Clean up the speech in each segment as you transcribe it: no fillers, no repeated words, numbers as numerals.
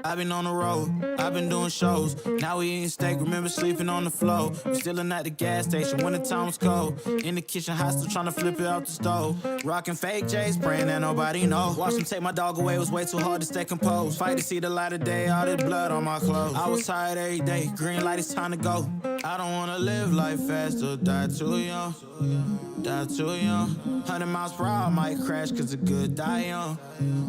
I've been on the road, I've been doing shows. Now we eating steak, remember sleeping on the floor. We stillin' at the gas station when the time was cold. In the kitchen, hot still trying to flip it out the stove. Rockin' fake J's, praying that nobody know. Watch them take my dog away, it was way too hard to stay composed. Fight to see the light of day, all this blood on my clothes. I was tired every day, green light, it's time to go. I don't wanna live life fast or die too young. Die too young. 100 miles per hour, might crash cause the good die young.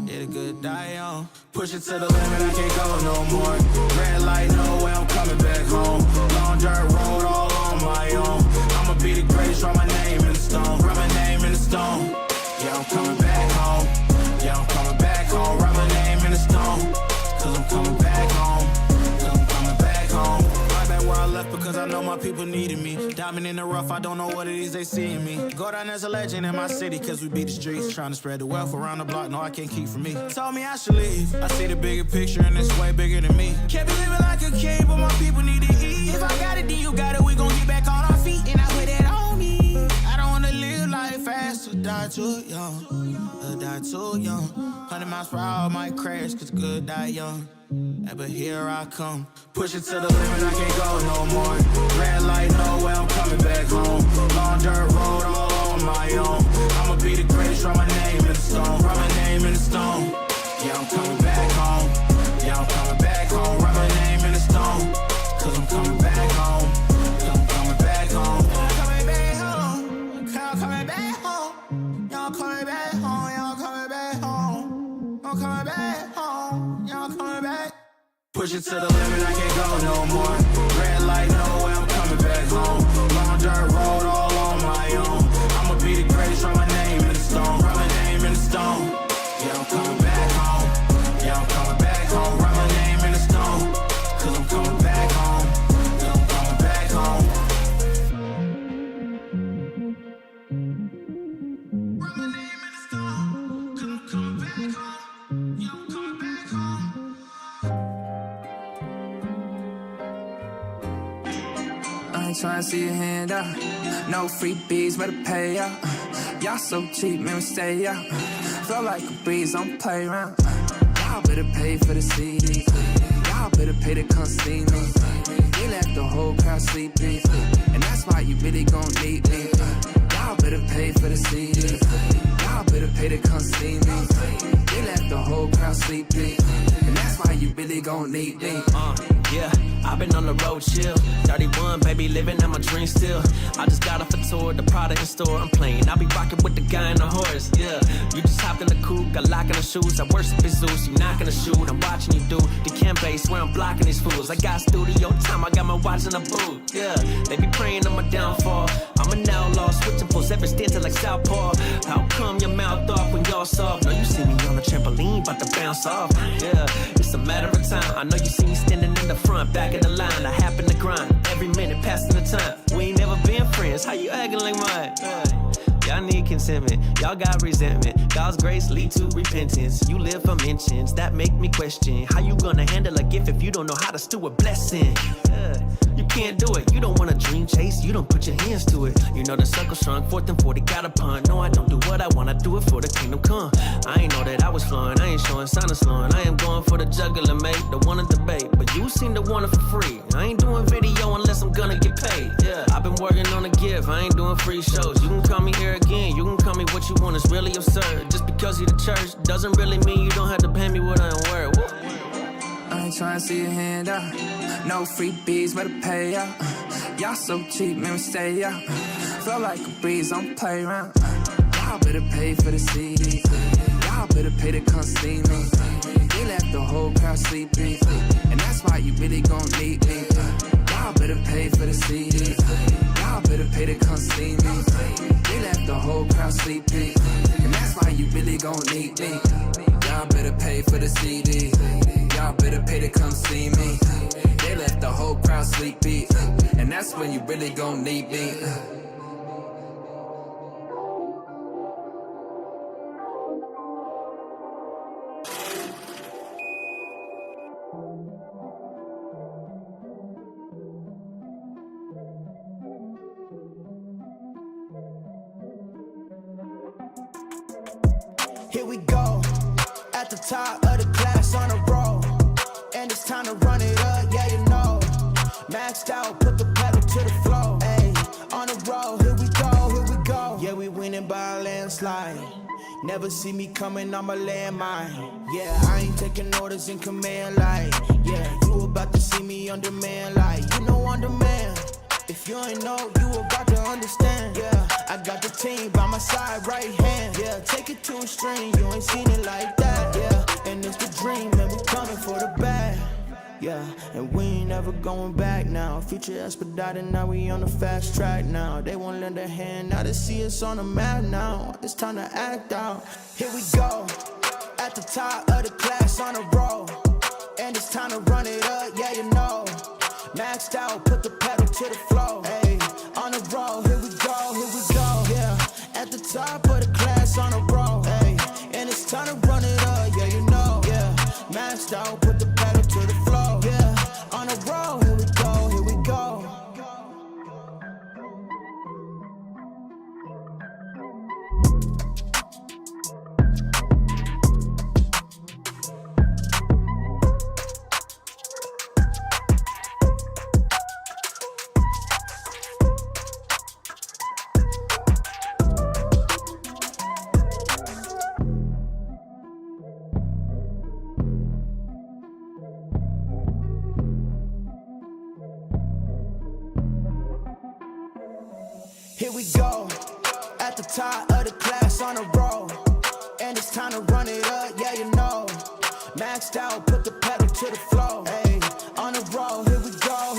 Yeah, the good die young. Push it to the limit, I can't go no more. Red light, no way, I'm coming back home. Long dirt road, all on my own. I'ma be the greatest, write my name in the stone. Write my name in the stone. Yeah, I'm coming back home. Yeah, I'm coming back home. Write my name in the stone. Cause I'm coming back home. Cause I'm coming back home. Right back where I left because I know my people needed me. Diamond in the rough, I don't know what it is they see in me. Go down as a legend in my city cause we beat the streets. Trying to spread the wealth around the block, no I can't keep from me. Told me I should leave, I see the bigger picture and it's way bigger than me. Can't be living like a king, but my people need to eat. If I got it, then you got it, we gon' get back on our feet. And I put that on me. I don't wanna live life fast or die too young. Or die too young. 100 miles per hour might crash cause good die young. Yeah, but here I come. Push it to the limit, I can't go no more. Red light, no way, I'm coming back home. Long dirt road, all on my own. I'ma be the greatest, write my name in the stone. Write my name in the stone. Yeah, I'm coming back home. Yeah, I'm coming back home. Write my name in the stone. Cause I'm coming back home. Cause I'm coming back home. I'm coming back home. I'm coming back home. Y'all coming back home. Y'all coming back home. I'm coming back home. Y'all coming back. Push it to the limit, I can't go no more. Red light, no way, I'm coming back home. Long dirt road, all on my own. I'ma be the greatest, write my name in the stone. Write my name in the stone. Yeah, I'm coming back home. Yeah, I'm coming back home. Write my name in the stone. Cause I'm coming back home. Cause I'm coming back home. Write my name in the stone. Cause I'm coming back home. Yeah, I'm coming back home. I ain't tryna see your hand out. No freebies, better pay out. Y'all so cheap, man, we stay out. Feel like a breeze, don't play around. Y'all better pay for the CD. Y'all better pay to come see me. They left the whole crowd sleeping, and that's why you really gon' need me. Y'all better pay for the CD. Y'all better pay to come see me. They left the whole crowd sleeping, and that's why you really gon' need me. Yeah, I've been on the road chill. 31, baby, living out my dream still. I just got off a tour, the product in store, I'm playing. I'll be rocking with the guy in the horse, yeah. You just hopped in the coupe, got lock in the shoes. I worship Jesus, you knocking the shoot. I'm watching you do the cam base where I'm blocking these fools. I got studio time, I got my watch in the booth, yeah. They be praying on my downfall. I'm an outlaw, switching pulls every stint like Southpaw. How come your mouth off when y'all soft? No, you see me on the trampoline, about to bounce off, yeah. It's a matter of time, I know you see me standing in the front, back of the line. I happen to grind every minute, passing the time. We ain't never been friends. How you acting like mine? Y'all need contentment. Y'all got resentment. God's grace lead to repentance. You live for mentions that make me question how you gonna handle a gift if you don't know how to stew a blessing. You can't do it. You don't want a dream chase. You don't put your hands to it. You know the circle strong. 4th and 40 got a pun. No, I don't do what I want. I do it for the kingdom come. I ain't know that I was flowing. I ain't showing sign of slowing. I am going for the juggler, mate. The one to debate. But you seem to want it for free. I ain't doing video unless I'm gonna get paid. Yeah, I've been working on a gift. I ain't doing free shows. You can call me here again. You can call me what you want. It's really absurd. Just because you're the church doesn't really mean you don't have to pay me what I am worth. I ain't tryna see your hand out. No freebies, better pay out. Y'all so cheap, man, we stay out. Feel like a breeze, don't play around. Y'all better pay for the CD. Y'all better pay to come see me. They left the whole crowd sleeping, and that's why you really gon' need me. Y'all better pay for the CD. Y'all better pay to come see me. They left the whole crowd sleeping, and that's why you really gon' need me. Y'all better pay for the CD. Y'all better pay to come see me. They left the whole crowd sleepy, and that's when you really gon' need me. Here we go, at the top of the class on a roll. Never see me coming, I'm a landmine. Yeah, I ain't taking orders in command like, yeah, you about to see me on demand like, you know on demand. If you ain't know, you about to understand. Yeah, I got the team by my side, right hand. Yeah, take it to a string, you ain't seen it like that. Yeah, and it's the dream, and we coming for the bag. Yeah, and we ain't never going back now. Future expedited, now we on the fast track now. They won't lend a hand, now they see us on the map now. It's time to act out. Here we go, at the top of the class on a roll. And it's time to run it up, yeah you know. Maxed out, put the pedal to the floor. Hey, on the road, here we go, yeah. At the top of the class on a roll. Hey, and it's time to run it up, yeah you know. Yeah, maxed out, put the pedal to the floor. Yeah, on the road, here we go, here we go. Here we go, at the top of the class on a roll. And it's time to run it up, yeah you know. Maxed out, put the pedal to the floor. Hey, on the road, here we go,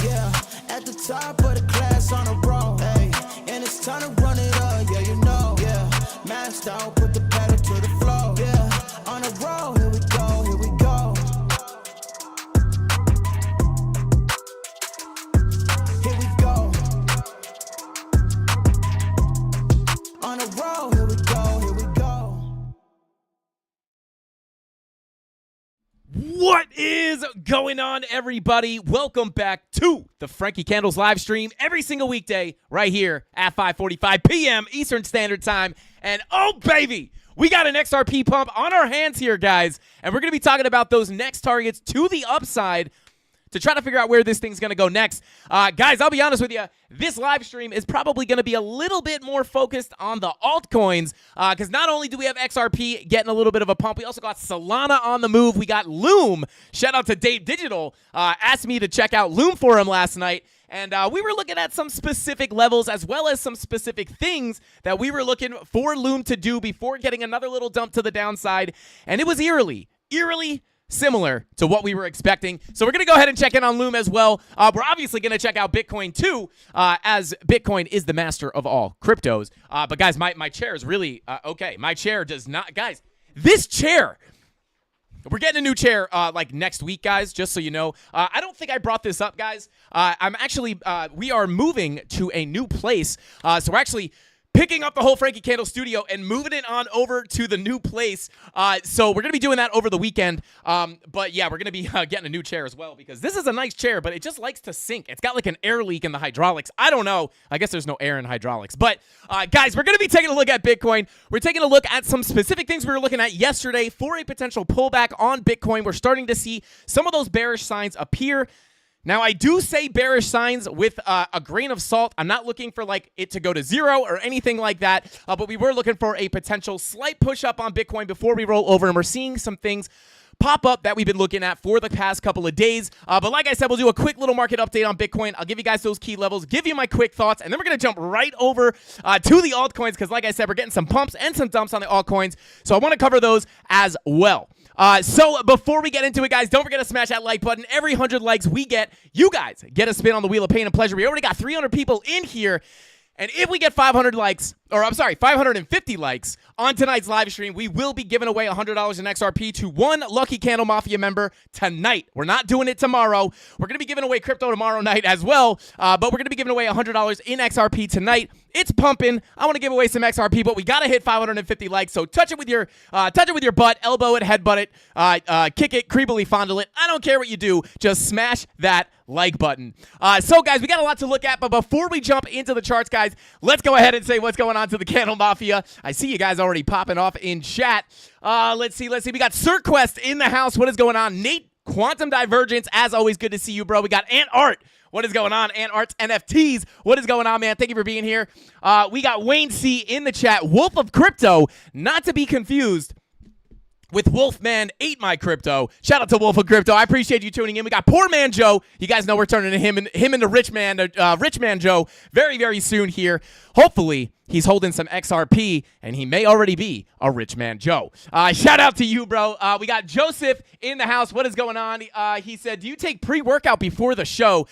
yeah. At the top of the class on a roll. Hey, and it's time to run it up, yeah you know. Yeah, maxed out, put the pedal to the floor. Yeah, on the road, here we go, here we go. Here we go. On the road, here we go, here we go. What is going on, everybody? Welcome back to the Frankie Candles live stream every single weekday right here at 5:45 p.m. Eastern Standard Time. And oh, baby, we got an XRP pump on our hands here, guys. And we're going to be talking about those next targets to the upside to try to figure out where this thing's going to go next. Guys, I'll be honest with you. This live stream is probably going to be a little bit more focused on the altcoins because not only do we have XRP getting a little bit of a pump, we also got Solana on the move. We got Loom. Shout out to Dave Digital. Asked me to check out Loom for him last night. And we were looking at some specific levels as well as some specific things that we were looking for Loom to do before getting another little dump to the downside. And it was eerily similar to what we were expecting. So we're going to go ahead and check in on Loom as well. We're obviously going to check out Bitcoin too, as Bitcoin is the master of all cryptos. But guys, my chair is really okay. My chair does not, guys, this chair, we're getting a new chair like next week, guys, just so you know. I don't think I brought this up, guys. I'm actually, we are moving to a new place. So we're actually picking up the whole Frankie Candle studio and moving it on over to the new place. So we're going to be doing that over the weekend. But yeah, we're going to be getting a new chair as well because this is a nice chair, but it just likes to sink. It's got like an air leak in the hydraulics. I don't know. I guess there's no air in hydraulics. But guys, we're going to be taking a look at Bitcoin. We're taking a look at some specific things we were looking at yesterday for a potential pullback on Bitcoin. We're starting to see some of those bearish signs appear. Now, I do say bearish signs with a grain of salt. I'm not looking for like it to go to zero or anything like that, but we were looking for a potential slight push up on Bitcoin before we roll over, and we're seeing some things pop up that we've been looking at for the past couple of days. But like I said, we'll do a quick little market update on Bitcoin. I'll give you guys those key levels, give you my quick thoughts, and then we're going to jump right over to the altcoins because like I said, we're getting some pumps and some dumps on the altcoins, so I want to cover those as well. So before we get into it, guys, don't forget to smash that like button. Every 100 likes we get, you guys get a spin on the Wheel of Pain and Pleasure. We already got 300 people in here. And if we get 500 likes, or I'm sorry, 550 likes on tonight's live stream, we will be giving away $100 in XRP to one lucky CandleMafia member tonight. We're not doing it tomorrow. We're going to be giving away crypto tomorrow night as well, but we're going to be giving away $100 in XRP tonight. It's pumping. I want to give away some XRP, but we got to hit 550 likes. So touch it with your butt, elbow it, headbutt it, kick it, creepily fondle it. I don't care what you do. Just smash that like button. So guys, we got a lot to look at, but before we jump into the charts, guys, let's go ahead and say what's going on to the CandleMafia. I see you guys already popping off in chat. Let's see. We got SirQuest in the house. What is going on? Nate, Quantum Divergence, as always, good to see you, bro. We got Ant Art. What is going on? And Arts NFTs, what is going on, man? Thank you for being here. We got Wayne C in the chat. Wolf of Crypto, not to be confused with Wolfman Ate My Crypto. Shout out to Wolf of Crypto. I appreciate you tuning in. We got Poor Man Joe. You guys know we're turning to him into Rich Man Joe very, very soon here. Hopefully, he's holding some XRP, and he may already be a Rich Man Joe. Shout out to you, bro. We got Joseph in the house. What is going on? He said, do you take pre-workout before the show?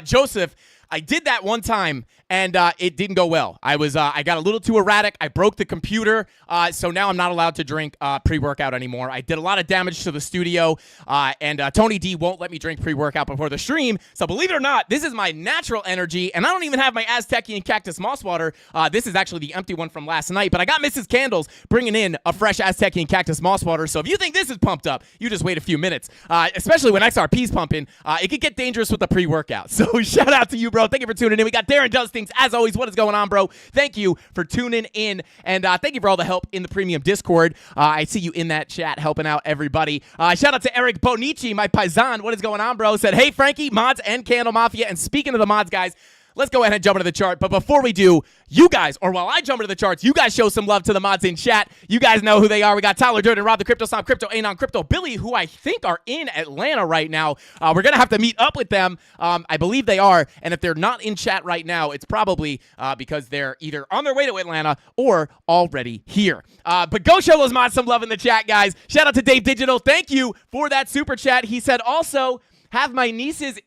Joseph, I did that one time, and it didn't go well. I got a little too erratic. I broke the computer, so now I'm not allowed to drink pre-workout anymore. I did a lot of damage to the studio, and Tony D won't let me drink pre-workout before the stream. So believe it or not, this is my natural energy, and I don't even have my Aztecian Cactus Moss Water. This is actually the empty one from last night, but I got Mrs. Candles bringing in a fresh Aztecian Cactus Moss Water. So if you think this is pumped up, you just wait a few minutes, especially when XRP's pumping. It could get dangerous with the pre-workout. So shout out to you, bro. Thank you for tuning in. We got Darren Does Things. As always, what is going on, bro? Thank you for tuning in, and thank you for all the help in the premium Discord. I see you in that chat helping out everybody. Shout out to Eric Bonici, my paisan. What is going on, bro? Said, hey, Frankie, mods, and CandleMafia. And speaking of the mods, guys, let's go ahead and jump into the chart. But before we do, you guys, or while I jump into the charts, you guys show some love to the mods in chat. You guys know who they are. We got Tyler Durden, Rob the Crypto Stomp, Crypto Anon, Crypto Billy, who I think are in Atlanta right now. We're going to have to meet up with them. I believe they are. And if they're not in chat right now, it's probably because they're either on their way to Atlanta or already here. But go show those mods some love in the chat, guys. Shout out to Dave Digital. Thank you for that super chat. He said, also, have my nieces...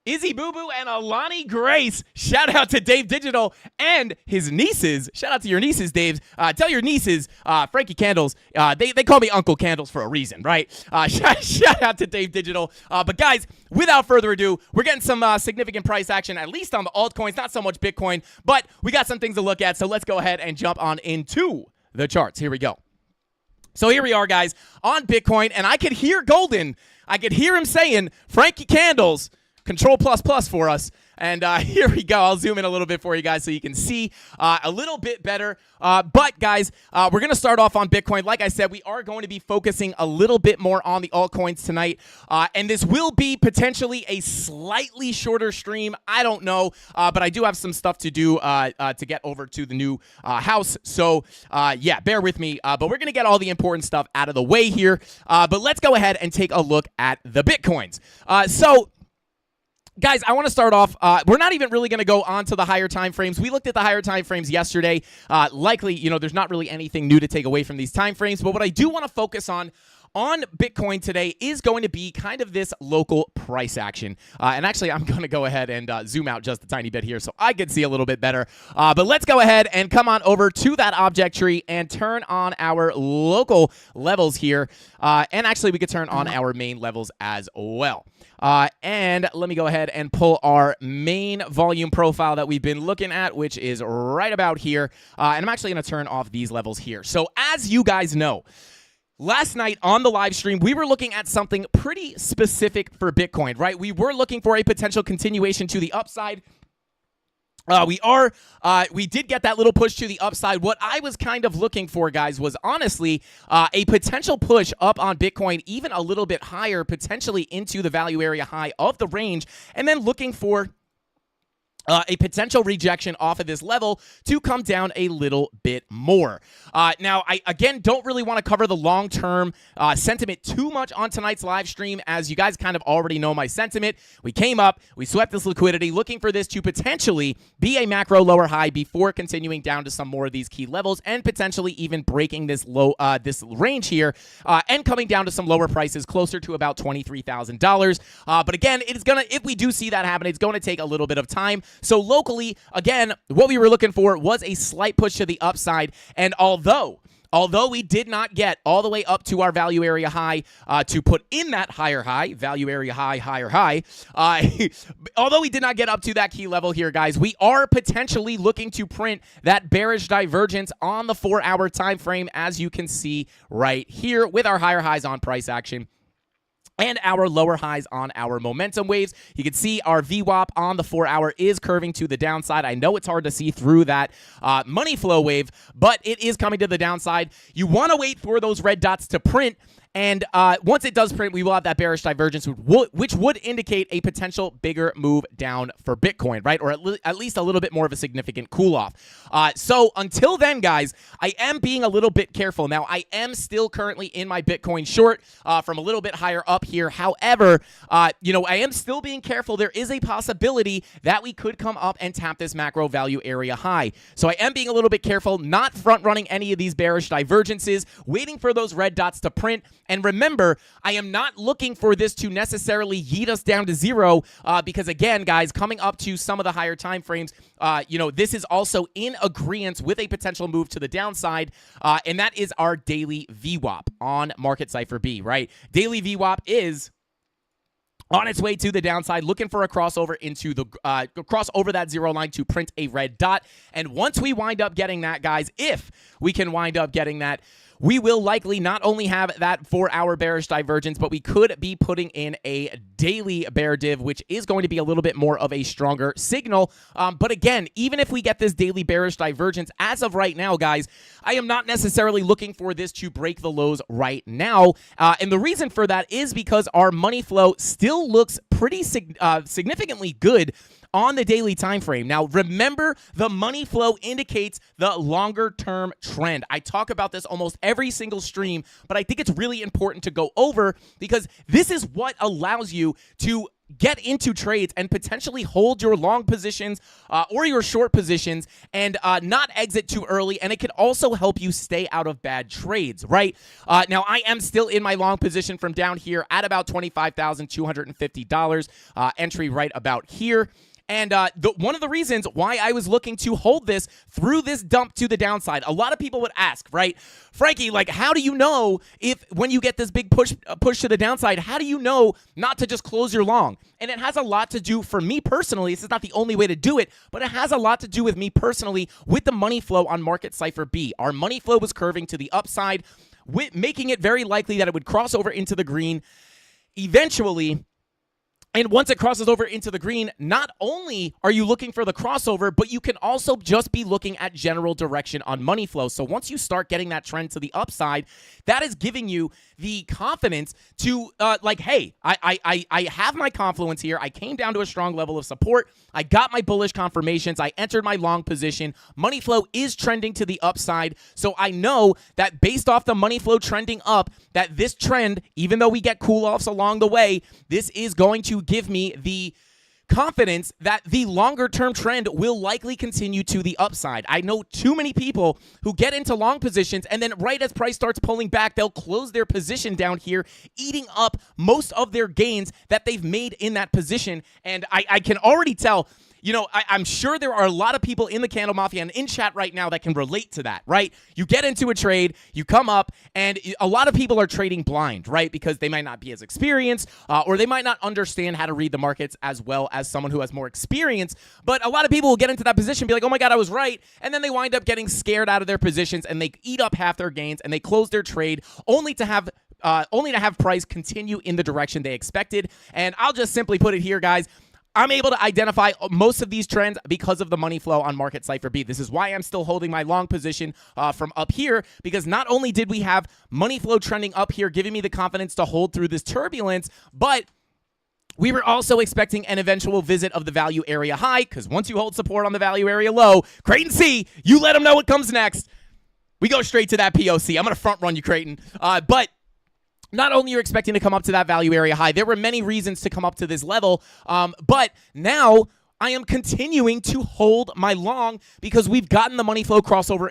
Izzy Boo Boo and Alani Grace. Shout out to Dave Digital and his nieces. Shout out to your nieces, Dave. Tell your nieces, Frankie Candles, they call me Uncle Candles for a reason, right? Shout out to Dave Digital. But guys, without further ado, we're getting some significant price action, at least on the altcoins, not so much Bitcoin, but we got some things to look at. So let's go ahead and jump on into the charts. Here we go. So here we are, guys, on Bitcoin, and I could hear Golden. I could hear him saying, Frankie Candles, Control++ for us. And here we go. I'll zoom in a little bit for you guys so you can see a little bit better. But, guys, we're going to start off on Bitcoin. Like I said, we are going to be focusing a little bit more on the altcoins tonight. And this will be potentially a slightly shorter stream. I don't know. But I do have some stuff to do to get over to the new house. So, yeah, bear with me. But we're going to get all the important stuff out of the way here. But let's go ahead and take a look at the Bitcoins. Guys, I want to start off. We're not even really going to go on to the higher time frames. We looked at the higher time frames yesterday. Likely, there's not really anything new to take away from these time frames. But what I do want to focus on Bitcoin today is going to be kind of this local price action. And actually, I'm going to go ahead and zoom out just a tiny bit here so I can see a little bit better. But let's go ahead and come on over to that object tree and turn on our local levels here. And actually, we could turn on our main levels as well. And let me go ahead and pull our main volume profile that we've been looking at, which is right about here. And I'm actually going to turn off these levels here. So as you guys know, last night on the live stream, we were looking at something pretty specific for Bitcoin, right? We were looking for a potential continuation to the upside. We did get that little push to the upside. What I was kind of looking for, guys, was honestly a potential push up on Bitcoin, even a little bit higher, potentially into the value area high of the range, and then looking for a potential rejection off of this level to come down a little bit more. Now, I, again, don't really want to cover the long-term sentiment too much on tonight's live stream, as you guys kind of already know my sentiment. We came up, we swept this liquidity, looking for this to potentially be a macro lower high before continuing down to some more of these key levels and potentially even breaking this this range here and coming down to some lower prices closer to about $23,000. But again, if we do see that happen, it's going to take a little bit of time. So locally, again, what we were looking for was a slight push to the upside. And although we did not get all the way up to our value area high to put in that higher high, value area high, higher high, although we did not get up to that key level here, guys, we are potentially looking to print that bearish divergence on the 4-hour time frame, as you can see right here with our higher highs on price action and our lower highs on our momentum waves. You can see our VWAP on the 4-hour is curving to the downside. I know it's hard to see through that money flow wave, but it is coming to the downside. You want to wait for those red dots to print And once it does print, we will have that bearish divergence, which would indicate a potential bigger move down for Bitcoin, right? Or at least a little bit more of a significant cool-off. So until then, guys, I am being a little bit careful. Now, I am still currently in my Bitcoin short from a little bit higher up here. However, I am still being careful. There is a possibility that we could come up and tap this macro value area high. So I am being a little bit careful, not front-running any of these bearish divergences, waiting for those red dots to print. And remember, I am not looking for this to necessarily yeet us down to zero because, again, guys, coming up to some of the higher time frames, this is also in agreement with a potential move to the downside, and that is our daily VWAP on Market Cypher B, right? Daily VWAP is on its way to the downside, looking for a crossover into the crossover that zero line to print a red dot. And once we wind up getting that, guys, if we can wind up getting that, we will likely not only have that 4-hour bearish divergence, but we could be putting in a daily bear div, which is going to be a little bit more of a stronger signal. But again, even if we get this daily bearish divergence, as of right now, guys, I am not necessarily looking for this to break the lows right now. And the reason for that is because our money flow still looks pretty significantly good on the daily time frame. Now, remember, the money flow indicates the longer-term trend. I talk about this almost every single stream, but I think it's really important to go over because this is what allows you to get into trades and potentially hold your long positions or your short positions and not exit too early, and it can also help you stay out of bad trades, right? Now, I am still in my long position from down here at about $25,250, entry right about here. And one of the reasons why I was looking to hold this through this dump to the downside, a lot of people would ask, right, Frankie, like, how do you know if when you get this big push to the downside, how do you know not to just close your long? And it has a lot to do, for me personally, this is not the only way to do it, but it has a lot to do with me personally with the money flow on Market Cypher B. Our money flow was curving to the upside, making it very likely that it would cross over into the green eventually. And once it crosses over into the green, not only are you looking for the crossover, but you can also just be looking at general direction on money flow. So once you start getting that trend to the upside, that is giving you the confidence to, hey, I have my confluence here. I came down to a strong level of support. I got my bullish confirmations. I entered my long position. Money flow is trending to the upside. So I know that based off the money flow trending up, that this trend, even though we get cool-offs along the way, this is going to give me the confidence that the longer-term trend will likely continue to the upside. I know too many people who get into long positions, and then right as price starts pulling back, they'll close their position down here, eating up most of their gains that they've made in that position. And I can already tell, I'm sure there are a lot of people in the CandleMafia and in chat right now that can relate to that, right? You get into a trade, you come up, and a lot of people are trading blind, right? Because they might not be as experienced, or they might not understand how to read the markets as well as someone who has more experience. But a lot of people will get into that position and be like, oh my God, I was right. And then they wind up getting scared out of their positions, and they eat up half their gains, and they close their trade only to have price continue in the direction they expected. And I'll just simply put it here, guys. I'm able to identify most of these trends because of the money flow on Market Cypher B. This is why I'm still holding my long position from up here, because not only did we have money flow trending up here, giving me the confidence to hold through this turbulence, but we were also expecting an eventual visit of the value area high, because once you hold support on the value area low, Creighton C, you let them know what comes next. We go straight to that POC. I'm going to front run you, Creighton. But not only you're expecting to come up to that value area high, there were many reasons to come up to this level, but now I am continuing to hold my long because we've gotten the money flow crossover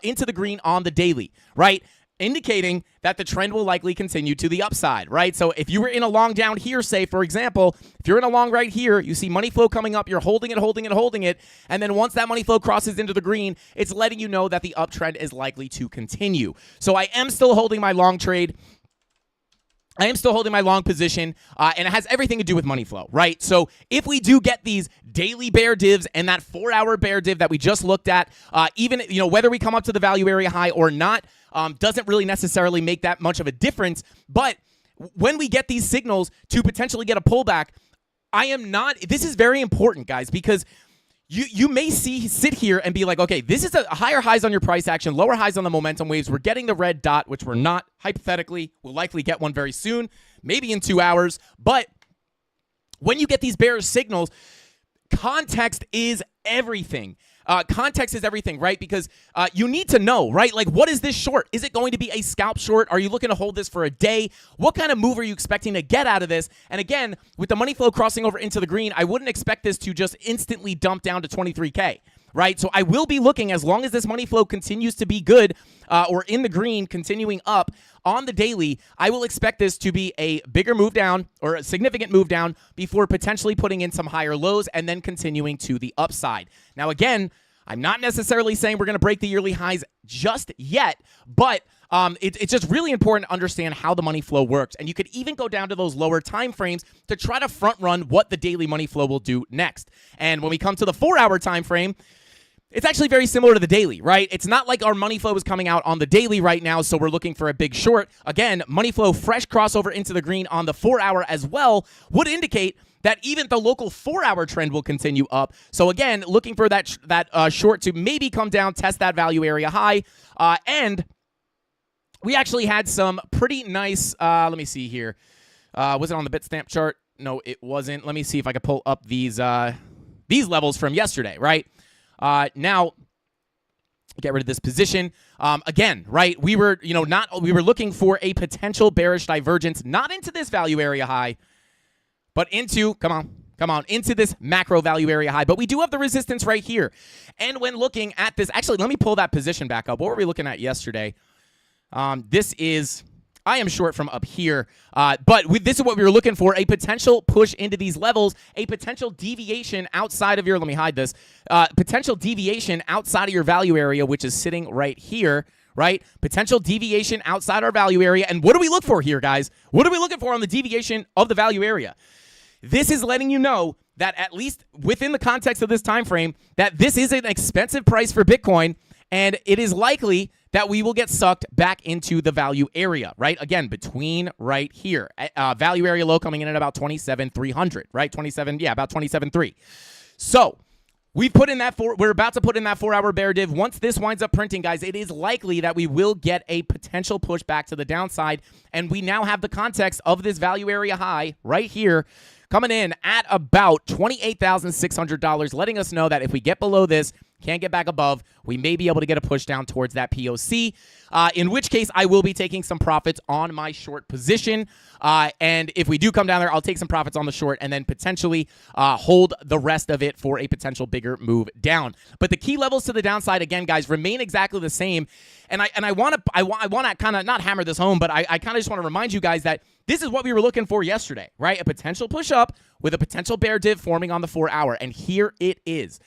into the green on the daily, right? Indicating that the trend will likely continue to the upside, right? So if you were in a long down here, say, for example, if you're in a long right here, you see money flow coming up, you're holding it, and then once that money flow crosses into the green, it's letting you know that the uptrend is likely to continue. So I am still holding my long trade. I am still holding my long position, and it has everything to do with money flow, right? So if we do get these daily bear divs and that 4-hour bear div that we just looked at, even whether we come up to the value area high or not, doesn't really necessarily make that much of a difference. But when we get these signals to potentially get a pullback, this is very important, guys, because you may sit here and be like, okay, this is a higher highs on your price action, lower highs on the momentum waves. We're getting the red dot, which we're not. Hypothetically, we'll likely get one very soon, maybe in 2 hours. But when you get these bearish signals, context is everything. Context is everything, right? Because you need to know, right? Like, what is this short? Is it going to be a scalp short? Are you looking to hold this for a day? What kind of move are you expecting to get out of this? And again, with the money flow crossing over into the green, I wouldn't expect this to just instantly dump down to 23K, right? So I will be looking, as long as this money flow continues to be good or in the green, continuing up on the daily, I will expect this to be a bigger move down or a significant move down before potentially putting in some higher lows and then continuing to the upside. Now, again, I'm not necessarily saying we're going to break the yearly highs just yet, but it's just really important to understand how the money flow works. And you could even go down to those lower time frames to try to front run what the daily money flow will do next. And when we come to the 4-hour time frame, it's actually very similar to the daily, right? It's not like our money flow is coming out on the daily right now, so we're looking for a big short. Again, money flow fresh crossover into the green on the 4-hour as well would indicate that even the local 4-hour trend will continue up. So again, looking for that short to maybe come down, test that value area high. And we actually had some pretty nice, let me see here. Was it on the Bitstamp chart? No, it wasn't. Let me see if I can pull up these levels from yesterday, right? Now, get rid of this position. Again, right? We were looking for a potential bearish divergence, not into this value area high, but into, come on, into this macro value area high. But we do have the resistance right here. And when looking at this, actually, let me pull that position back up. What were we looking at yesterday? I am short from up here, but this is what we were looking for, a potential push into these levels, a potential deviation outside of your, let me hide this, potential deviation outside of your value area, which is sitting right here, right? Potential deviation outside our value area. And what do we look for here, guys? What are we looking for on the deviation of the value area? This is letting you know that at least within the context of this time frame, that this is an expensive price for Bitcoin, and it is likely that we will get sucked back into the value area, right? Again, between right here. Value area low coming in at about 27,300, right? About 27.3. So we're about to put in that 4-hour bear div. Once this winds up printing, guys, it is likely that we will get a potential push back to the downside, and we now have the context of this value area high right here coming in at about $28,600, letting us know that if we get below this, can't get back above, we may be able to get a push down towards that POC, in which case I will be taking some profits on my short position. And if we do come down there, I'll take some profits on the short and then potentially hold the rest of it for a potential bigger move down. But the key levels to the downside, again, guys, remain exactly the same. And I want to kind of not hammer this home, but I kind of just want to remind you guys that this is what we were looking for yesterday, right? A potential push up with a potential bear div forming on the 4-hour. And here it is.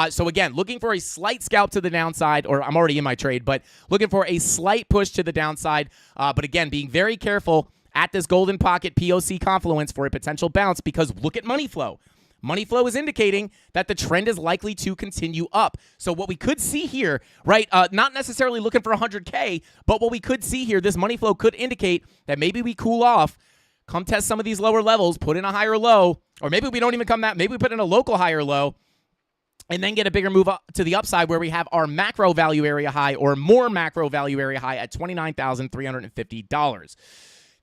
So again, looking for a slight scalp to the downside, or I'm already in my trade, but looking for a slight push to the downside. But again, being very careful at this golden pocket POC confluence for a potential bounce, because look at money flow. Money flow is indicating that the trend is likely to continue up. So what we could see here, right, not necessarily looking for 100K, but what we could see here, this money flow could indicate that maybe we cool off, come test some of these lower levels, put in a higher low, or maybe we don't even come that, maybe we put in a local higher low, and then get a bigger move up to the upside where we have our macro value area high or more macro value area high at $29,350.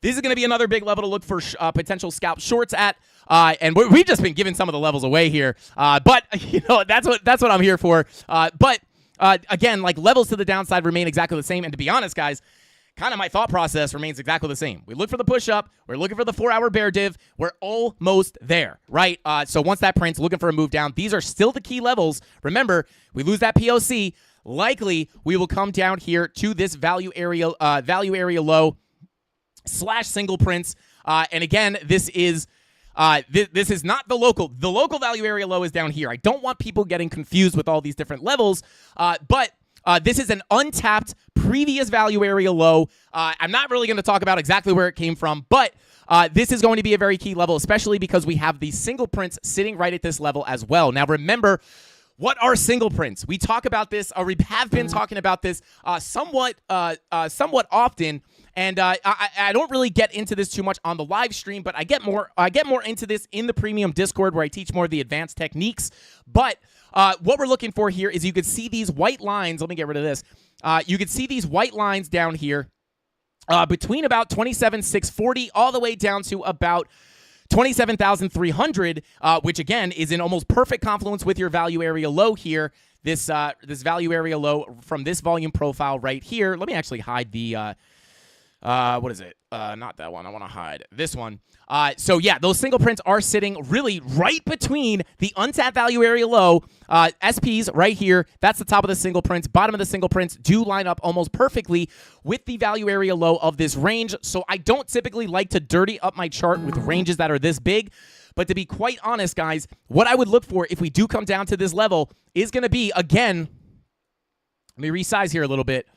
This is going to be another big level to look for potential scalp shorts at, and we've just been giving some of the levels away here. But you know, that's what I'm here for. But again, like, levels to the downside remain exactly the same. And to be honest, guys, kind of my thought process remains exactly the same. We look for the push up. We're looking for the 4-hour bear div. We're almost there, right? So once that prints, looking for a move down. These are still the key levels. Remember, we lose that POC. Likely, we will come down here to this value area low / single prints. And again, this is not the local. The local value area low is down here. I don't want people getting confused with all these different levels, but this is an untapped previous value area low. I'm not really going to talk about exactly where it came from, but this is going to be a very key level, especially because we have these single prints sitting right at this level as well. Now, remember, what are single prints? We talk about this, or we have been talking about this somewhat often, And I don't really get into this too much on the live stream, but I get more into this in the premium Discord where I teach more of the advanced techniques. But what we're looking for here is you could see these white lines. Let me get rid of this. You could see these white lines down here between about 27,640 all the way down to about 27,300, which again is in almost perfect confluence with your value area low here. This value area low from this volume profile right here. Let me actually hide the what is it? Not that one. I want to hide this one. So yeah, those single prints are sitting really right between the untapped value area low, SPs right here. That's the top of the single prints. Bottom of the single prints do line up almost perfectly with the value area low of this range. So I don't typically like to dirty up my chart with ranges that are this big. But to be quite honest, guys, what I would look for if we do come down to this level is going to be, again, let me resize here a little bit.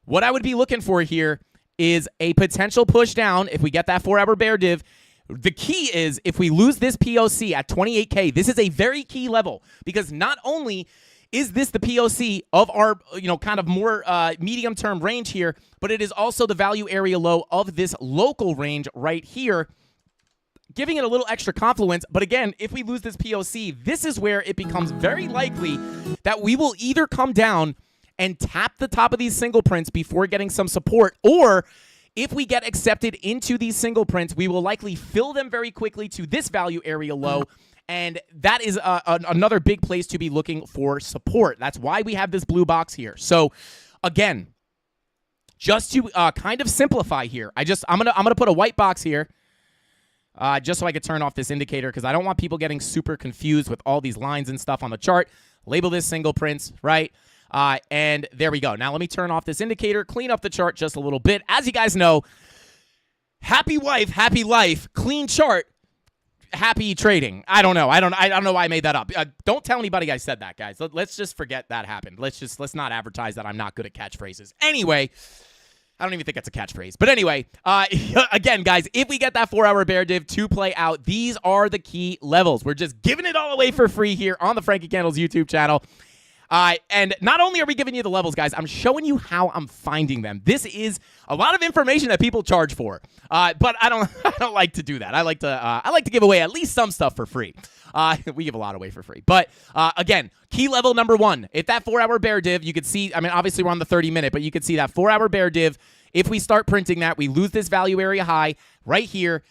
What I would be looking for here is a potential push down if we get that 4-hour bear div. The key is if we lose this POC at 28K, this is a very key level because not only is this the POC of our, kind of more medium-term range here, but it is also the value area low of this local range right here, giving it a little extra confluence. But again, if we lose this POC, this is where it becomes very likely that we will either come down and tap the top of these single prints before getting some support, or if we get accepted into these single prints, we will likely fill them very quickly to this value area low, and that is another big place to be looking for support. That's why we have this blue box here. So again, just to kind of simplify here, I'm gonna put a white box here. Just so I could turn off this indicator because I don't want people getting super confused with all these lines and stuff on the chart. Label this single prints, right? And there we go. Now let me turn off this indicator, clean up the chart just a little bit. As you guys know, happy wife, happy life, clean chart, happy trading. I don't know why I made that up. Don't tell anybody I said that, guys. Let's just forget that happened. Let's not advertise that I'm not good at catchphrases. Anyway, I don't even think that's a catchphrase. But anyway, again, guys, if we get that 4-hour bear div to play out, these are the key levels. We're just giving it all away for free here on the Frankie Candles YouTube channel. And not only are we giving you the levels, guys, I'm showing you how I'm finding them. This is a lot of information that people charge for. But I don't like to do that. I like to give away at least some stuff for free. We give a lot away for free. But again, key level number 1. If that 4-hour bear div, you could see, I mean, obviously we're on the 30-minute, but you could see that 4-hour bear div. If we start printing that, we lose this value area high right here.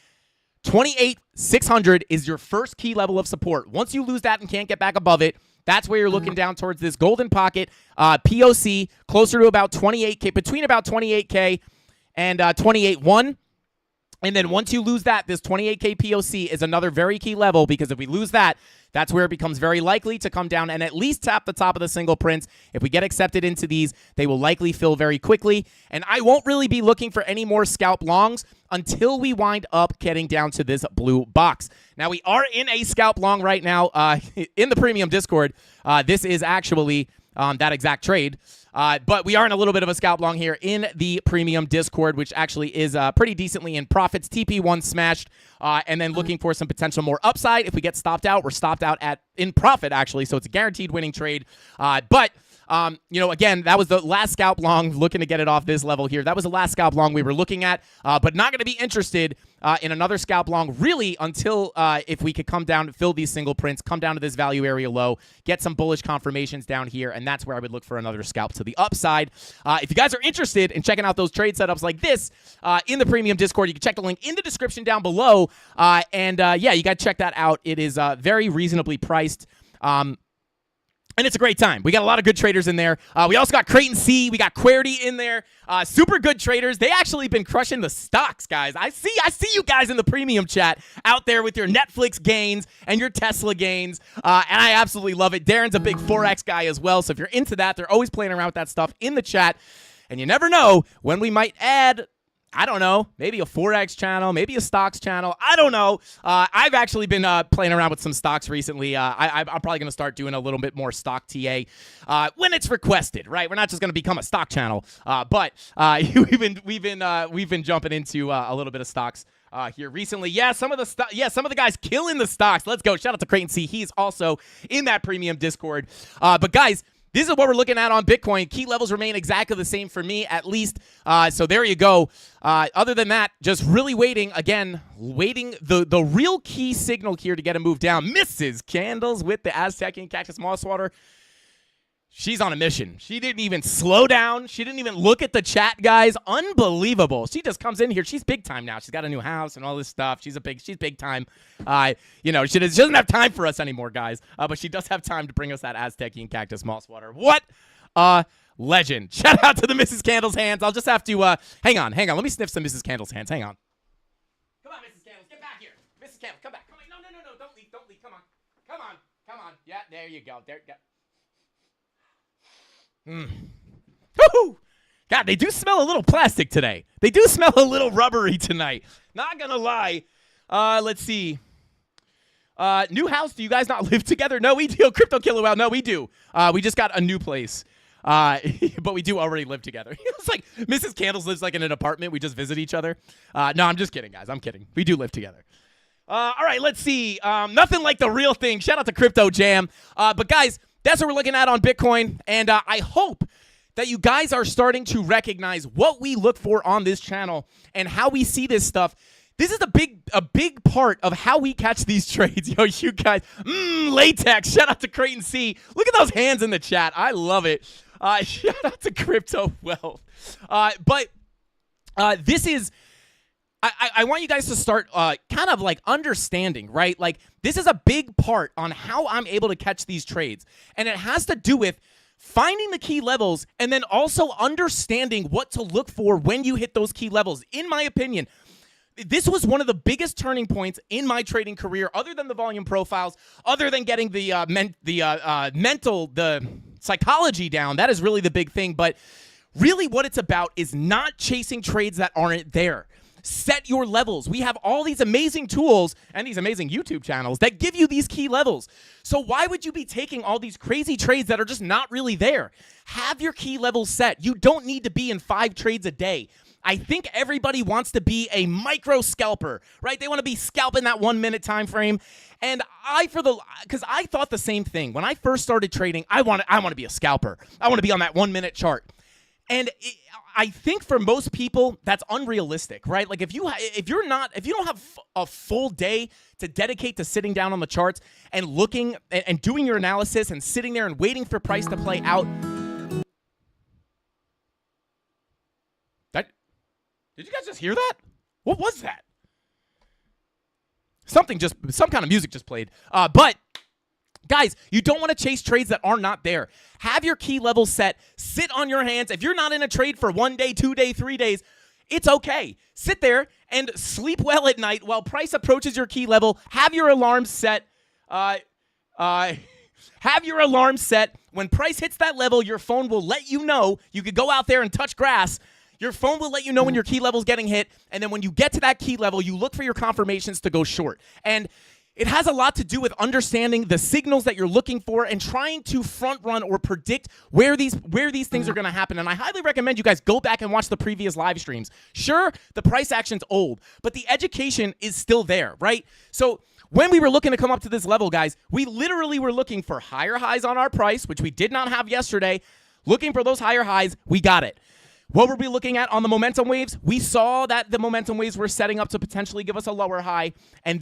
28,600 is your first key level of support. Once you lose that and can't get back above it, that's where you're looking down towards this golden pocket, POC, closer to about 28K, between about 28K and 28.1. And then once you lose that, this 28K POC is another very key level because if we lose that, that's where it becomes very likely to come down and at least tap the top of the single prints. If we get accepted into these, they will likely fill very quickly. And I won't really be looking for any more scalp longs until we wind up getting down to this blue box. Now, we are in a scalp long right now in the premium Discord. This is actually that exact trade. But we are in a little bit of a scalp long here in the premium Discord, which actually is pretty decently in profits. TP1 smashed, and then looking for some potential more upside. If we get stopped out, we're stopped out in profit, actually, so it's a guaranteed winning trade. But again, that was the last scalp long, looking to get it off this level here. That was the last scalp long we were looking at, but not going to be interested in another scalp long really until if we could come down, fill these single prints, come down to this value area low, get some bullish confirmations down here, and that's where I would look for another scalp to the upside. If you guys are interested in checking out those trade setups like this in the premium Discord, you can check the link in the description down below, and you got to check that out. It is very reasonably priced. And it's a great time. We got a lot of good traders in there. We also got Creighton C. We got Querity in there. Super good traders. They actually been crushing the stocks, guys. I see you guys in the premium chat out there with your Netflix gains and your Tesla gains. And I absolutely love it. Darren's a big Forex guy as well. So if you're into that, they're always playing around with that stuff in the chat. And you never know when we might add, I don't know, maybe a Forex channel, maybe a stocks channel. I don't know. I've actually been playing around with some stocks recently. I'm probably going to start doing a little bit more stock TA when it's requested, right? We're not just going to become a stock channel, but we've been jumping into a little bit of stocks here recently. Some of the guys killing the stocks. Let's go. Shout out to Creighton C. He's also in that premium Discord. But guys, this is what we're looking at on Bitcoin. Key levels remain exactly the same for me, at least. So there you go. Other than that, just really waiting the real key signal here to get a move down. Mrs. Candles with the Aztecian Cactus Moss Water. She's on a mission. She didn't even slow down. She didn't even look at the chat, guys. Unbelievable. She just comes in here. She's big time now. She's got a new house and all this stuff. She's big time. She doesn't have time for us anymore, guys. But she does have time to bring us that Aztecian Cactus Moss Water. What a legend. Shout out to the Mrs. Candles hands. I'll just have to, hang on. Let me sniff some Mrs. Candles hands. Hang on. Come on, Mrs. Candles. Get back here. Mrs. Candles, come back. Come on. No. Don't leave. Come on. Yeah, there you go. There you go. Woo-hoo! God, they do smell a little plastic today. They do smell a little rubbery tonight. Not gonna lie. Let's see. New house. Do you guys not live together? No, we do. Crypto Killer Wow. No, we do. We just got a new place. But we do already live together. It's like Mrs. Candles lives like in an apartment. We just visit each other. No, I'm just kidding, guys. I'm kidding. We do live together. All right, let's see. Nothing like the real thing. Shout out to Crypto Jam. But guys, that's what we're looking at on Bitcoin, and I hope that you guys are starting to recognize what we look for on this channel and how we see this stuff. This is a big part of how we catch these trades. Yo, you guys, latex. Shout out to Creighton C. Look at those hands in the chat. I love it. Shout out to Crypto Wealth. This is... I want you guys to start kind of like understanding, right? Like this is a big part on how I'm able to catch these trades. And it has to do with finding the key levels and then also understanding what to look for when you hit those key levels. In my opinion, this was one of the biggest turning points in my trading career, other than the volume profiles, other than getting the psychology down. That is really the big thing. But really what it's about is not chasing trades that aren't there. Set your levels. We have all these amazing tools and these amazing YouTube channels that give you these key levels. So why would you be taking all these crazy trades that are just not really there? Have your key levels set. You don't need to be in 5 trades a day. I think everybody wants to be a micro scalper, right? They want to be scalping that 1 minute time frame. And because I thought the same thing. When I first started trading, I want to be a scalper. I want to be on that 1 minute chart. And I think for most people, that's unrealistic, right? Like if you don't have a full day to dedicate to sitting down on the charts and looking and doing your analysis and sitting there and waiting for price to play out. Did you guys just hear that? What was that? Some kind of music just played. But guys, you don't want to chase trades that are not there. Have your key levels set. Sit on your hands. If you're not in a trade for 1 day, 2 days, 3 days, it's okay. Sit there and sleep well at night while price approaches your key level. Have your alarms set. Have your alarm set. When price hits that level, your phone will let you know. You could go out there and touch grass. Your phone will let you know when your key level is getting hit. And then when you get to that key level, you look for your confirmations to go short. And it has a lot to do with understanding the signals that you're looking for and trying to front run or predict where these things are going to happen. And I highly recommend you guys go back and watch the previous live streams. Sure, the price action's old, but the education is still there, right? So when we were looking to come up to this level, guys, we literally were looking for higher highs on our price, which we did not have yesterday. Looking for those higher highs, we got it. What were we looking at on the momentum waves? We saw that the momentum waves were setting up to potentially give us a lower high. And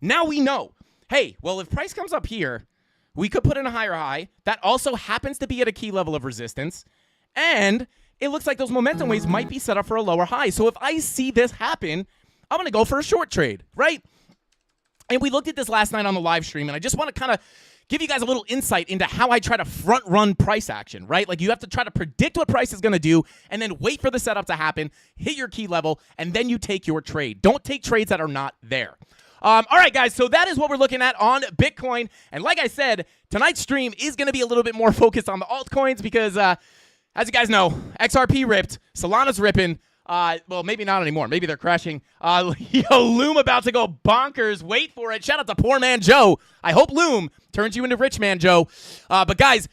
now we know, hey, well, if price comes up here, we could put in a higher high. That also happens to be at a key level of resistance. And it looks like those momentum waves might be set up for a lower high. So if I see this happen, I'm going to go for a short trade, right? And we looked at this last night on the live stream, and I just want to kind of give you guys a little insight into how I try to front run price action, right? Like you have to try to predict what price is going to do and then wait for the setup to happen, hit your key level, and then you take your trade. Don't take trades that are not there. All right, guys, so that is what we're looking at on Bitcoin. And like I said, tonight's stream is going to be a little bit more focused on the altcoins because, as you guys know, XRP ripped, Solana's ripping. Well, maybe not anymore. Maybe they're crashing. Loom about to go bonkers. Wait for it. Shout out to Poor Man Joe. I hope Loom turns you into Rich Man Joe. But guys,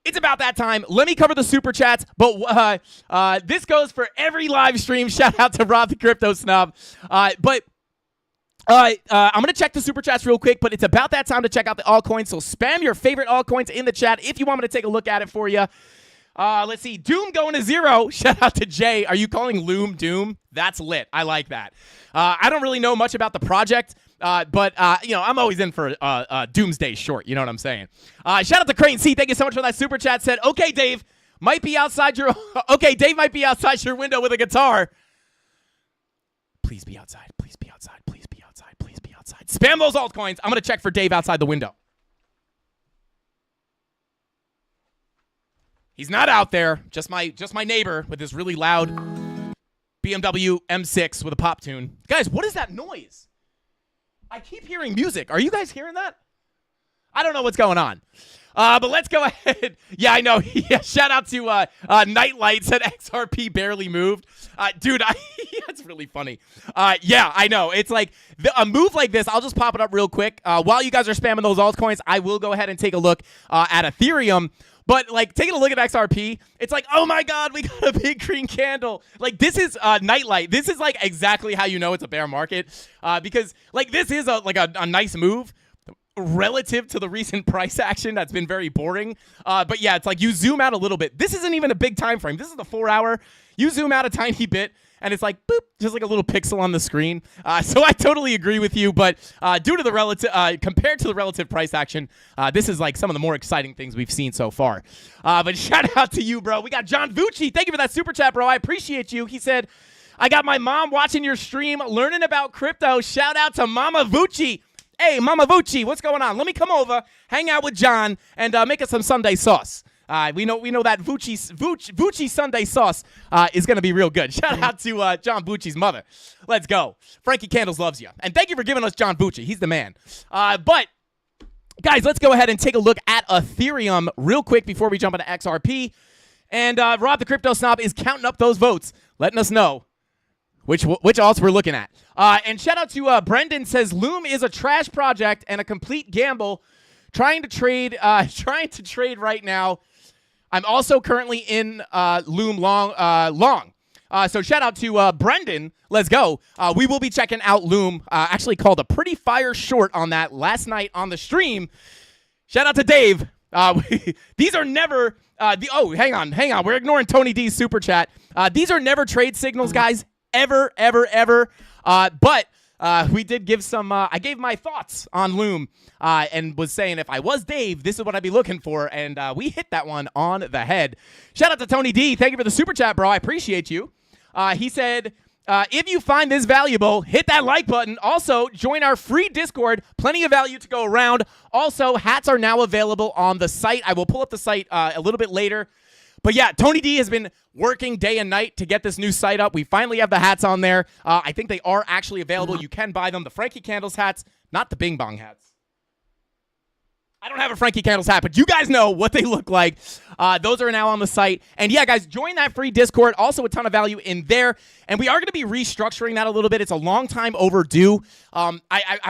it's about that time. Let me cover the super chats. But this goes for every live stream. Shout out to Rob the Crypto Snob. But I'm going to check the super chats real quick, but it's about that time to check out the altcoins. So spam your favorite altcoins in the chat if you want me to take a look at it for you. Let's see. Doom going to 0. Shout out to Jay. Are you calling Loom Doom? That's lit. I like that. I don't really know much about the project, but I'm always in for Doomsday short. You know what I'm saying? Shout out to Crane C. Thank you so much for that super chat. Said, okay, Dave might be outside your window with a guitar. Please be outside. Please be outside. Please be outside. Please be outside. Spam those altcoins. I'm going to check for Dave outside the window. He's not out there. Just my neighbor with this really loud BMW M6 with a pop tune. Guys, what is that noise? I keep hearing music. Are you guys hearing that? I don't know what's going on. But let's go ahead. Yeah, I know. Yeah, shout out to Nightlight said XRP barely moved. Dude, that's really funny. Yeah, I know. It's like a move like this. I'll just pop it up real quick. While you guys are spamming those altcoins, I will go ahead and take a look at Ethereum. But, like, taking a look at XRP, it's like, oh, my God, we got a big green candle. Like, this is Nightlight. This is, like, exactly how you know it's a bear market. Because, like, this is a nice move relative to the recent price action that's been very boring. But, yeah, it's like you zoom out a little bit. This isn't even a big time frame. This is the 4 hour. You zoom out a tiny bit, and it's like, boop, just like a little pixel on the screen. So I totally agree with you, but due to the relative, compared to the relative price action, this is like some of the more exciting things we've seen so far. But shout out to you, bro. We got John Vucci. Thank you for that super chat, bro. I appreciate you. He said, I got my mom watching your stream, learning about crypto. Shout out to Mama Vucci. Hey, Mama Vucci, what's going on? Let me come over, hang out with John, and make us some Sunday sauce. We know that Vucci Sunday sauce is going to be real good. Shout out to John Vucci's mother. Let's go. Frankie Candles loves you. And thank you for giving us John Vucci. He's the man. But, guys, let's go ahead and take a look at Ethereum real quick before we jump into XRP. And Rob the Crypto Snob is counting up those votes, letting us know which alts we're looking at. And shout out to Brendan says, Loom is a trash project and a complete gamble. Trying to trade right now. I'm also currently in Loom long. So shout out to Brendan. Let's go. We will be checking out Loom. Actually called a pretty fire short on that last night on the stream. Shout out to Dave. These are never hang on. We're ignoring Tony D's super chat. These are never trade signals, guys. Ever. But we did give some, I gave my thoughts on Loom and was saying if I was Dave, this is what I'd be looking for. And we hit that one on the head. Shout out to Tony D. Thank you for the super chat, bro. I appreciate you. He said, if you find this valuable, hit that like button. Also, join our free Discord. Plenty of value to go around. Also, hats are now available on the site. I will pull up the site a little bit later. But yeah, Tony D has been working day and night to get this new site up. We finally have the hats on there. I think they are actually available. You can buy them. The Frankie Candles hats, not the Bing Bong hats. I don't have a Frankie Candles hat, but you guys know what they look like. Those are now on the site. And yeah, guys, join that free Discord. Also a ton of value in there. And we are going to be restructuring that a little bit. It's a long time overdue. I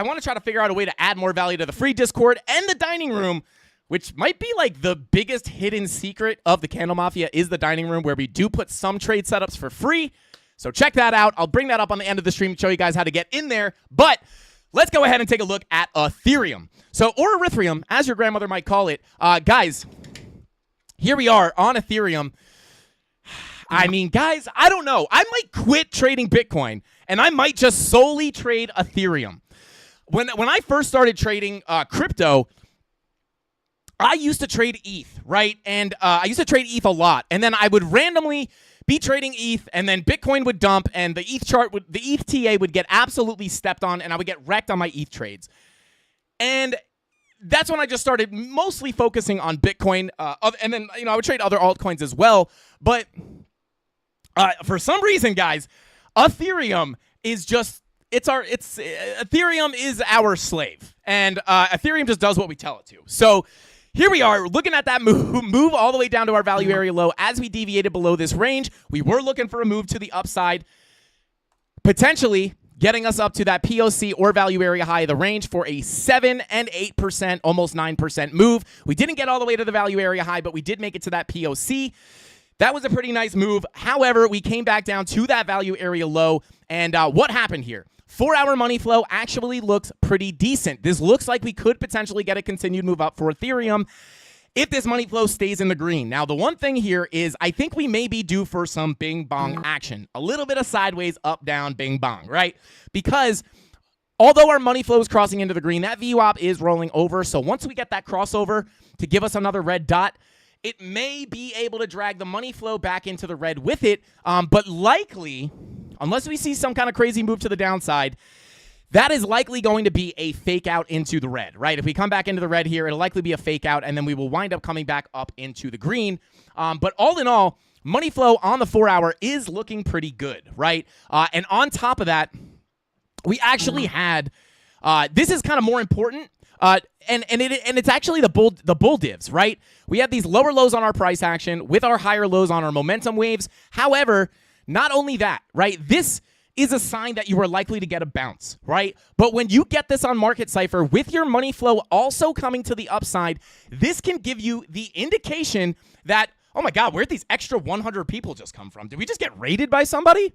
want to try to figure out a way to add more value to the free Discord and the dining room, which might be like the biggest hidden secret of the CandleMafia is the dining room, where we do put some trade setups for free. So check that out. I'll bring that up on the end of the stream to show you guys how to get in there. But let's go ahead and take a look at Ethereum. So, or Erythrium, as your grandmother might call it. Guys, here we are on Ethereum. I mean, guys, I don't know. I might quit trading Bitcoin, and I might just solely trade Ethereum. When I first started trading crypto, I used to trade ETH, right? And I used to trade ETH a lot. And then I would randomly be trading ETH, and then Bitcoin would dump, and the ETH the ETH TA would get absolutely stepped on, and I would get wrecked on my ETH trades. And that's when I just started mostly focusing on Bitcoin. And then, I would trade other altcoins as well. But for some reason, guys, Ethereum is just, Ethereum is our slave. And Ethereum just does what we tell it to. So here we are looking at that move all the way down to our value area low. As we deviated below this range, we were looking for a move to the upside, potentially getting us up to that POC or value area high of the range for a 7 and 8%, almost 9% move. We didn't get all the way to the value area high, but we did make it to that POC. That was a pretty nice move. However, we came back down to that value area low. And what happened here? 4-hour money flow actually looks pretty decent. This looks like we could potentially get a continued move up for Ethereum if this money flow stays in the green. Now, the one thing here is I think we may be due for some bing bong action. A little bit of sideways, up, down, bing bong, right? Because although our money flow is crossing into the green, that VWAP is rolling over. So once we get that crossover to give us another red dot, it may be able to drag the money flow back into the red with it. But likely, unless we see some kind of crazy move to the downside, that is likely going to be a fake out into the red, right? If we come back into the red here, it'll likely be a fake out, and then we will wind up coming back up into the green. But all in all, money flow on the 4-hour is looking pretty good, right? And on top of that, we actually had, this is kind of more important, and it's actually the bull divs, right? We had these lower lows on our price action with our higher lows on our momentum waves. However, not only that, right? This is a sign that you are likely to get a bounce, right? But when you get this on Market Cypher with your money flow also coming to the upside, this can give you the indication that, oh my God, where'd these extra 100 people just come from? Did we just get raided by somebody?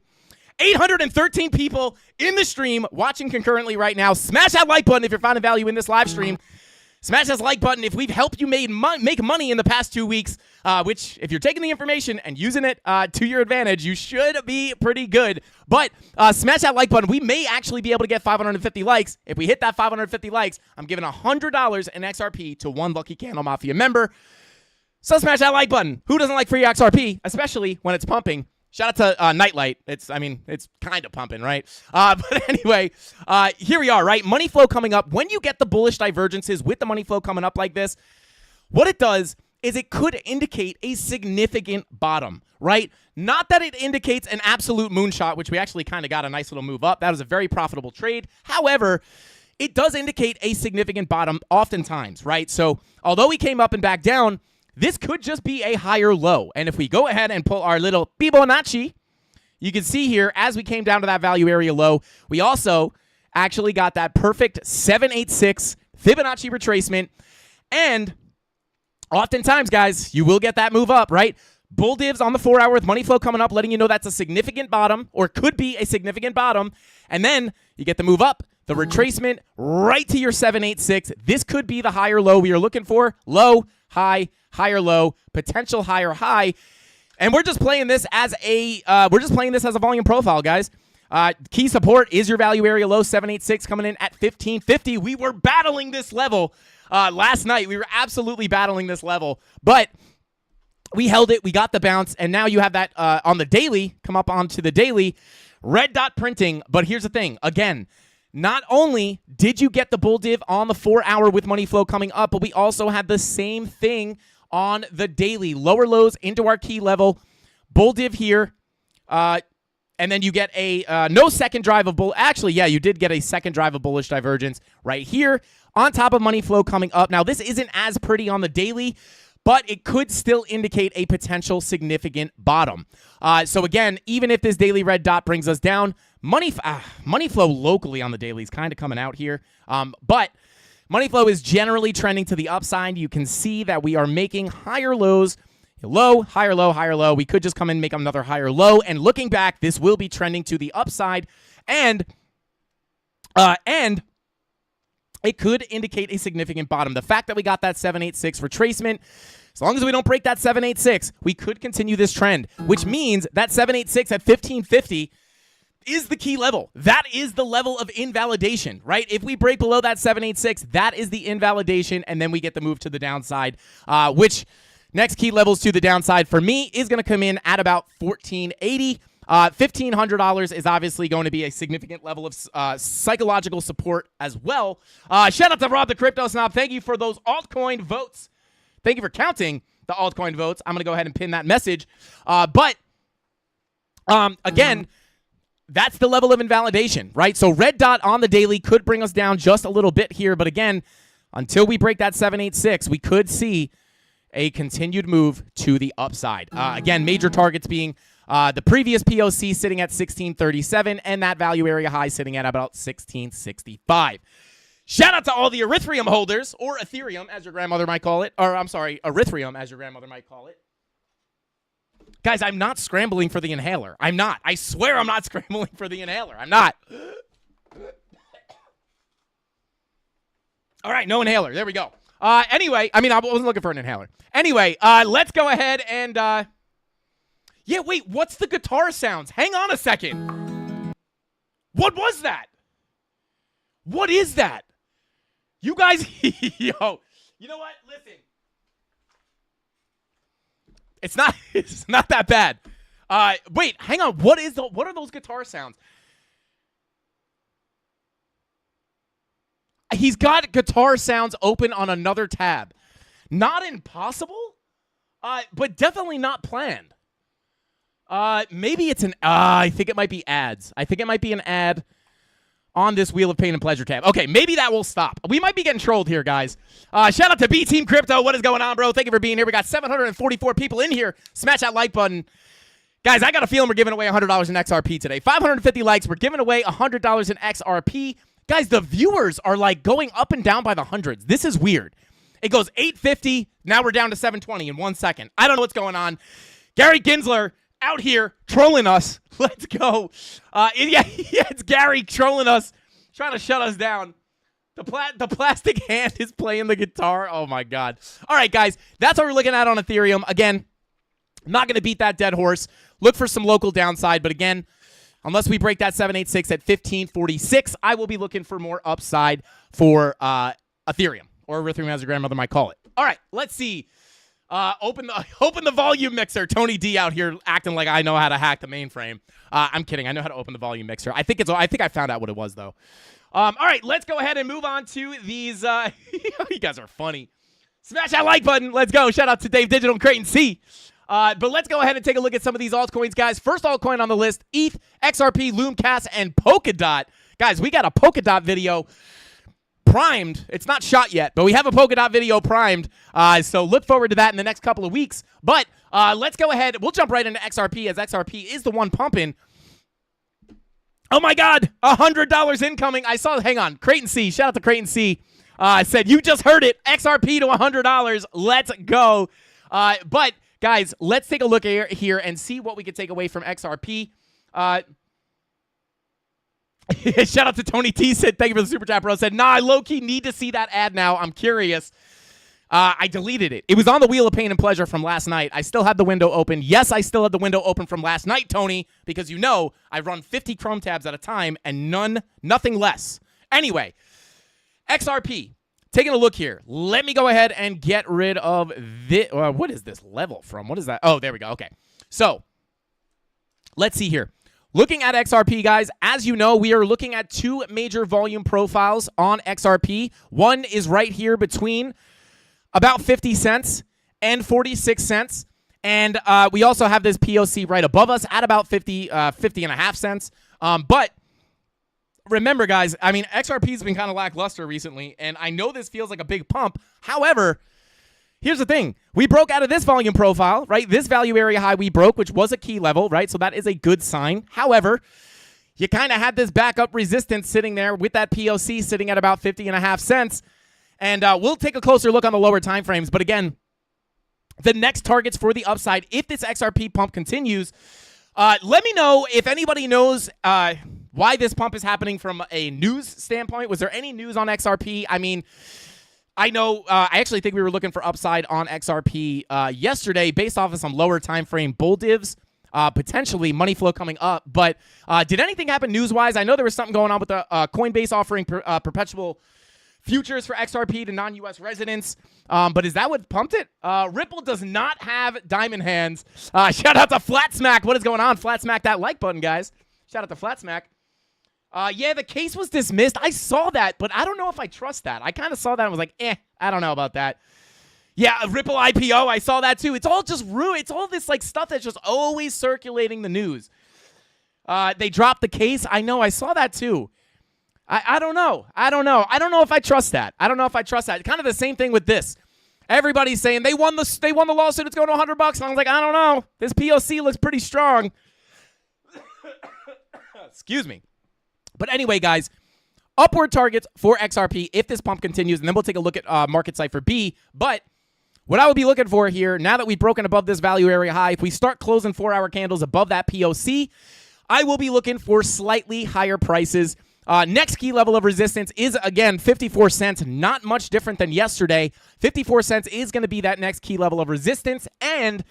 813 people in the stream watching concurrently right now. Smash that like button if you're finding value in this live stream. Smash that like button if we've helped you make money in the past 2 weeks, which if you're taking the information and using it to your advantage, you should be pretty good. But smash that like button. We may actually be able to get 550 likes. If we hit that 550 likes, I'm giving $100 in XRP to one lucky CandleMafia member. So smash that like button. Who doesn't like free XRP, especially when it's pumping? Shout out to Nightlight. It's kind of pumping, right? But anyway, here we are, right? Money flow coming up. When you get the bullish divergences with the money flow coming up like this, what it does is it could indicate a significant bottom, right? Not that it indicates an absolute moonshot, which we actually kind of got a nice little move up. That was a very profitable trade. However, it does indicate a significant bottom oftentimes, right? So although we came up and back down, this could just be a higher low. And if we go ahead and pull our little Fibonacci, you can see here, as we came down to that value area low, we also actually got that perfect 786 Fibonacci retracement. And oftentimes, guys, you will get that move up, right? Bull divs on the 4-hour with money flow coming up, letting you know that's a significant bottom, or could be a significant bottom. And then you get the move up, the retracement, right to your 786. This could be the higher low we are looking for. Low, high, higher low, potential higher high, and we're just playing this as a volume profile, guys. Key support is your value area low, 786 coming in at 1550. We were battling this level last night. We were absolutely battling this level, but we held it. We got the bounce, and now you have that on the daily. Come up onto the daily, red dot printing. But here's the thing, again. Not only did you get the bull div on the 4-hour with money flow coming up, but we also had the same thing on the daily. Lower lows into our key level, bull div here, and then you get a no second drive of bull. Actually, yeah, you did get a second drive of bullish divergence right here on top of money flow coming up. Now, this isn't as pretty on the daily, but it could still indicate a potential significant bottom. So again, even if this daily red dot brings us down, money flow locally on the daily is kind of coming out here. But money flow is generally trending to the upside. You can see that we are making higher lows, low, higher low, higher low. We could just come in and make another higher low. And looking back, this will be trending to the upside. And it could indicate a significant bottom. The fact that we got that 786 retracement, as long as we don't break that 786, we could continue this trend, which means that 786 at 1550 is the key level. That is the level of invalidation, right? If we break below that 786, that is the invalidation, and then we get the move to the downside, which next key levels to the downside for me is going to come in at about 1480. $1,500 is obviously going to be a significant level of psychological support as well. Shout out to Rob the Crypto Snob. Thank you for those altcoin votes. Thank you for counting the altcoin votes. I'm going to go ahead and pin that message. But again, that's the level of invalidation, right? So red dot on the daily could bring us down just a little bit here. But again, until we break that 786, we could see a continued move to the upside. Again, major targets being the previous POC sitting at 1637 and that value area high sitting at about 1665. Shout out to all the Ethereum holders, or Ethereum as your grandmother might call it, or I'm sorry, Ethereum as your grandmother might call it. Guys, I'm not scrambling for the inhaler. I'm not. I swear I'm not scrambling for the inhaler. I'm not. All right, no inhaler. There we go. Anyway, I wasn't looking for an inhaler. Anyway, let's go ahead and, yeah, wait, what's the guitar sounds? Hang on a second. What was that? What is that? You guys, yo, you know what? Listen. It's not that bad. Wait, hang on. What are those guitar sounds? He's got guitar sounds open on another tab. Not impossible, but definitely not planned. Maybe it's I think it might be ads. I think it might be an ad on this Wheel of Pain and Pleasure tab. Okay, maybe that will stop. We might be getting trolled here, guys. Shout out to B Team Crypto. What is going on, bro? Thank you for being here. We got 744 people in here. Smash that like button. Guys, I got a feeling we're giving away $100 in XRP today. 550 likes. We're giving away $100 in XRP. Guys, the viewers are like going up and down by the hundreds. This is weird. It goes 850. Now we're down to 720 in 1 second. I don't know what's going on. Gary Ginsler out here trolling us. Let's go. Yeah, it's Gary trolling us, trying to shut us down. The plastic hand is playing the guitar. Oh, my God. All right, guys, that's what we're looking at on Ethereum. Again, not going to beat that dead horse. Look for some local downside. But, again, unless we break that 786 at 1546, I will be looking for more upside for Ethereum, or Ethereum as your grandmother might call it. All right, let's see. Open the volume mixer. Tony D out here acting like I know how to hack the mainframe. I'm kidding. I know how to open the volume mixer. I think I found out what it was though. All right, let's go ahead and move on to these. You guys are funny. Smash that like button. Let's go. Shout out to Dave Digital and Creighton C. But let's go ahead and take a look at some of these altcoins, guys. First altcoin on the list: ETH, XRP, Loomcast, and Polkadot. Guys, we got a Polkadot video primed. It's not shot yet, but we have a Polkadot video primed. So look forward to that in the next couple of weeks. But let's go ahead. We'll jump right into XRP, as XRP is the one pumping. Oh my God, $100 incoming. I saw. Hang on, Creighton C. Shout out to Creighton C. Said you just heard it. XRP to $100. Let's go. But guys, let's take a look here and see what we can take away from XRP. Shout out to Tony T. Said, thank you for the super chat, bro. Said, nah, I low-key need to see that ad now. I'm curious. I deleted it. It was on the Wheel of Pain and Pleasure from last night. I still had the window open. Yes, I still had the window open from last night, Tony, because you know I run 50 Chrome tabs at a time and nothing less. Anyway, XRP. Taking a look here. Let me go ahead and get rid of this. What is this level from? What is that? Oh, there we go. Okay. So, let's see here. Looking at XRP, guys, as you know, we are looking at two major volume profiles on XRP. One is right here between about 50 cents and 46 cents. And we also have this POC right above us at about 50 and a half cents. But remember, guys, I mean, XRP's been kind of lackluster recently, and I know this feels like a big pump. However, here's the thing. We broke out of this volume profile, right? This value area high we broke, which was a key level, right? So that is a good sign. However, you kind of had this backup resistance sitting there with that POC sitting at about 50 and a half cents. And we'll take a closer look on the lower time frames. But again, the next targets for the upside, if this XRP pump continues, let me know if anybody knows why this pump is happening from a news standpoint. Was there any news on XRP? I mean, I know, I actually think we were looking for upside on XRP yesterday based off of some lower time frame bull divs, potentially money flow coming up. But did anything happen news-wise? I know there was something going on with the Coinbase offering perpetual futures for XRP to non-U.S. residents. But is that what pumped it? Ripple does not have diamond hands. Shout out to Flat Smack. What is going on? Flat Smack that like button, guys. Shout out to Flat Smack. Yeah, the case was dismissed. I saw that, but I don't know if I trust that. I kind of saw that and was like, I don't know about that. Yeah, Ripple IPO, I saw that too. It's all just rude. It's all this like stuff that's just always circulating the news. They dropped the case. I know, I saw that too. I don't know. I don't know if I trust that. Kind of the same thing with this. Everybody's saying they won the lawsuit. It's going to $100. And I was like, I don't know. This POC looks pretty strong. Excuse me. But anyway, guys, upward targets for XRP if this pump continues, and then we'll take a look at market cipher B. But what I would be looking for here, now that we've broken above this value area high, if we start closing 4-hour candles above that POC, I will be looking for slightly higher prices. Next key level of resistance is, again, 54 cents. Not much different than yesterday. 54 cents is going to be that next key level of resistance. And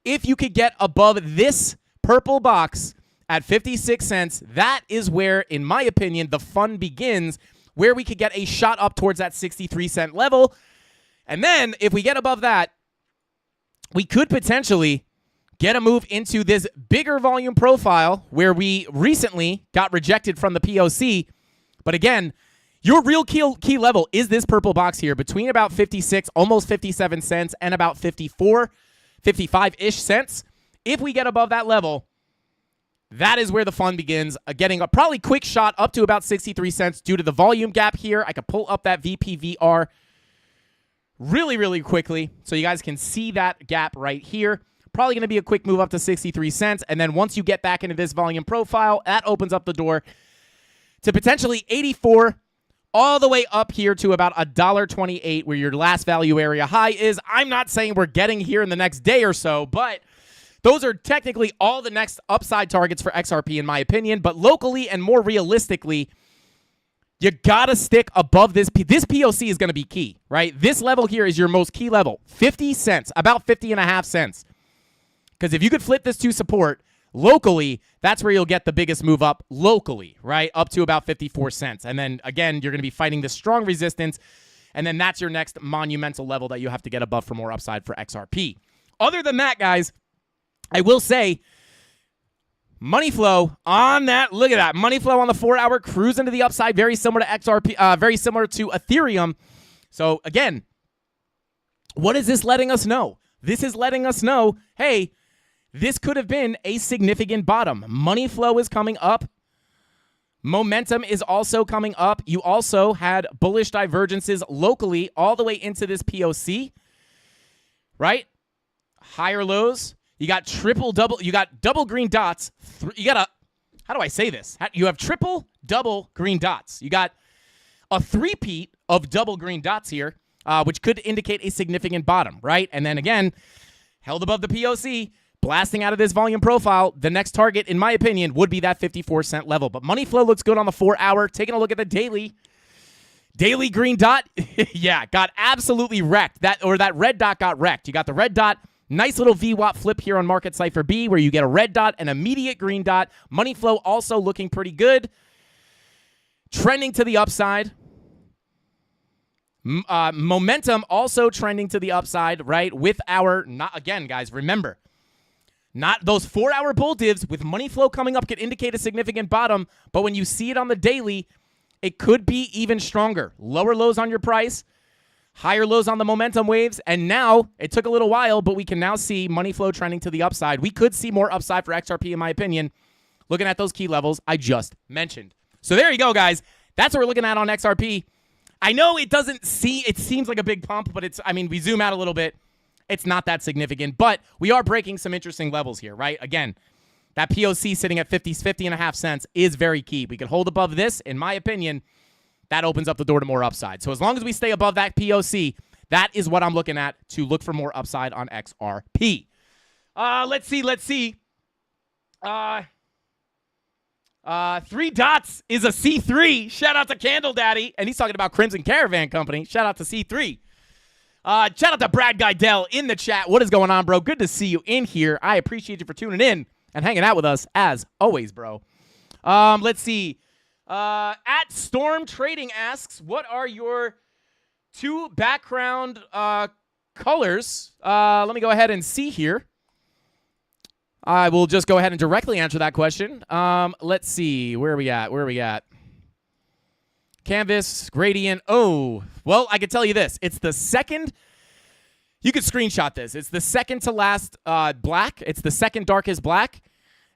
if you could get above this purple box at 56 cents, that is where, in my opinion, the fun begins, where we could get a shot up towards that 63-cent level. And then if we get above that, we could potentially get a move into this bigger volume profile where we recently got rejected from the POC. But again, your real key level is this purple box here between about 56, almost 57 cents and about 54, 55-ish cents. If we get above that level, that is where the fun begins. Getting a probably quick shot up to about 63 cents due to the volume gap here. I could pull up that VPVR really, really quickly so you guys can see that gap right here. Probably going to be a quick move up to 63 cents. And then once you get back into this volume profile, that opens up the door to potentially 84 all the way up here to about $1.28 where your last value area high is. I'm not saying we're getting here in the next day or so, but those are technically all the next upside targets for XRP in my opinion. But locally and more realistically, you got to stick above this. This POC is going to be key, right? This level here is your most key level. 50 cents, about 50.5 cents. Because if you could flip this to support locally, that's where you'll get the biggest move up locally, right? Up to about 54 cents. And then, again, you're going to be fighting this strong resistance. And then that's your next monumental level that you have to get above for more upside for XRP. Other than that, guys, I will say money flow on that. Look at that. Money flow on the 4-hour cruising to the upside. Very similar to XRP, very similar to Ethereum. So, again, what is this letting us know? This is letting us know, hey, this could have been a significant bottom. Money flow is coming up. Momentum is also coming up. You also had bullish divergences locally all the way into this POC, right? Higher lows. You got you got double green dots. You got how do I say this? You have triple, double green dots. You got a three-peat of double green dots here, which could indicate a significant bottom, right? And then again, held above the POC. Blasting out of this volume profile, the next target, in my opinion, would be that 54-cent level. But money flow looks good on the 4-hour. Taking a look at the daily. Daily green dot, yeah, got absolutely wrecked. That red dot got wrecked. You got the red dot. Nice little VWAP flip here on Market Cypher B where you get a red dot, an immediate green dot. Money flow also looking pretty good. Trending to the upside. Momentum also trending to the upside, right? With our, not again, guys, remember, not those 4-hour bull divs with money flow coming up could indicate a significant bottom, but when you see it on the daily, it could be even stronger. Lower lows on your price, higher lows on the momentum waves, and now it took a little while, but we can now see money flow trending to the upside. We could see more upside for XRP, in my opinion, looking at those key levels I just mentioned. So there you go, guys. That's what we're looking at on XRP. I know it seems like a big pump, but we zoom out a little bit. It's not that significant, but we are breaking some interesting levels here, right? Again, that POC sitting at 50.5 cents is very key. We can hold above this, in my opinion, that opens up the door to more upside. So as long as we stay above that POC, that is what I'm looking at to look for more upside on XRP. Let's see. 3 dots is a C3. Shout out to Candle Daddy. And he's talking about Crimson Caravan Company. Shout out to C3. Shout out to Brad Guidell in the chat. What is going on, bro? Good to see you in here. I appreciate you for tuning in and hanging out with us as always, bro. Let's see. At Storm Trading asks, what are your 2 background colors? Let me go ahead and see here. I will just go ahead and directly answer that question. Let's see. Where are we at? Canvas, gradient. Oh, well, I can tell you this. It's the second. You could screenshot this. It's the second to last black. It's the second darkest black.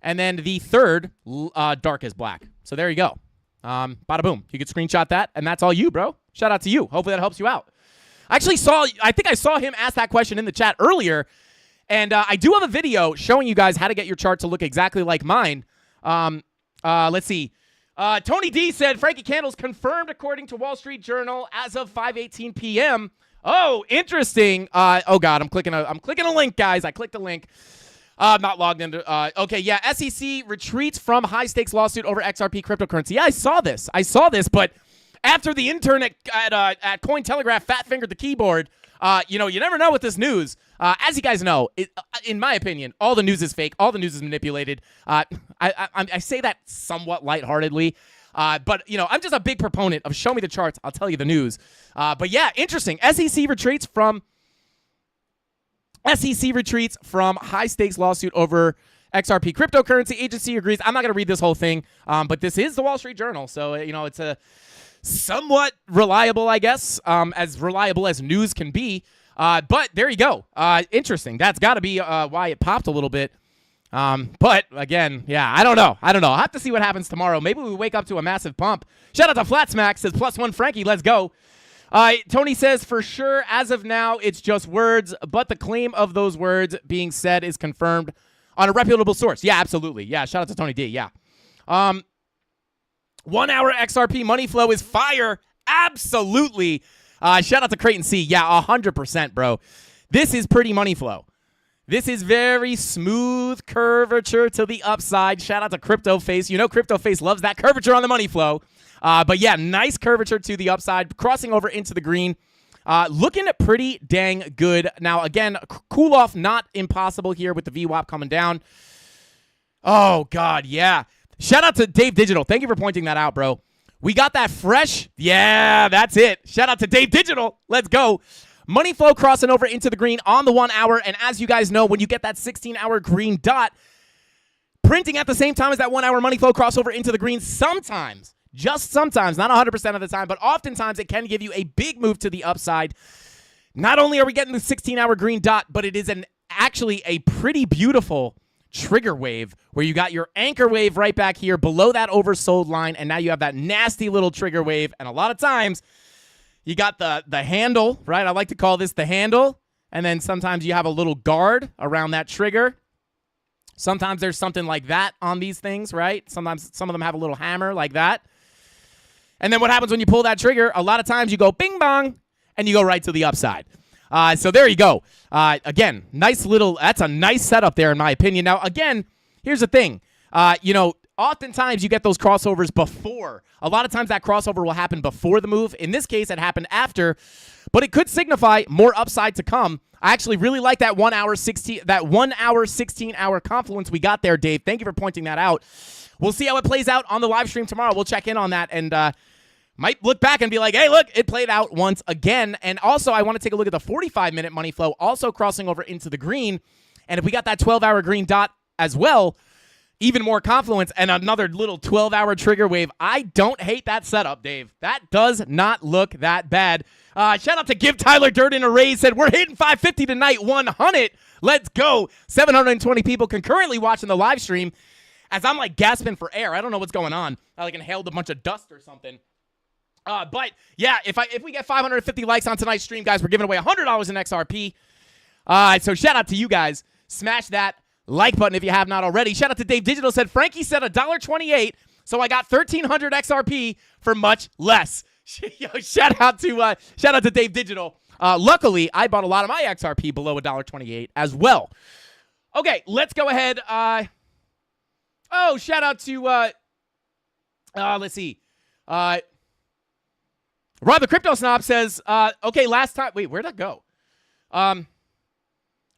And then the third darkest black. So there you go. Bada boom. You could screenshot that, and that's all you, bro. Shout out to you. Hopefully that helps you out. I think I saw him ask that question in the chat earlier. And I do have a video showing you guys how to get your chart to look exactly like mine. Let's see. Tony D said, Frankie Candles confirmed according to Wall Street Journal as of 5:18 p.m. Oh, interesting. Oh, God, I'm clicking a link, guys. I clicked a link. I'm not logged into. Okay, yeah. SEC retreats from high-stakes lawsuit over XRP cryptocurrency. Yeah, I saw this, but after the intern at Cointelegraph fat-fingered the keyboard, you never know with this news. As you guys know, in my opinion, all the news is fake. All the news is manipulated. I say that somewhat lightheartedly. But, I'm just a big proponent of show me the charts, I'll tell you the news. But, yeah, interesting. SEC retreats from high-stakes lawsuit over XRP cryptocurrency. Agency agrees. I'm not going to read this whole thing, but this is the Wall Street Journal. So, it's a somewhat reliable, I guess, as reliable as news can be. But there you go. Interesting. That's got to be why it popped a little bit. But again, yeah, I don't know. I'll have to see what happens tomorrow. Maybe we wake up to a massive pump. Shout out to Flat Smack, says +1 Frankie, let's go. Tony says, for sure, as of now, it's just words, but the claim of those words being said is confirmed on a reputable source. Yeah, absolutely. Yeah, shout out to Tony D. Yeah. 1 hour XRP money flow is fire. Absolutely. Shout out to Creighton C. Yeah, 100%, bro. This is pretty money flow. This is very smooth curvature to the upside. Shout out to Crypto Face. Crypto Face loves that curvature on the money flow. But yeah, nice curvature to the upside, crossing over into the green. Looking pretty dang good. Now, again, cool off not impossible here with the VWAP coming down. Oh, God, yeah. Shout out to Dave Digital. Thank you for pointing that out, bro. We got that fresh. Yeah, that's it. Shout out to Dave Digital. Let's go. Money flow crossing over into the green on the 1 hour. And as you guys know, when you get that 16-hour green dot, printing at the same time as that 1 hour money flow crossover into the green, sometimes, just sometimes, not 100% of the time, but oftentimes it can give you a big move to the upside. Not only are we getting the 16-hour green dot, but it is actually a pretty beautiful trigger wave where you got your anchor wave right back here below that oversold line, and now you have that nasty little trigger wave. And a lot of times you got the handle, right? I like to call this the handle, and then sometimes you have a little guard around that trigger. Sometimes there's something like that on these things, right? Sometimes some of them have a little hammer like that. And then what happens when you pull that trigger? A lot of times you go bing bong and you go right to the upside. So there you go. Again, that's a nice setup there in my opinion. Now, again, here's the thing. Oftentimes you get those crossovers before. A lot of times that crossover will happen before the move. In this case, it happened after, but it could signify more upside to come. I actually really like that 1 hour 16-hour confluence we got there, Dave. Thank you for pointing that out. We'll see how it plays out on the live stream tomorrow. We'll check in on that and might look back and be like, hey, look, it played out once again. And also, I want to take a look at the 45-minute money flow, also crossing over into the green. And if we got that 12-hour green dot as well, even more confluence and another little 12-hour trigger wave. I don't hate that setup, Dave. That does not look that bad. Shout out to Give Tyler Durden a raise. Said, we're hitting 550 tonight, 100. Let's go. 720 people concurrently watching the live stream as I'm like gasping for air. I don't know what's going on. I like inhaled a bunch of dust or something. But yeah, if we get 550 likes on tonight's stream, guys, we're giving away $100 in XRP. So shout out to you guys. Smash that like button if you have not already. Shout out to Dave Digital. Said Frankie said $1.28, so I got 1,300 XRP for much less. Yo, shout out to Dave Digital. Luckily, I bought a lot of my XRP below $1.28 as well. Okay, let's go ahead. Shout out to let's see. Rob the Crypto Snob says, okay, last time. Wait, where'd that go?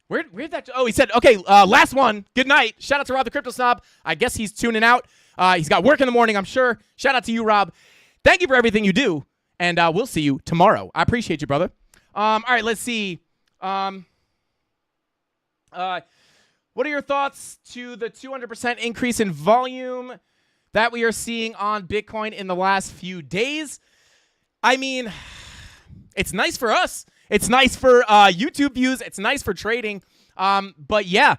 Where'd that? Oh, he said, okay, last one. Good night. Shout out to Rob the Crypto Snob. I guess he's tuning out. He's got work in the morning, I'm sure. Shout out to you, Rob. Thank you for everything you do, and we'll see you tomorrow. I appreciate you, brother. All right, let's see. What are your thoughts to the 200% increase in volume that we are seeing on Bitcoin in the last few days? I mean, it's nice for us. It's nice for YouTube views. It's nice for trading. But yeah,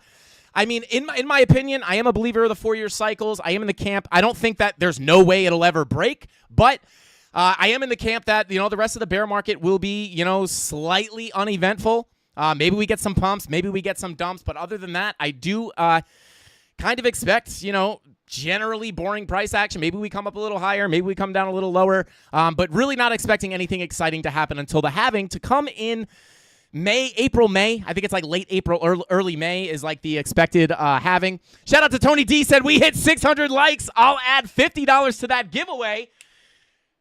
I mean, in my opinion, I am a believer of the 4-year cycles. I am in the camp. I don't think that there's no way it'll ever break, but I am in the camp that, the rest of the bear market will be, slightly uneventful. Maybe we get some pumps. Maybe we get some dumps. But other than that, I do kind of expect, generally boring price action. Maybe we come up a little higher. Maybe we come down a little lower. But really not expecting anything exciting to happen until the halving to come in April, May. I think it's like late April, early May is like the expected halving. Shout out to Tony D, said we hit 600 likes. I'll add $50 to that giveaway.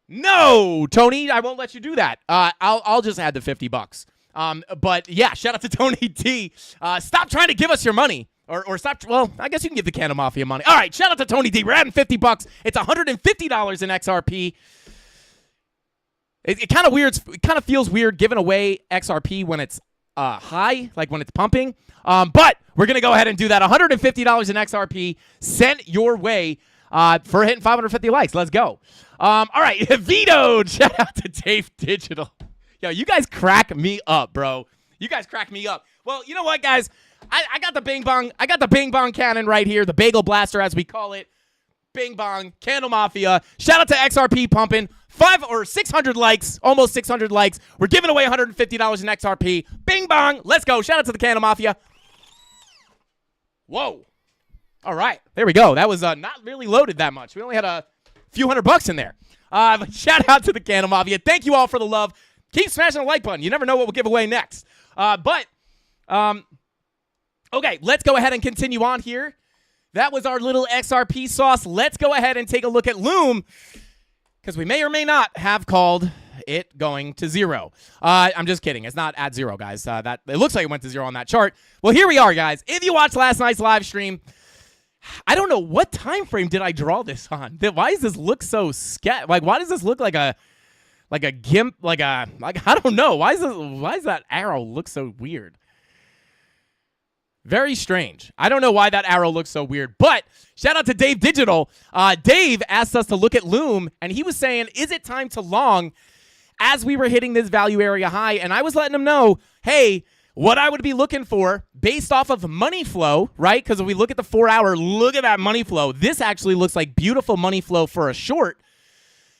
No, Tony, I won't let you do that. I'll just add the $50. But yeah, shout out to Tony D. Stop trying to give us your money. Or stop. Well, I guess you can give the CandleMafia money. All right, shout out to Tony D. We're adding $50. It's $150 in XRP. It kind of weird. It kind of feels weird giving away XRP when it's high, like when it's pumping. But we're gonna go ahead and do that. $150 in XRP sent your way for hitting 550 likes. Let's go. All right, vetoed. Shout out to Dave Digital. Yo, you guys crack me up, bro. You guys crack me up. Well, you know what, guys? I got the bing bong. I got the bing bong cannon right here, the bagel blaster as we call it. Bing bong, CandleMafia. Shout out to XRP pumping 600 likes, almost 600 likes. We're giving away $150 in XRP. Bing bong, let's go. Shout out to the CandleMafia. Whoa. All right, there we go. That was not really loaded that much. We only had a few $100 in there. But shout out to the CandleMafia. Thank you all for the love. Keep smashing the like button. You never know what we'll give away next. Okay, let's go ahead and continue on here. That was our little XRP sauce. Let's go ahead and take a look at Loom, because we may or may not have called it going to zero. I'm just kidding. It's not at zero, guys. That it looks like it went to zero on that chart. Well, here we are, guys. If you watched last night's live stream, I don't know what time frame did I draw this on. Why does this look so like, why does this look like a gimp? Like I don't know. Why does that arrow look so weird? Very strange. I don't know why that arrow looks so weird, but shout out to Dave Digital. Dave asked us to look at Loom, and he was saying, is it time to long as we were hitting this value area high? And I was letting him know, hey, what I would be looking for based off of money flow, right? Because if we look at the 4-hour, look at that money flow. This actually looks like beautiful money flow for a short.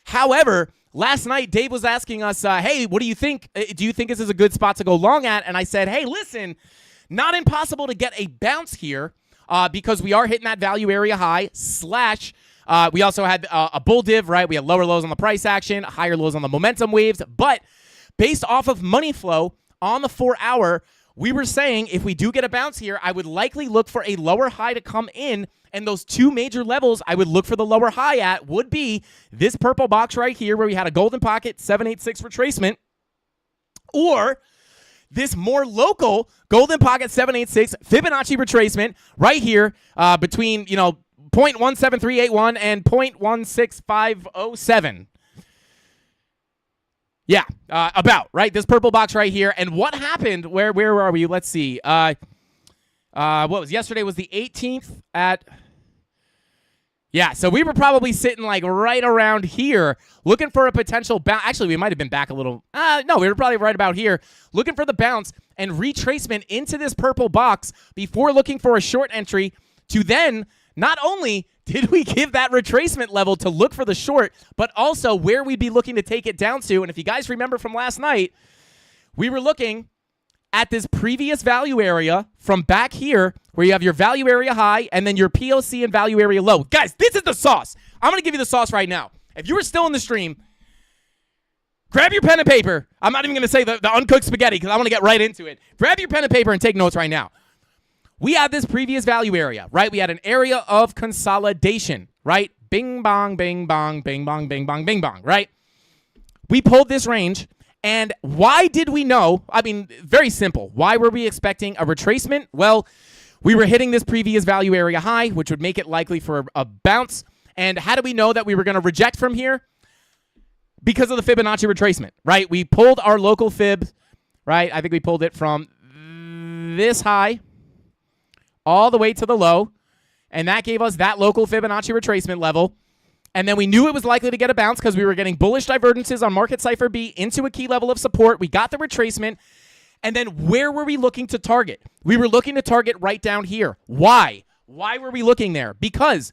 However, last night, Dave was asking us, hey, what do you think? Do you think this is a good spot to go long at? And I said, hey, listen, not impossible to get a bounce here because we are hitting that value area high / we also had a bull div, right? We had lower lows on the price action, higher lows on the momentum waves. But based off of money flow on the 4-hour, we were saying if we do get a bounce here, I would likely look for a lower high to come in. And those two major levels I would look for the lower high at would be this purple box right here where we had a golden pocket 786 retracement, or this more local golden pocket 786 Fibonacci retracement right here between, 0.17381 and 0.16507. Yeah, about, right? This purple box right here. And what happened? Where are we? Let's see. What was yesterday was the 18th at... Yeah, so we were probably sitting like right around here looking for a potential bounce. Actually, we might have been back a little. No, we were probably right about here looking for the bounce and retracement into this purple box before looking for a short entry to then not only did we give that retracement level to look for the short, but also where we'd be looking to take it down to. And if you guys remember from last night, we were looking at this previous value area from back here where you have your value area high and then your POC and value area low. Guys, this is the sauce. I'm going to give you the sauce right now. If you were still in the stream, grab your pen and paper. I'm not even going to say the uncooked spaghetti because I want to get right into it. Grab your pen and paper and take notes right now. We had this previous value area, right? We had an area of consolidation, right? Bing, bong, bing, bong, bing, bong, bing, bong, bing, bong, right? We pulled this range. And why did we know? I mean, very simple. Why were we expecting a retracement? Well, we were hitting this previous value area high, which would make it likely for a bounce. And how do we know that we were going to reject from here? Because of the Fibonacci retracement, right? We pulled our local fib, right? I think we pulled it from this high all the way to the low. And that gave us that local Fibonacci retracement level. And then we knew it was likely to get a bounce because we were getting bullish divergences on market cipher B into a key level of support. We got the retracement. And then where were we looking to target? We were looking to target right down here. Why? Why were we looking there? Because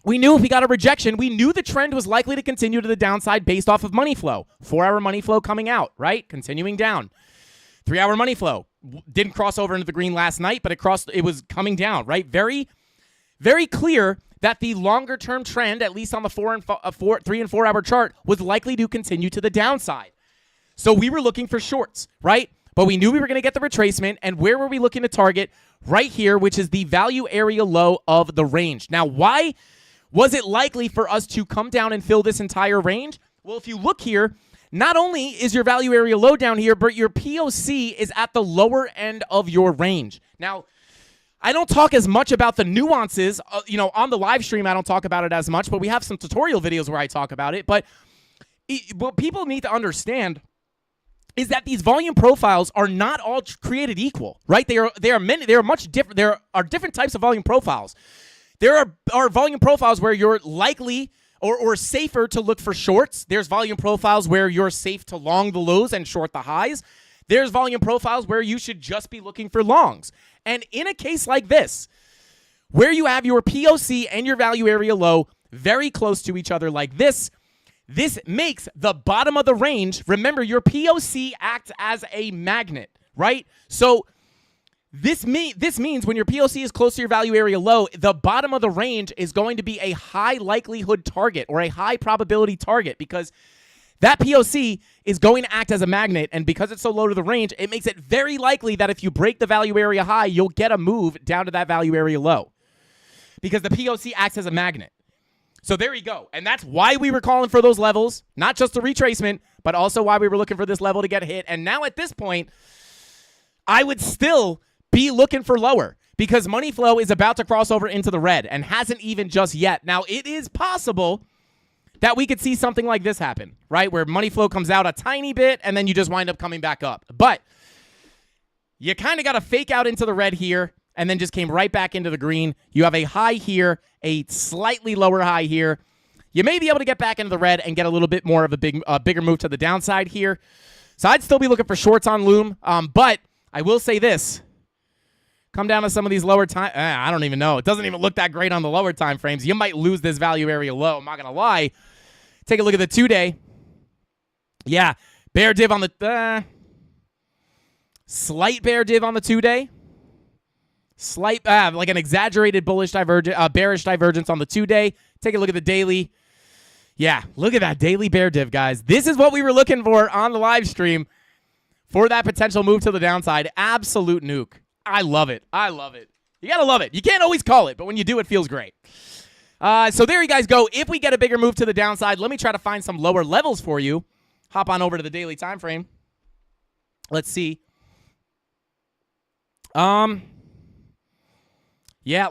we knew if we got a rejection, we knew the trend was likely to continue to the downside based off of money flow. 4-hour money flow coming out, right? Continuing down. 3-hour money flow. Didn't cross over into the green last night, but it was coming down, right? Very, very clear that the longer-term trend, at least on the 3 and 4-hour chart, was likely to continue to the downside. So we were looking for shorts, right? but we knew we were going to get the retracement. And where were we looking to target? Right here, which is the value area low of the range. Now, why was it likely for us to come down and fill this entire range? Well, if you look here, not only is your value area low down here, but your POC is at the lower end of your range. Now, I don't talk as much about the nuances, on the live stream, I don't talk about it as much, but we have some tutorial videos where I talk about it. But what people need to understand is that these volume profiles are not all created equal, right? They are much different. There are different types of volume profiles. There are volume profiles where you're likely or safer to look for shorts. There's volume profiles where you're safe to long the lows and short the highs. There's volume profiles where you should just be looking for longs. And in a case like this, where you have your POC and your value area low very close to each other like this makes the bottom of the range, remember, your POC acts as a magnet, right? So this means when your POC is close to your value area low, the bottom of the range is going to be a high likelihood target or a high probability target because that POC is going to act as a magnet, and because it's so low to the range, it makes it very likely that if you break the value area high, you'll get a move down to that value area low because the POC acts as a magnet. So there you go, and that's why we were calling for those levels, not just the retracement, but also why we were looking for this level to get hit. And now at this point, I would still be looking for lower because money flow is about to cross over into the red and hasn't even just yet. Now, it is possible that we could see something like this happen, right? Where money flow comes out a tiny bit and then you just wind up coming back up. But you kind of got to fake out into the red here and then just came right back into the green. You have a high here, a slightly lower high here. You may be able to get back into the red and get a little bit more of a bigger move to the downside here. So I'd still be looking for shorts on Loom. But I will say this. Come down to some of these lower time. I don't even know. It doesn't even look that great on the lower time frames. You might lose this value area low. I'm not going to lie. Take a look at the 2-day. Yeah, bear div on the slight bear div on the 2-day. Slight, like an exaggerated bearish divergence on the 2-day. Take a look at the daily. Yeah, look at that daily bear div, guys. This is what we were looking for on the live stream for that potential move to the downside. Absolute nuke. I love it. I love it. You got to love it. You can't always call it, but when you do, it feels great. So there you guys go. If we get a bigger move to the downside, let me try to find some lower levels for you. Hop on over to the daily time frame. Let's see. Yeah,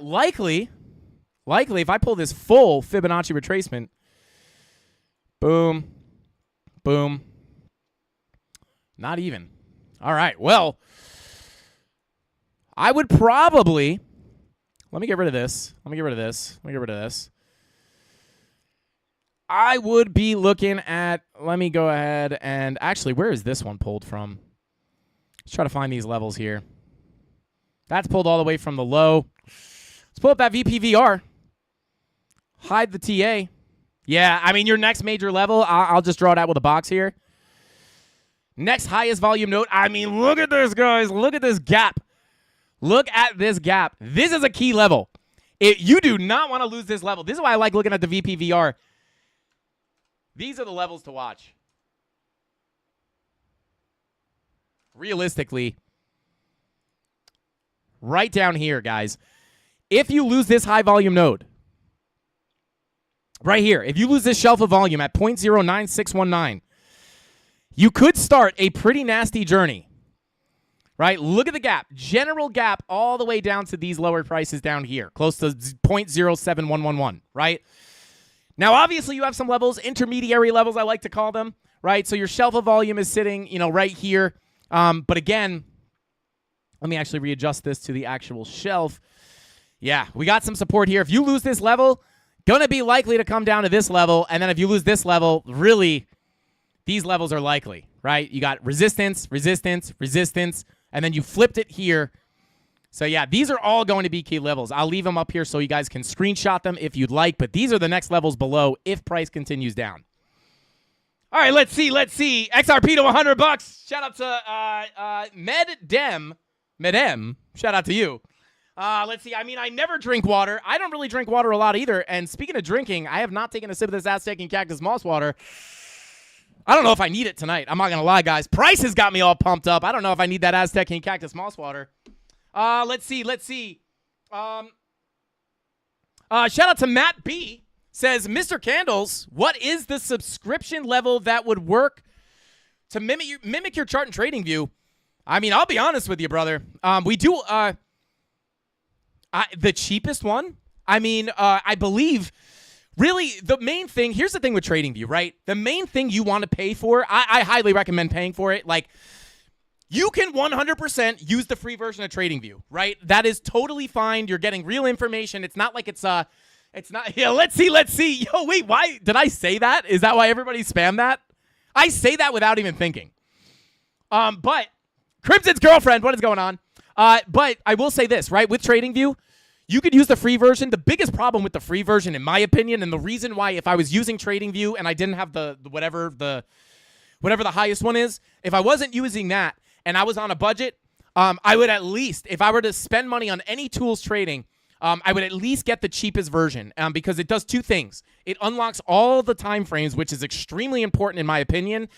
likely if I pull this full Fibonacci retracement, boom, boom, not even. All right, well, I would probably, let me get rid of this. I would be looking at, let me go ahead and, actually, where is this one pulled from? Let's try to find these levels here. That's pulled all the way from the low. Let's pull up that VPVR. Hide the TA. Yeah, I mean, your next major level, I'll just draw it out with a box here. Next highest volume node. I mean, look at this, guys. Look at this gap. Look at this gap. This is a key level. You do not want to lose this level. This is why I like looking at the VPVR. These are the levels to watch. Realistically, right down here, guys. If you lose this high volume node, right here, if you lose this shelf of volume at 0.09619, you could start a pretty nasty journey. Right? Look at the gap. General gap all the way down to these lower prices down here, close to 0.07111, right? Now, obviously, you have some levels, intermediary levels, I like to call them, right? So your shelf of volume is sitting, right here. But again, let me actually readjust this to the actual shelf. Yeah, we got some support here. If you lose this level, going to be likely to come down to this level. And then if you lose this level, really, these levels are likely, right? You got resistance, resistance, resistance, and then you flipped it here. So, yeah, these are all going to be key levels. I'll leave them up here so you guys can screenshot them if you'd like. But these are the next levels below if price continues down. All right, let's see. XRP to $100. Shout out to Medem. Shout out to you. Let's see. I mean, I never drink water. I don't really drink water a lot either. And speaking of drinking, I have not taken a sip of this Aztec and Cactus Moss water. I don't know if I need it tonight. I'm not going to lie, guys. Price has got me all pumped up. I don't know if I need that Aztec King Cactus Moss Water. Let's see. Shout out to Matt B. Says, Mr. Candles, what is the subscription level that would work to mimic your chart and trading view? I mean, I'll be honest with you, brother. We do the cheapest one. I mean, I believe really the main thing. Here's the thing with TradingView, right? The main thing you want to pay for, I highly recommend paying for it. Like, you can 100% use the free version of TradingView, right? That is totally fine. You're getting real information. It's not like it's not. Yeah, let's see. Yo, wait, why did I say that? Is that why everybody spammed that? I say that without even thinking. But Crimson's girlfriend, what is going on? But I will say this, right? With TradingView, you could use the free version. The biggest problem with the free version, in my opinion, and the reason why if I was using TradingView and I didn't have the whatever the highest one is, if I wasn't using that and I was on a budget, I would at least, if I were to spend money on any tools trading, I would at least get the cheapest version because it does two things. It unlocks all the time frames, which is extremely important in my opinion.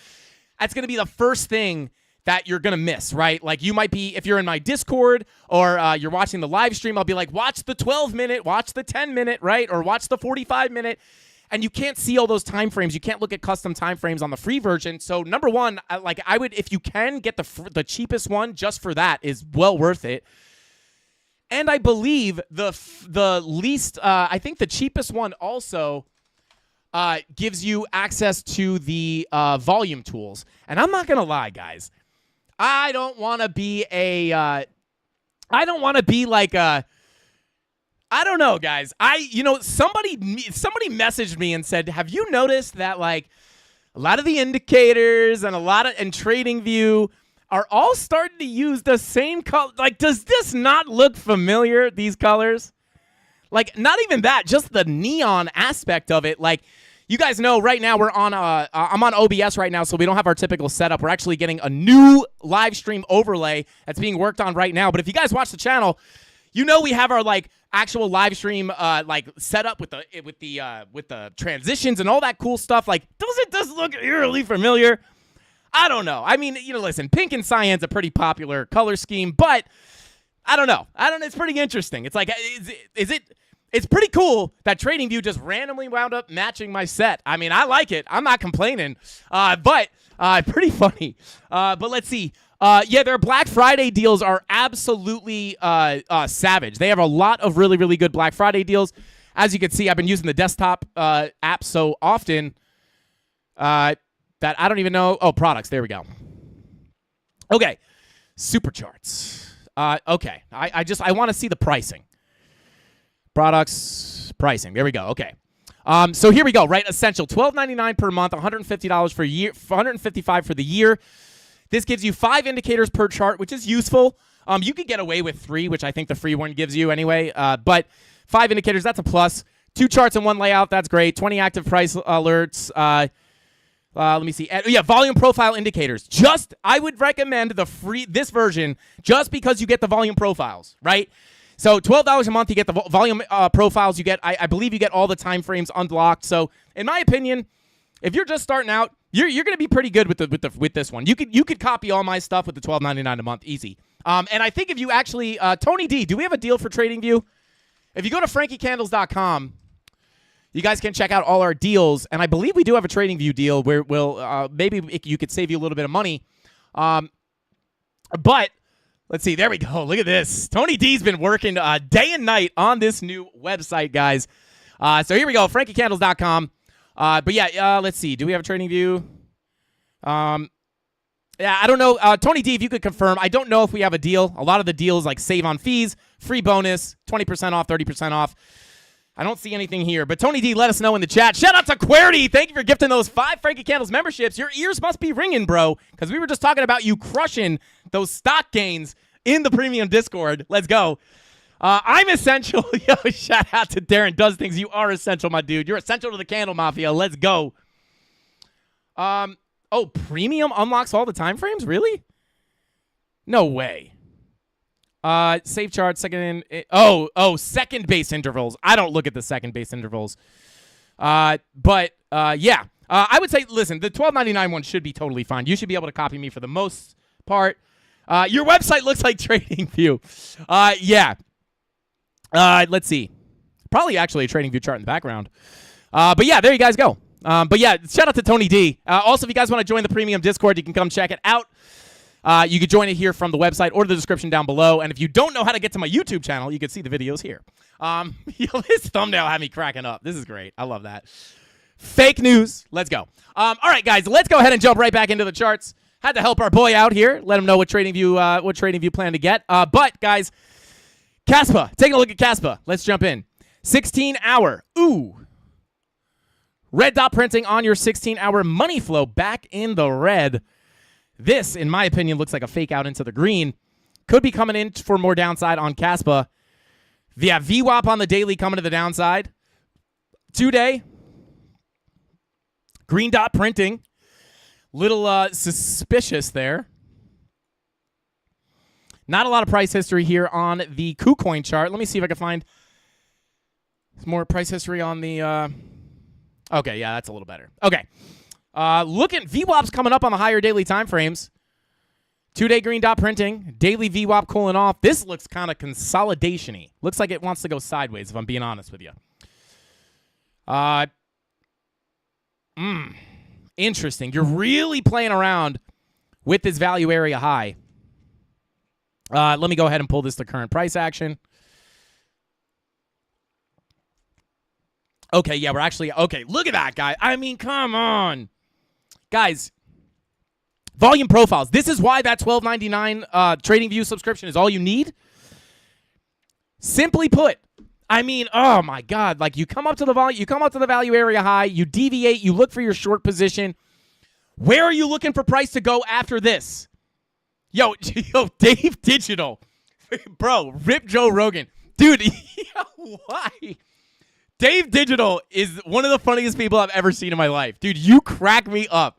That's going to be the first thing that you're going to miss, right? Like you might be, if you're in my Discord or you're watching the live stream, I'll be like, watch the 12-minute, watch the 10-minute, right? Or watch the 45-minute. And you can't see all those time frames. You can't look at custom time frames on the free version. So number one, I would, if you can get the cheapest one just for that is well worth it. And I believe the least, I think the cheapest one also gives you access to the volume tools. And I'm not going to lie, guys. I don't want to be I don't want to be like a, I don't know, guys. Somebody messaged me and said, have you noticed that like a lot of the indicators and TradingView are all starting to use the same color? Like, does this not look familiar, these colors? Like, not even that, just the neon aspect of it. Like, you guys know right now we're on I'm on OBS right now, so we don't have our typical setup. We're actually getting a new live stream overlay that's being worked on right now. But if you guys watch the channel, you know we have our like actual live stream like setup with the transitions and all that cool stuff. Like, doesn't this look eerily familiar? I don't know. I mean, listen, pink and cyan's a pretty popular color scheme, but I don't know. It's pretty interesting. It's like, it's pretty cool that TradingView just randomly wound up matching my set. I mean, I like it. I'm not complaining. But pretty funny. But let's see. Their Black Friday deals are absolutely savage. They have a lot of really, really good Black Friday deals. As you can see, I've been using the desktop app so often that I don't even know. Oh, products. There we go. Okay. Super charts. Okay. I want to see the pricing. Products, pricing. There we go. Okay. So here we go, right? Essential, $12.99 per month, $150 for a year, $155 for the year. This gives you 5 indicators per chart, which is useful. You could get away with 3, which I think the free one gives you anyway. But 5 indicators, that's a plus. 2 charts in 1 layout, that's great. 20 active price alerts. Let me see. Volume profile indicators. I would recommend this version just because you get the volume profiles, right? So $12 a month, you get the volume profiles. You get, I believe, you get all the time frames unlocked. So in my opinion, if you're just starting out, you're going to be pretty good with this one. You could copy all my stuff with the $12.99 a month, easy. And I think if you actually, Tony D, do we have a deal for TradingView? If you go to frankiecandles.com, you guys can check out all our deals, and I believe we do have a TradingView deal where maybe you could save you a little bit of money. But let's see. There we go. Look at this. Tony D's been working day and night on this new website, guys. So here we go, frankiecandles.com. Let's see. Do we have a TradingView? I don't know. Tony D, if you could confirm. I don't know if we have a deal. A lot of the deals like save on fees, free bonus, 20% off, 30% off. I don't see anything here. But Tony D, let us know in the chat. Shout out to Querty. Thank you for gifting those 5 Frankie Candles memberships. Your ears must be ringing, bro, because we were just talking about you crushing those stock gains in the premium Discord. Let's go. I'm essential. Yo, shout out to Darren Does Things. You are essential, my dude. You're essential to the Candle Mafia. Let's go. Premium unlocks all the time frames? Really? No way. Save chart, second second base intervals. I don't look at the second base intervals. Yeah. I would say, listen, the $12.99 one should be totally fine. You should be able to copy me for the most part. Your website looks like TradingView. Yeah. Let's see. Probably actually a TradingView chart in the background. But yeah, there you guys go. But yeah, shout out to Tony D. Also, if you guys want to join the premium Discord, you can come check it out. You can join it here from the website or the description down below. And if you don't know how to get to my YouTube channel, you can see the videos here. This thumbnail had me cracking up. This is great. I love that. Fake news. Let's go. All right, guys, let's go ahead and jump right back into the charts. Had to help our boy out here. Let him know what TradingView plan to get. But guys, Kaspa, taking a look at Kaspa. Let's jump in. 16-hour. Ooh. Red dot printing on your 16-hour money flow back in the red. This, in my opinion, looks like a fake out into the green. Could be coming in for more downside on Kaspa. Yeah, VWAP on the daily coming to the downside. 2-day. Green dot printing. Little suspicious there. Not a lot of price history here on the KuCoin chart. Let me see if I can find some more price history on the... Okay, yeah, that's a little better. Okay. Look at VWAP's coming up on the higher daily time frames. 2-day green dot printing. Daily VWAP cooling off. This looks kind of consolidation-y. Looks like it wants to go sideways, if I'm being honest with you. Interesting. You're really playing around with this value area high. Let me go ahead and pull this to current price action. Okay, yeah, we're actually... Okay, look at that, guy. I mean, come on. Guys, volume profiles. This is why that $12.99 TradingView subscription is all you need. Simply put, I mean, oh my God. Like, you come up to the value area high, you deviate, you look for your short position. Where are you looking for price to go after this? Yo, Dave Digital. Bro, rip Joe Rogan. Dude, why? Dave Digital is one of the funniest people I've ever seen in my life. Dude, you crack me up.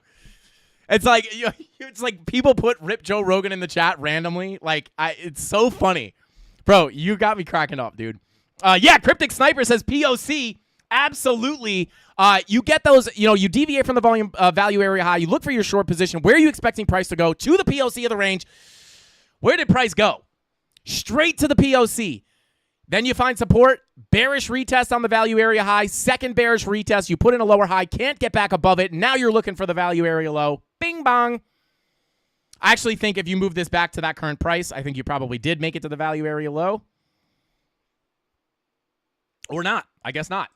It's like people put rip Joe Rogan in the chat randomly. Like, it's so funny. Bro, you got me cracking up, dude. Yeah, Cryptic Sniper says POC. Absolutely. You get those, you deviate from the volume value area high. You look for your short position. Where are you expecting price to go? To the POC of the range. Where did price go? Straight to the POC. Then you find support, bearish retest on the value area high, second bearish retest, you put in a lower high, can't get back above it, now you're looking for the value area low. Bing bong. I actually think if you move this back to that current price, I think you probably did make it to the value area low. Or not. I guess not.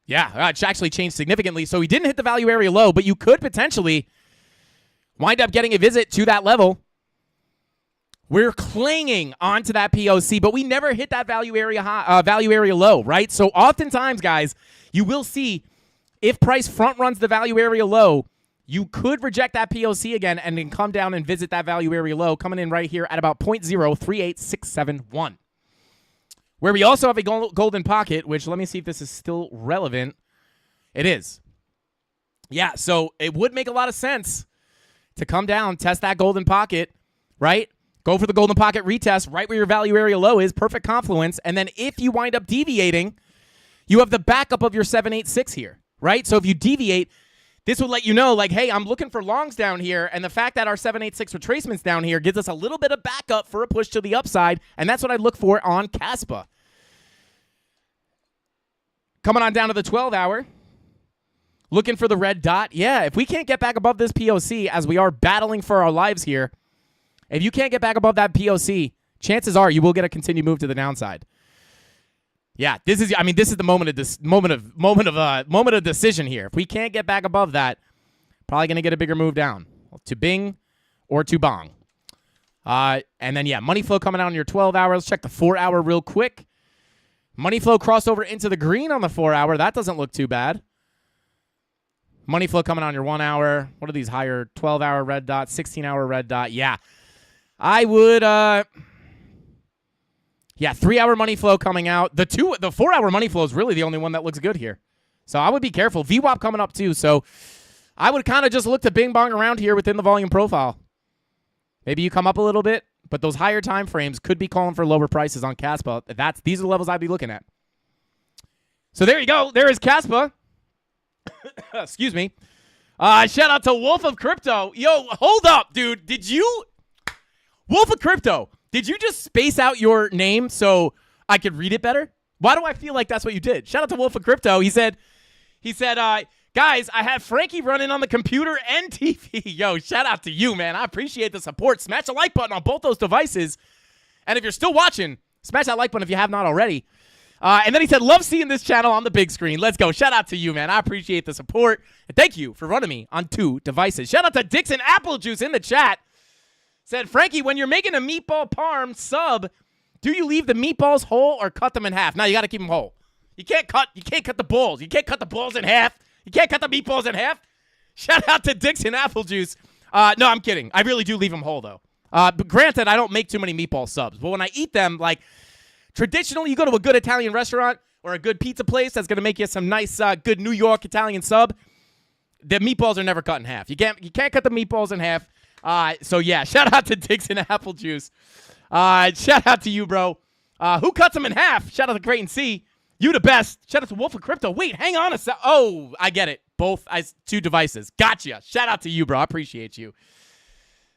Yeah, it's actually changed significantly. So he didn't hit the value area low, but you could potentially wind up getting a visit to that level. We're clinging onto that POC, but we never hit that value area high, value area low, right? So oftentimes, guys, you will see if price front runs the value area low, you could reject that POC again and then come down and visit that value area low, coming in right here at about 0.038671. Where we also have a golden pocket, which let me see if this is still relevant. It is. Yeah, so it would make a lot of sense to come down, test that golden pocket, right? Go for the golden pocket retest right where your value area low is, perfect confluence. And then if you wind up deviating, you have the backup of your 786 here, right? So if you deviate, this would let you know, like, hey, I'm looking for longs down here. And the fact that our 786 retracements down here gives us a little bit of backup for a push to the upside. And that's what I look for on Kaspa. Coming on down to the 12-hour. Looking for the red dot. Yeah, if we can't get back above this POC as we are battling for our lives here, if you can't get back above that POC, chances are you will get a continued move to the downside. Yeah, this is the moment of decision here. If we can't get back above that, probably going to get a bigger move down to Bing or to Bong. And then yeah, money flow coming out on your 12 hours. Check the 4-hour real quick. Money flow crossed over into the green on the 4-hour. That doesn't look too bad. Money flow coming on your 1 hour. What are these higher 12-hour red dot, 16-hour red dot? Yeah. I would, 3-hour money flow coming out. The 4-hour money flow is really the only one that looks good here. So I would be careful. VWAP coming up too. So I would kind of just look to bing bong around here within the volume profile. Maybe you come up a little bit, but those higher time frames could be calling for lower prices on Kaspa. These are the levels I'd be looking at. So there you go. There is Kaspa. Excuse me. Shout out to Wolf of Crypto. Yo, hold up, dude. Wolf of Crypto, did you just space out your name so I could read it better? Why do I feel like that's what you did? Shout out to Wolf of Crypto. He said, guys, I have Frankie running on the computer and TV. Yo, shout out to you, man. I appreciate the support. Smash the like button on both those devices. And if you're still watching, smash that like button if you have not already. And then he said, love seeing this channel on the big screen. Let's go. Shout out to you, man. I appreciate the support. And thank you for running me on 2 devices. Shout out to Dixon Apple Juice in the chat. Said, Frankie, when you're making a meatball parm sub, do you leave the meatballs whole or cut them in half? Now you got to keep them whole. You can't cut the balls. You can't cut the balls in half. You can't cut the meatballs in half. Shout out to Dixon Apple Juice. No, I'm kidding. I really do leave them whole, though. But granted, I don't make too many meatball subs. But when I eat them, like, traditionally, you go to a good Italian restaurant or a good pizza place that's going to make you some nice, good New York Italian sub. The meatballs are never cut in half. You can't cut the meatballs in half. So, yeah, shout out to Dixon Apple Juice. Shout out to you, bro. Who cuts them in half? Shout out to Creighton C. You the best. Shout out to Wolf of Crypto. Wait, hang on a sec. Oh, I get it. Both 2 devices. Gotcha. Shout out to you, bro. I appreciate you.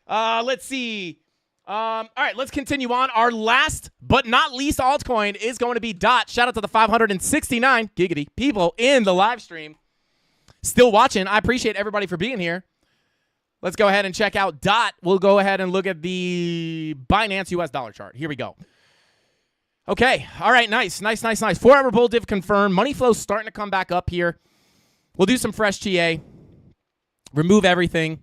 Let's see. All right, let's continue on. Our last but not least altcoin is going to be DOT. Shout out to the 569 giggity people in the live stream. Still watching. I appreciate everybody for being here. Let's go ahead and check out DOT. We'll go ahead and look at the Binance US dollar chart. Here we go. Okay. All right. Nice. 4-hour bull div confirmed. Money flow's starting to come back up here. We'll do some fresh TA. Remove everything.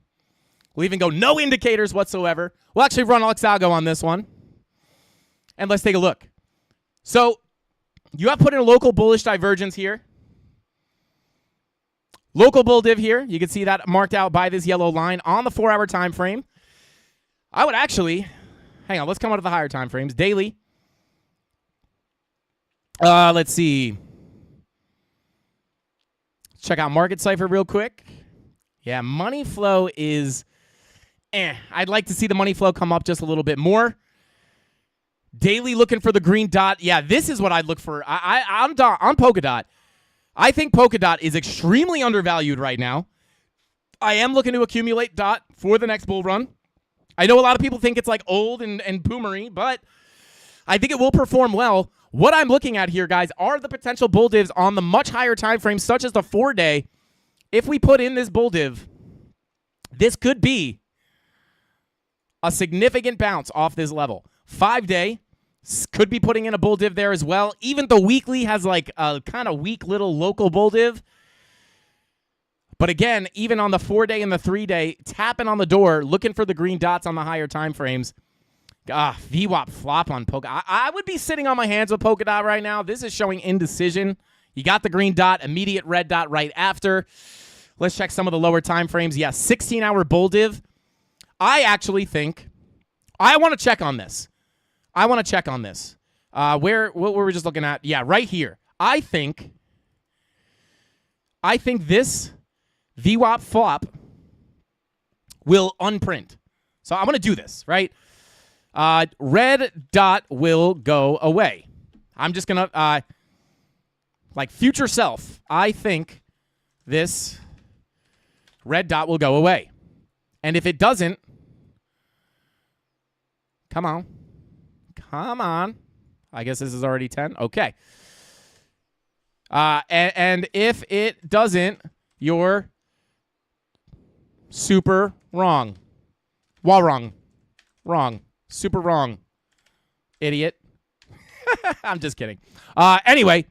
We'll even go no indicators whatsoever. We'll actually run Alexalgo on this one. And let's take a look. So you have put in a local bullish divergence here. Local bull div here. You can see that marked out by this yellow line on the 4-hour time frame. I would actually, hang on, let's come out of the higher time frames. Daily. Let's see. Check out Market Cipher real quick. Yeah, money flow is I'd like to see the money flow come up just a little bit more. Daily looking for the green dot. Yeah, this is what I'd look for. I'm Polkadot. I think Polkadot is extremely undervalued right now. I am looking to accumulate DOT for the next bull run. I know a lot of people think it's like old and boomery, but I think it will perform well. What I'm looking at here, guys, are the potential bull divs on the much higher time frames, such as the 4-day. If we put in this bull div, this could be a significant bounce off this level. 5-day could be putting in a bull div there as well. Even the weekly has like a kind of weak little local bull div. But again, even on the 4-day and the 3-day, tapping on the door, looking for the green dots on the higher time frames. VWAP flop on Polkadot. I would be sitting on my hands with Polkadot right now. This is showing indecision. You got the green dot, immediate red dot right after. Let's check some of the lower time frames. Yeah, 16-hour bull div. I actually think I want to check on this. What were we just looking at? Yeah, right here. I think this VWAP flop will unprint. So I'm going to do this, right? Red dot will go away. I'm just going to, like future self, I think this red dot will go away. And if it doesn't, come on. I guess this is already 10. Okay. And if it doesn't, you're super wrong. Wrong. Super wrong. Idiot. I'm just kidding. Anyway.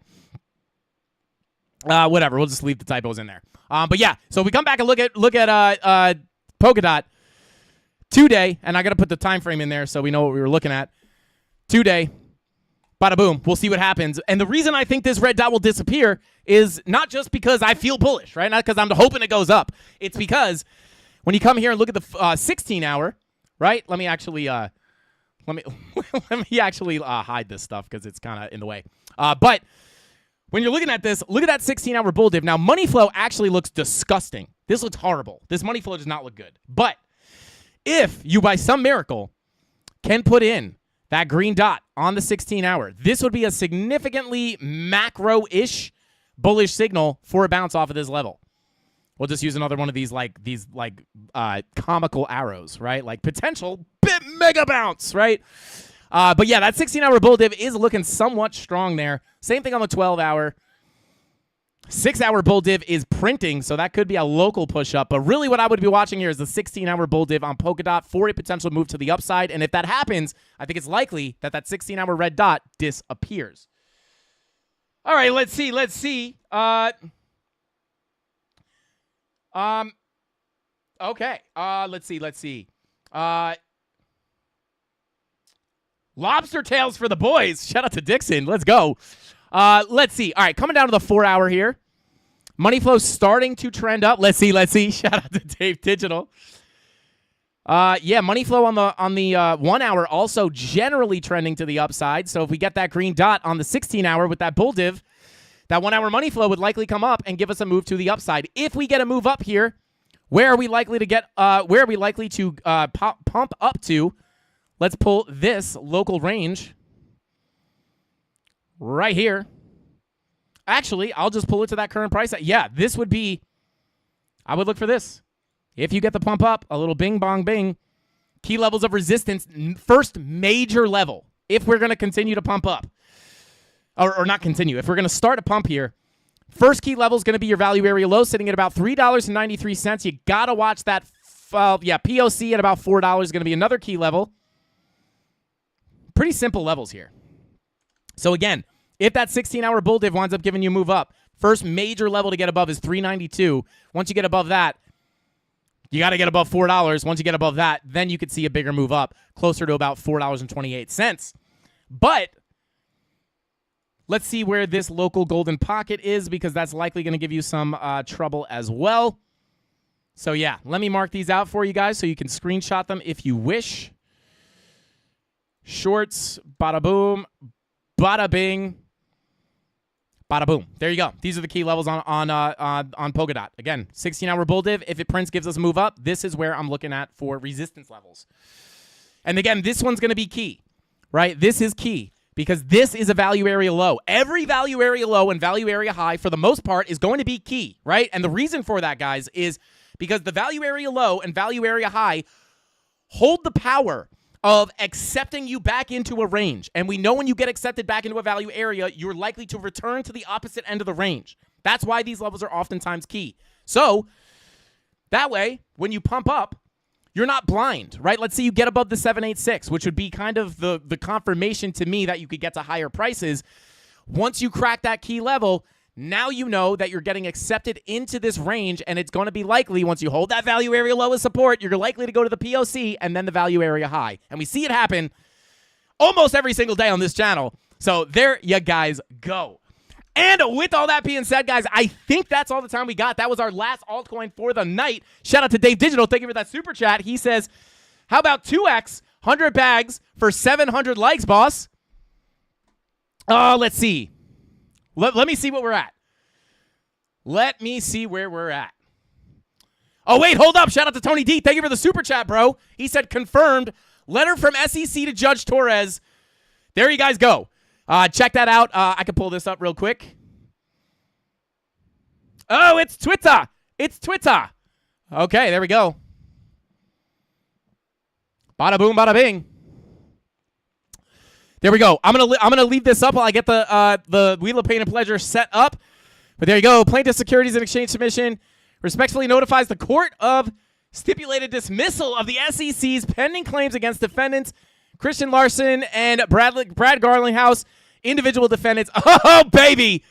Whatever. We'll just leave the typos in there. But yeah, so we come back and look at Polkadot 2-day, and I got to put the time frame in there so we know what we were looking at. 2-day. Bada boom. We'll see what happens. And the reason I think this red dot will disappear is not just because I feel bullish, right? Not because I'm hoping it goes up. It's because when you come here and look at the 16-hour, right? Let me actually hide this stuff because it's kind of in the way. But when you're looking at this, look at that 16-hour bull div. Now, money flow actually looks disgusting. This looks horrible. This money flow does not look good. But if you, by some miracle, can put in that green dot on the 16-hour, this would be a significantly macro-ish bullish signal for a bounce off of this level. We'll just use another one of these comical arrows, right? Like potential mega bounce, right? But yeah, that 16-hour bull div is looking somewhat strong there. Same thing on the 12-hour. 6-hour bull div is printing, so that could be a local push-up. But really what I would be watching here is the 16-hour bull div on Polkadot for a potential move to the upside. And if that happens, I think it's likely that that 16-hour red dot disappears. All right, let's see. Okay. Let's see. Lobster tails for the boys. Shout out to Dixon. Let's go. Let's see. All right, coming down to the 4-hour here. Money flow starting to trend up. Let's see. Shout out to Dave Digital. Yeah, money flow on the 1 hour also generally trending to the upside. So if we get that green dot on the 16-hour with that bull div, that 1 hour money flow would likely come up and give us a move to the upside. If we get a move up here, where are we likely to get? Where are we likely to pump up to? Let's pull this local range right here. Actually, I'll just pull it to that current price. Yeah, this would be. I would look for this. If you get the pump up, a little bing, bong, bing. Key levels of resistance, first major level, if we're going to continue to pump up. Or not continue. If we're going to start a pump here, first key level is going to be your value area low, sitting at about $3.93. You got to watch that. POC at about $4 is going to be another key level. Pretty simple levels here. So again, if that 16-hour bull div winds up giving you a move up, first major level to get above is $3.92. Once you get above that, you got to get above $4. Once you get above that, then you could see a bigger move up, closer to about $4.28. But let's see where this local golden pocket is, because that's likely going to give you some trouble as well. So yeah, let me mark these out for you guys so you can screenshot them if you wish. Shorts, bada boom, bada bing, bada boom. There you go. These are the key levels on Polkadot. Again, 16-hour bull div. If it prints, gives us a move up, this is where I'm looking at for resistance levels. And again, this one's going to be key, right? This is key because this is a value area low. Every value area low and value area high, for the most part, is going to be key, right? And the reason for that, guys, is because the value area low and value area high hold the power of accepting you back into a range. And we know when you get accepted back into a value area, you're likely to return to the opposite end of the range. That's why these levels are oftentimes key. So that way, when you pump up, you're not blind, right? Let's say you get above the 786, which would be kind of the confirmation to me that you could get to higher prices. Once you crack that key level, now you know that you're getting accepted into this range, and it's going to be likely, once you hold that value area low as support, you're likely to go to the POC and then the value area high. And we see it happen almost every single day on this channel. So there you guys go. And with all that being said, guys, I think that's all the time we got. That was our last altcoin for the night. Shout out to Dave Digital. Thank you for that super chat. He says, how about 2x, 100 bags for 700 likes, boss? Let's see. Let me see what we're at. Let me see where we're at. Oh, wait, hold up. Shout out to Tony D. Thank you for the super chat, bro. He said, confirmed. Letter from SEC to Judge Torres. There you guys go. Check that out. I can pull this up real quick. Oh, it's Twitter. It's Twitter. Okay, there we go. Bada boom, bada bing. There we go. I'm gonna leave this up while I get the Wheel of Pain and Pleasure set up. But there you go. Plaintiff Securities and Exchange Commission respectfully notifies the court of stipulated dismissal of the SEC's pending claims against defendants Christian Larson and Brad Garlinghouse, individual defendants. Oh, baby.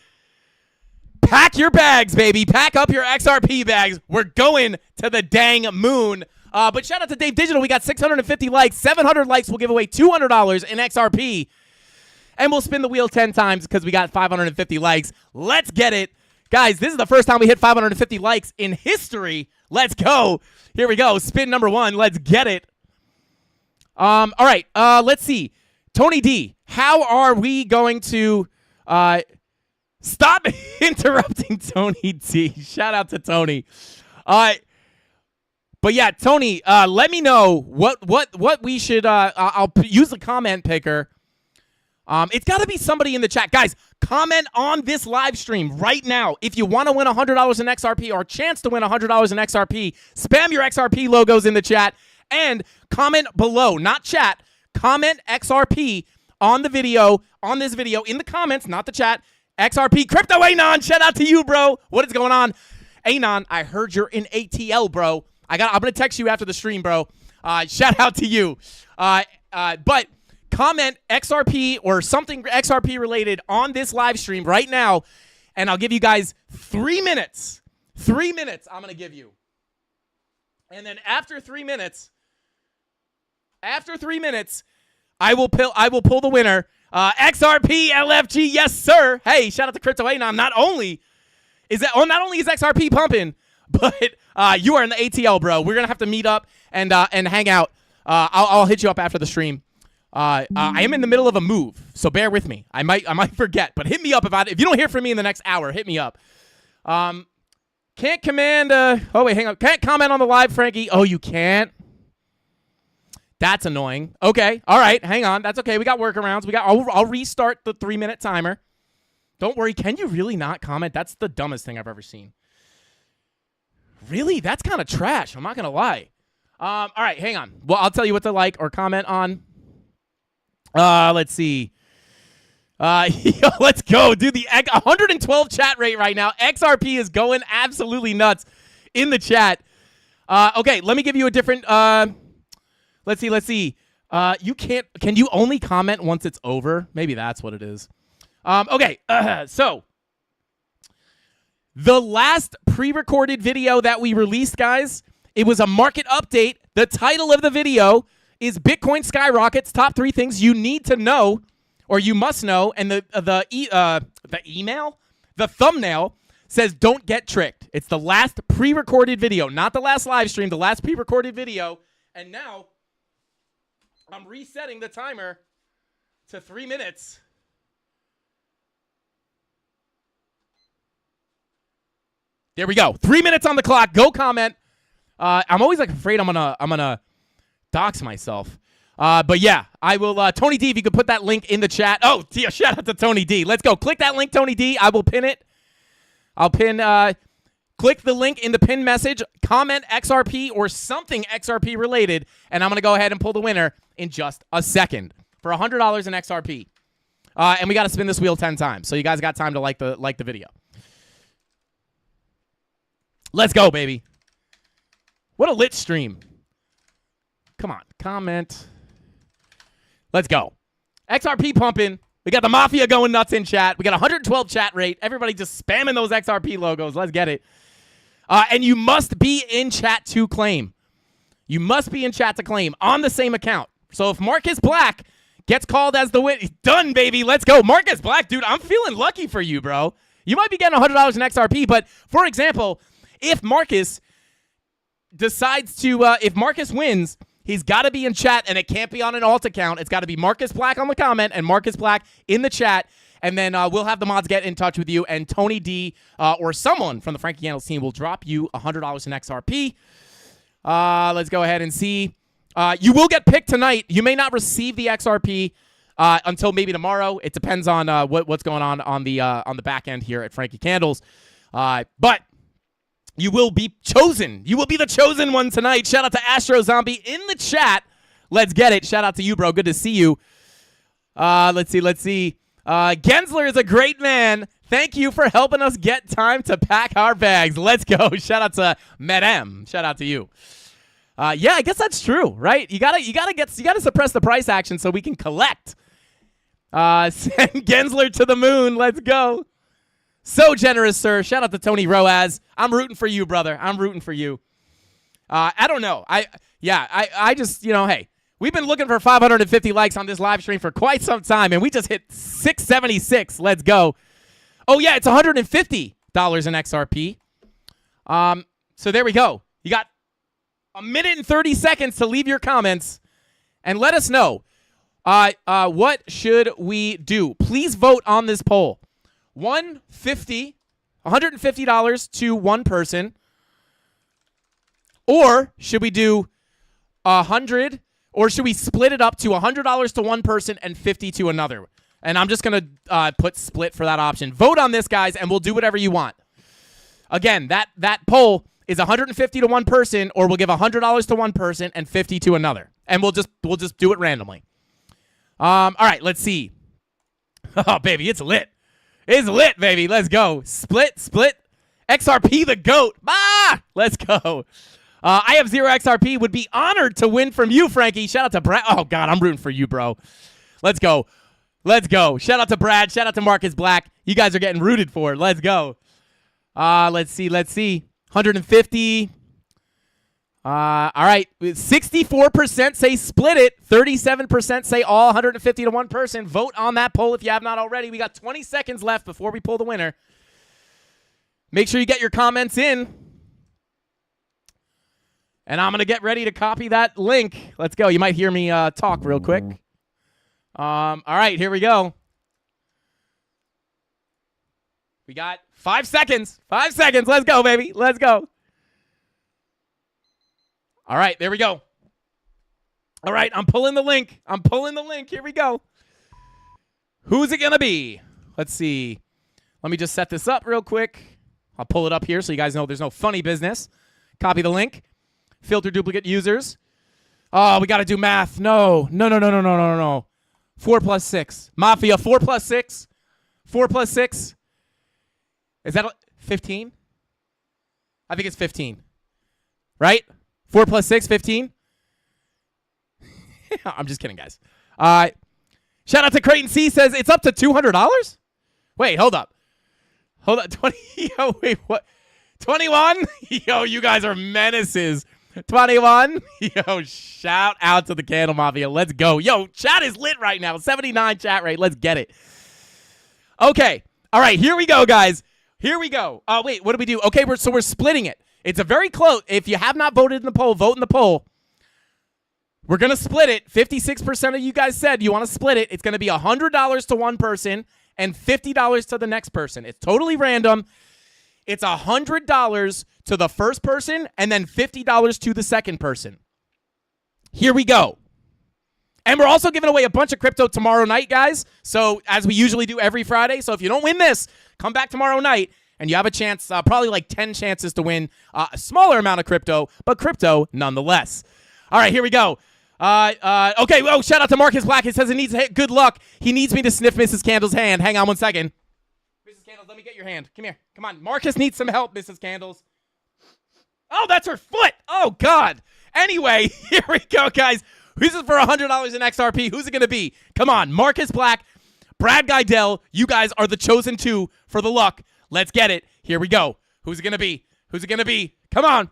Pack your bags, baby. Pack up your XRP bags. We're going to the dang moon. But shout out to Dave Digital. We got 650 likes. 700 likes. We'll give away $200 in XRP. And we'll spin the wheel 10 times because we got 550 likes. Let's get it. Guys, this is the first time we hit 550 likes in history. Let's go. Here we go. Spin number 1. Let's get it. All right. Let's see. Tony D, how are we going to stop interrupting Tony D? Shout out to Tony. But yeah, Tony, let me know what we should. I'll use the comment picker. It's got to be somebody in the chat. Guys, comment on this live stream right now. If you want to win $100 in XRP or a chance to win $100 in XRP, spam your XRP logos in the chat and comment below, not chat. Comment XRP on the video, on this video, in the comments, not the chat. XRP, Crypto Anon, shout out to you, bro. What is going on? Anon, I heard you're in ATL, bro. I'm going to text you after the stream, bro. Shout out to you. But comment XRP or something XRP related on this live stream right now, and I'll give you guys 3 minutes. 3 minutes I'm going to give you. And then after 3 minutes, I will pull the winner. XRP LFG, yes sir. Hey, shout out to Crypto Anon. Not only is XRP pumping, but you are in the ATL, bro. We're gonna have to meet up and hang out. I'll hit you up after the stream. I am in the middle of a move, so bear with me. I might forget, but hit me up if you don't hear from me in the next hour. Hit me up. Can't command. Oh wait, hang on. Can't comment on the live, Frankie. Oh, you can't. That's annoying. Okay. All right. Hang on. That's okay. We got workarounds. I'll restart the 3-minute timer. Don't worry. Can you really not comment? That's the dumbest thing I've ever seen. Really? That's kind of trash. I'm not going to lie. All right. Hang on. Well, I'll tell you what to like or comment on. Let's see. Let's go. Dude, the 112 chat rate right now. XRP is going absolutely nuts in the chat. Okay. Let me give you a different... Let's see. Can you only comment once it's over? Maybe that's what it is. Okay. So the last pre-recorded video that we released, guys, it was a market update. The title of the video is Bitcoin Skyrockets, Top 3 Things You Need to Know or You Must Know. And the thumbnail says Don't Get Tricked. It's the last pre-recorded video, not the last live stream, the last pre-recorded video. And now I'm resetting the timer to 3 minutes. There we go. 3 minutes on the clock. Go comment. I'm always afraid I'm gonna dox myself. But yeah, I will. Tony D, if you could put that link in the chat. Oh, yeah, shout out to Tony D. Let's go. Click that link, Tony D. I will pin it. I'll pin. Click the link in the pin message, comment XRP or something XRP related, and I'm going to go ahead and pull the winner in just a second for $100 in XRP. And we got to spin this wheel 10 times, so you guys got time to like the video. Let's go, baby. What a lit stream. Come on, comment. Let's go. XRP pumping. We got the Mafia going nuts in chat. We got 112 chat rate. Everybody just spamming those XRP logos. Let's get it. And you must be in chat to claim. You must be in chat to claim on the same account. So if Marcus Black gets called as the win, done, baby. Let's go. Marcus Black, dude, I'm feeling lucky for you, bro. You might be getting $100 in XRP, but for example, if Marcus decides to, if Marcus wins, he's got to be in chat, and it can't be on an alt account. It's got to be Marcus Black on the comment and Marcus Black in the chat. And then we'll have the mods get in touch with you, and Tony D or someone from the Frankie Candles team will drop you $100 in XRP. Let's go ahead and see. You will get picked tonight. You may not receive the XRP until maybe tomorrow. It depends on what's going on the back end here at Frankie Candles. But you will be chosen. You will be the chosen one tonight. Shout out to Astro Zombie in the chat. Let's get it. Shout out to you, bro. Good to see you. Let's see. Gensler is a great man. Thank you for helping us get time to pack our bags. Let's go. Shout out to Madame. Shout out to you. Yeah, I guess that's true, right? You gotta suppress the price action so we can collect. Send Gensler to the moon. Let's go. So generous, sir. Shout out to Tony Roaz. I'm rooting for you, brother. I'm rooting for you. I don't know. I just, hey. We've been looking for 550 likes on this live stream for quite some time, and we just hit 676. Let's go. Oh, yeah, it's $150 in XRP. So there we go. You got a minute and 30 seconds to leave your comments and let us know. What should we do? Please vote on this poll. $150 to one person, or should we do 100? Or should we split it up to $100 to one person and $50 to another? And I'm just going to put split for that option. Vote on this, guys, and we'll do whatever you want. Again, that poll is 150 to one person, or we'll give $100 to one person and 50 to another. And we'll just do it randomly. All right, let's see. Oh, baby, it's lit. It's lit, baby. Let's go. Split. XRP the GOAT. Let's go. I have 0 XRP. Would be honored to win from you, Frankie. Shout out to Brad. Oh, God, I'm rooting for you, bro. Let's go. Shout out to Brad. Shout out to Marcus Black. You guys are getting rooted for. Let's go. Let's see. 150. All right. 64% say split it. 37% say all 150 to one person. Vote on that poll if you have not already. We got 20 seconds left before we pull the winner. Make sure you get your comments in. And I'm going to get ready to copy that link. Let's go. You might hear me talk real quick. All right, here we go. We got 5 seconds. 5 seconds. Let's go, baby. Let's go. All right, there we go. All right, I'm pulling the link. Here we go. Who's it going to be? Let's see. Let me just set this up real quick. I'll pull it up here so you guys know there's no funny business. Copy the link. Filter duplicate users. Oh, we got to do math. No. 4 plus 6. Mafia, 4 plus 6. 4 plus 6. Is that 15? I think it's 15. Right? 4 plus 6, 15? I'm just kidding, guys. Shout out to Creighton C. Says it's up to $200? Wait, hold up. 20. Yo, wait, what? 21? Yo, you guys are menaces. 21. Yo, shout out to the CandleMafia. Let's go. Yo, chat is lit right now. 79 chat rate. Let's get it. Okay. All right, here we go, guys. Here we go. Wait, what do we do? Okay, we're splitting it. It's a very close. If you have not voted in the poll, vote in the poll. We're going to split it. 56% of you guys said you want to split it. It's going to be $100 to one person and $50 to the next person. It's totally random. It's $100 to the first person and then $50 to the second person. Here we go. And we're also giving away a bunch of crypto tomorrow night, guys. So as we usually do every Friday. So if you don't win this, come back tomorrow night and you have a chance, probably like 10 chances to win a smaller amount of crypto, but crypto nonetheless. All right, here we go. Okay, oh, shout out to Marcus Black. He says he needs good luck. He needs me to sniff Mrs. Candle's hand. Hang on one second. Mrs. Candles, let me get your hand. Come here. Come on. Marcus needs some help, Mrs. Candles. Oh, that's her foot. Oh, God. Anyway, here we go, guys. This is for $100 in XRP. Who's it going to be? Come on. Marcus Black, Brad Guidell. You guys are the chosen two for the luck. Let's get it. Here we go. Who's it going to be? Who's it going to be? Come on.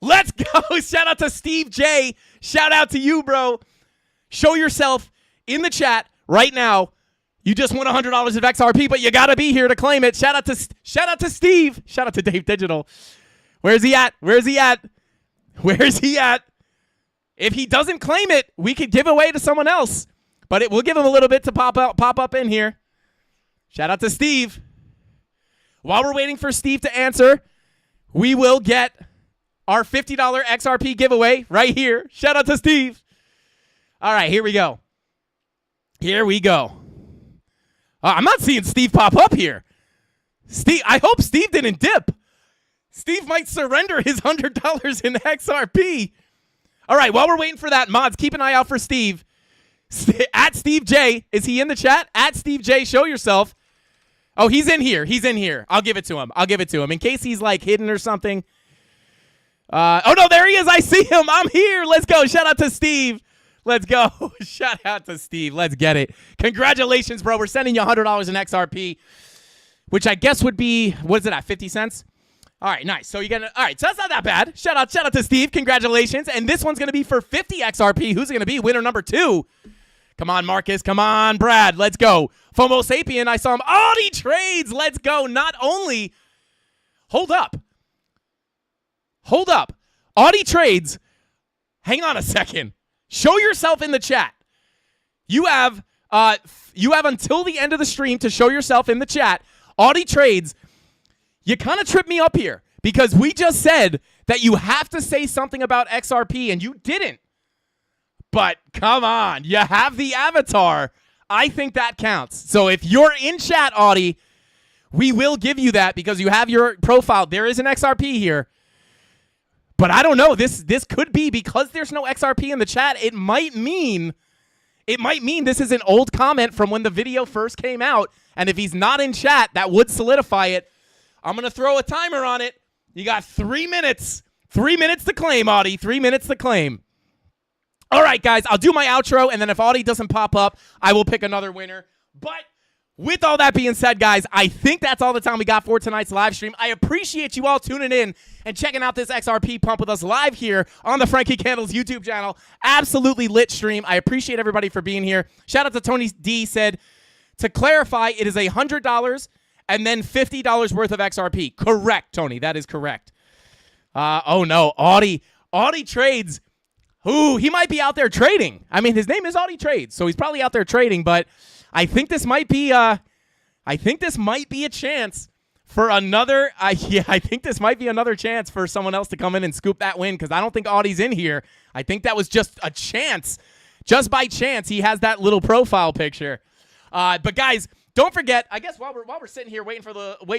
Let's go. Shout out to Steve J. Shout out to you, bro. Show yourself in the chat right now. You just won $100 of XRP, but you got to be here to claim it. Shout out to Steve. Shout out to Dave Digital. Where's he at? Where's he at? Where's he at? If he doesn't claim it, we could give away to someone else. But we'll give him a little bit to pop up in here. Shout out to Steve. While we're waiting for Steve to answer, we will get our $50 XRP giveaway right here. Shout out to Steve. All right, here we go. Here we go. I'm not seeing Steve pop up here. Steve, I hope Steve didn't dip. Steve might surrender his $100 in XRP. All right, while we're waiting for that, mods, keep an eye out for Steve. At Steve J. Is he in the chat? At Steve J. Show yourself. Oh, he's in here. He's in here. I'll give it to him. In case he's like hidden or something. Oh, no, there he is. I see him. I'm here. Let's go. Shout out to Steve. Let's go. Shout out to Steve. Let's get it. Congratulations, bro. We're sending you $100 in XRP, which I guess would be, what is it at, 50 cents? All right, nice. So you're going to, all right, so that's not that bad. Shout out to Steve. Congratulations. And this one's going to be for 50 XRP. Who's it going to be? Winner number 2. Come on, Marcus. Come on, Brad. Let's go. FOMO Sapien, I saw him. Audi Trades. Let's go. Not only, hold up. Audi Trades. Hang on a second. Show yourself in the chat. You have until the end of the stream to show yourself in the chat. Audi Trades. You kind of tripped me up here because we just said that you have to say something about XRP and you didn't. But come on, you have the avatar. I think that counts. So if you're in chat, Audie, we will give you that because you have your profile. There is an XRP here. But I don't know. This could be because there's no XRP in the chat. It might mean this is an old comment from when the video first came out. And if he's not in chat, that would solidify it. I'm going to throw a timer on it. You got 3 minutes. 3 minutes to claim, Audie. 3 minutes to claim. All right, guys. I'll do my outro. And then if Audie doesn't pop up, I will pick another winner. But with all that being said, guys, I think that's all the time we got for tonight's live stream. I appreciate you all tuning in and checking out this XRP pump with us live here on the Frankie Candles YouTube channel. Absolutely lit stream. I appreciate everybody for being here. Shout out to Tony D. Said, to clarify, it is $100 and then $50 worth of XRP. Correct, Tony. That is correct. Oh, no. Audie trades. Ooh, he might be out there trading. I mean, his name is Audie Trades, so he's probably out there trading, but I think this might be a chance for another. I think this might be another chance for someone else to come in and scoop that win because I don't think Audie's in here. I think that was just a chance, just by chance. He has that little profile picture. But guys, don't forget. I guess while we're sitting here waiting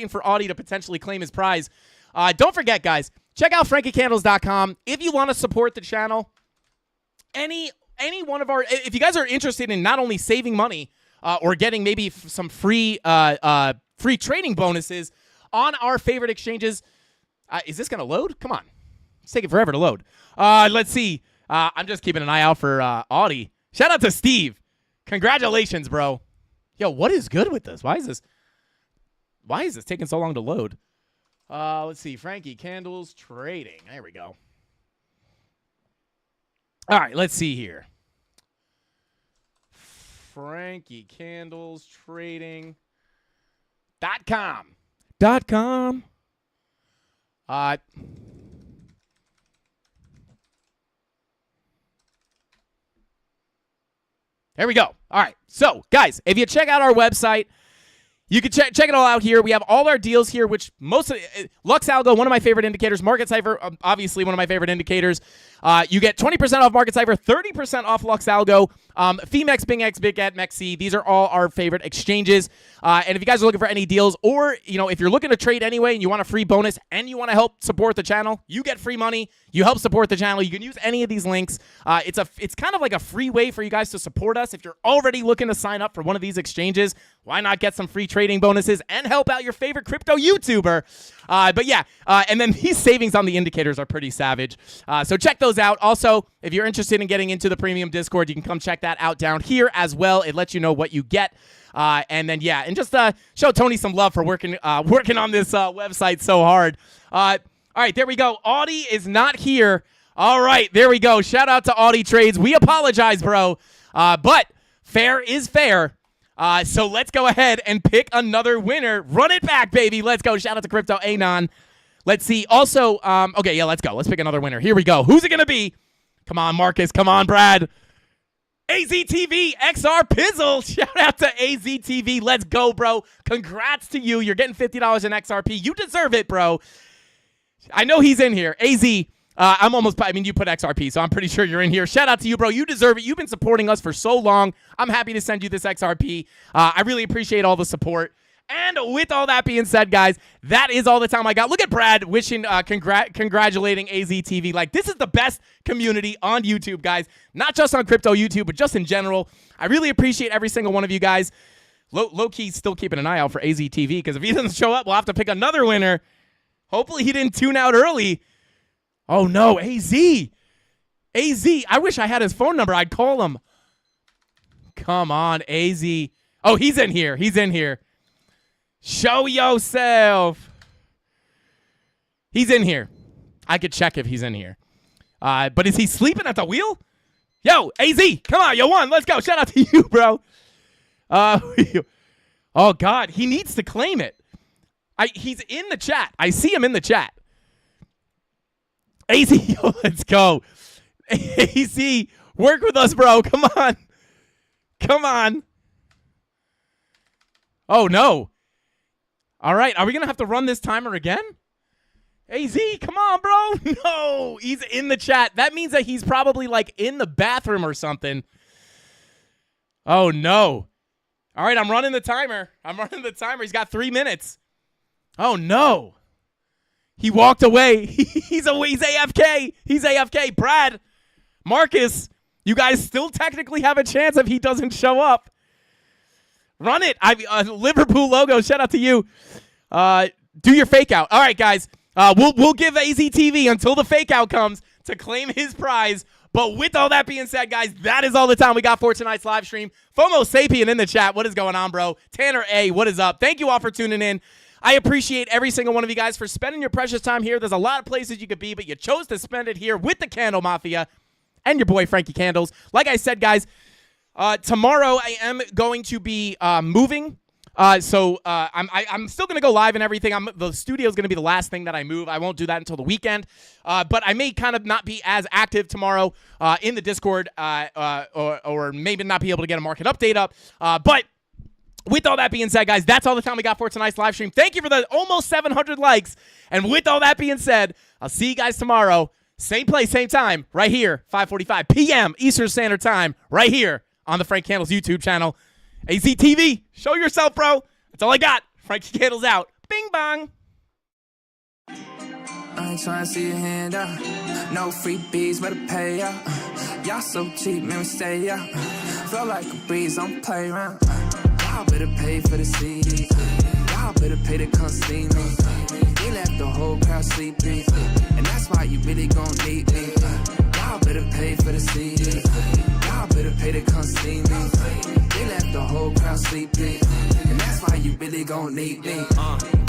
for Audie to potentially claim his prize, don't forget, guys. Check out FrankieCandles.com if you want to support the channel. Any one of our, if you guys are interested in not only saving money. Or getting maybe some free trading bonuses on our favorite exchanges. Is this going to load? Come on. It's taking forever to load. Let's see. I'm just keeping an eye out for Audie. Shout out to Steve. Congratulations, bro. Yo, what is good with this? Why is this taking so long to load? Let's see. Frankie Candles trading. There we go. All right, let's see here. Frankie Candles Trading.com. There we go. All right. So, guys, if you check out our website, you can check it all out here. We have all our deals here, which most of Lux Algo, one of my favorite indicators. Market Cipher, obviously one of my favorite indicators. You get 20% off Market Cipher, 30% off Lux Algo, Femex, BingX, BigGet, MEXC. These are all our favorite exchanges. And if you guys are looking for any deals, or if you're looking to trade anyway and you want a free bonus and you want to help support the channel, you get free money. You help support the channel. You can use any of these links. It's kind of like a free way for you guys to support us. If you're already looking to sign up for one of these exchanges, why not get some free trading bonuses and help out your favorite crypto YouTuber? But yeah, and then these savings on the indicators are pretty savage. So check those out. Also, if you're interested in getting into the premium Discord, you can come check that out down here as well. It lets you know what you get. And then, yeah, and just show Tony some love for working on this website so hard. All right, there we go. Audie is not here. All right, there we go. Shout out to Audie Trades. We apologize, bro. But fair is fair. So let's go ahead and pick another winner. Run it back, baby. Let's go. Shout out to Crypto Anon. Let's see. Also, okay, yeah, let's go. Let's pick another winner. Here we go. Who's it going to be? Come on, Marcus. Come on, Brad. AZTV XR Pizzle. Shout out to AZTV. Let's go, bro. Congrats to you. You're getting $50 in XRP. You deserve it, bro. I know he's in here. AZ, you put XRP, so I'm pretty sure you're in here. Shout out to you, bro. You deserve it. You've been supporting us for so long. I'm happy to send you this XRP. I really appreciate all the support. And with all that being said, guys, that is all the time I got. Look at Brad wishing, congratulating AZTV. Like, this is the best community on YouTube, guys. Not just on crypto YouTube, but just in general. I really appreciate every single one of you guys. Low-key still keeping an eye out for AZTV, because if he doesn't show up, we'll have to pick another winner. Hopefully he didn't tune out early. Oh, no, AZ. I wish I had his phone number. I'd call him. Come on, AZ. Oh, he's in here. He's in here. Show yourself. He's in here. I could check if he's in here. But is he sleeping at the wheel? Yo, AZ, come on, you won. Let's go. Shout out to you, bro. Oh, God. He needs to claim it. He's in the chat. I see him in the chat. AZ, yo, let's go. AZ, work with us, bro. Come on. Come on. Oh, no. All right, are we going to have to run this timer again? AZ, come on, bro. No, he's in the chat. That means that he's probably, like, in the bathroom or something. Oh, no. All right, I'm running the timer. He's got 3 minutes. Oh, no. He walked away. He's AFK. He's AFK. Brad, Marcus, you guys still technically have a chance if he doesn't show up. Run it. Liverpool logo. Shout out to you. Do your fake out. All right, guys. We'll give AZTV until the fake out comes to claim his prize. But with all that being said, guys, that is all the time we got for tonight's live stream. FOMO Sapien in the chat. What is going on, bro? Tanner A, what is up? Thank you all for tuning in. I appreciate every single one of you guys for spending your precious time here. There's a lot of places you could be, but you chose to spend it here with the Candle Mafia and your boy Frankie Candles. Like I said, guys, tomorrow I am going to be moving. So I'm still going to go live and everything. The studio is going to be the last thing that I move. I won't do that until the weekend. But I may kind of not be as active tomorrow in the Discord or maybe not be able to get a market update up. But with all that being said, guys, that's all the time we got for tonight's live stream. Thank you for the almost 700 likes. And with all that being said, I'll see you guys tomorrow. Same place, same time, right here, 5:45 p.m. Eastern Standard Time, right here on the Frank Candles YouTube channel. AZTV, show yourself, bro. That's all I got. Frankie Candles out. Bing bong. I ain't tryna see your hand out. No freebies, better pay out. Y'all so cheap, man, we stay out. Feel like a breeze, don't play around. Y'all better pay for the CD. Y'all better pay to come see me. They left the whole crowd sleeping, and that's why you really gon' need me. Y'all better pay for the CD. Y'all better pay to come see me. They left the whole crowd sleeping, and that's why you really gon' need me.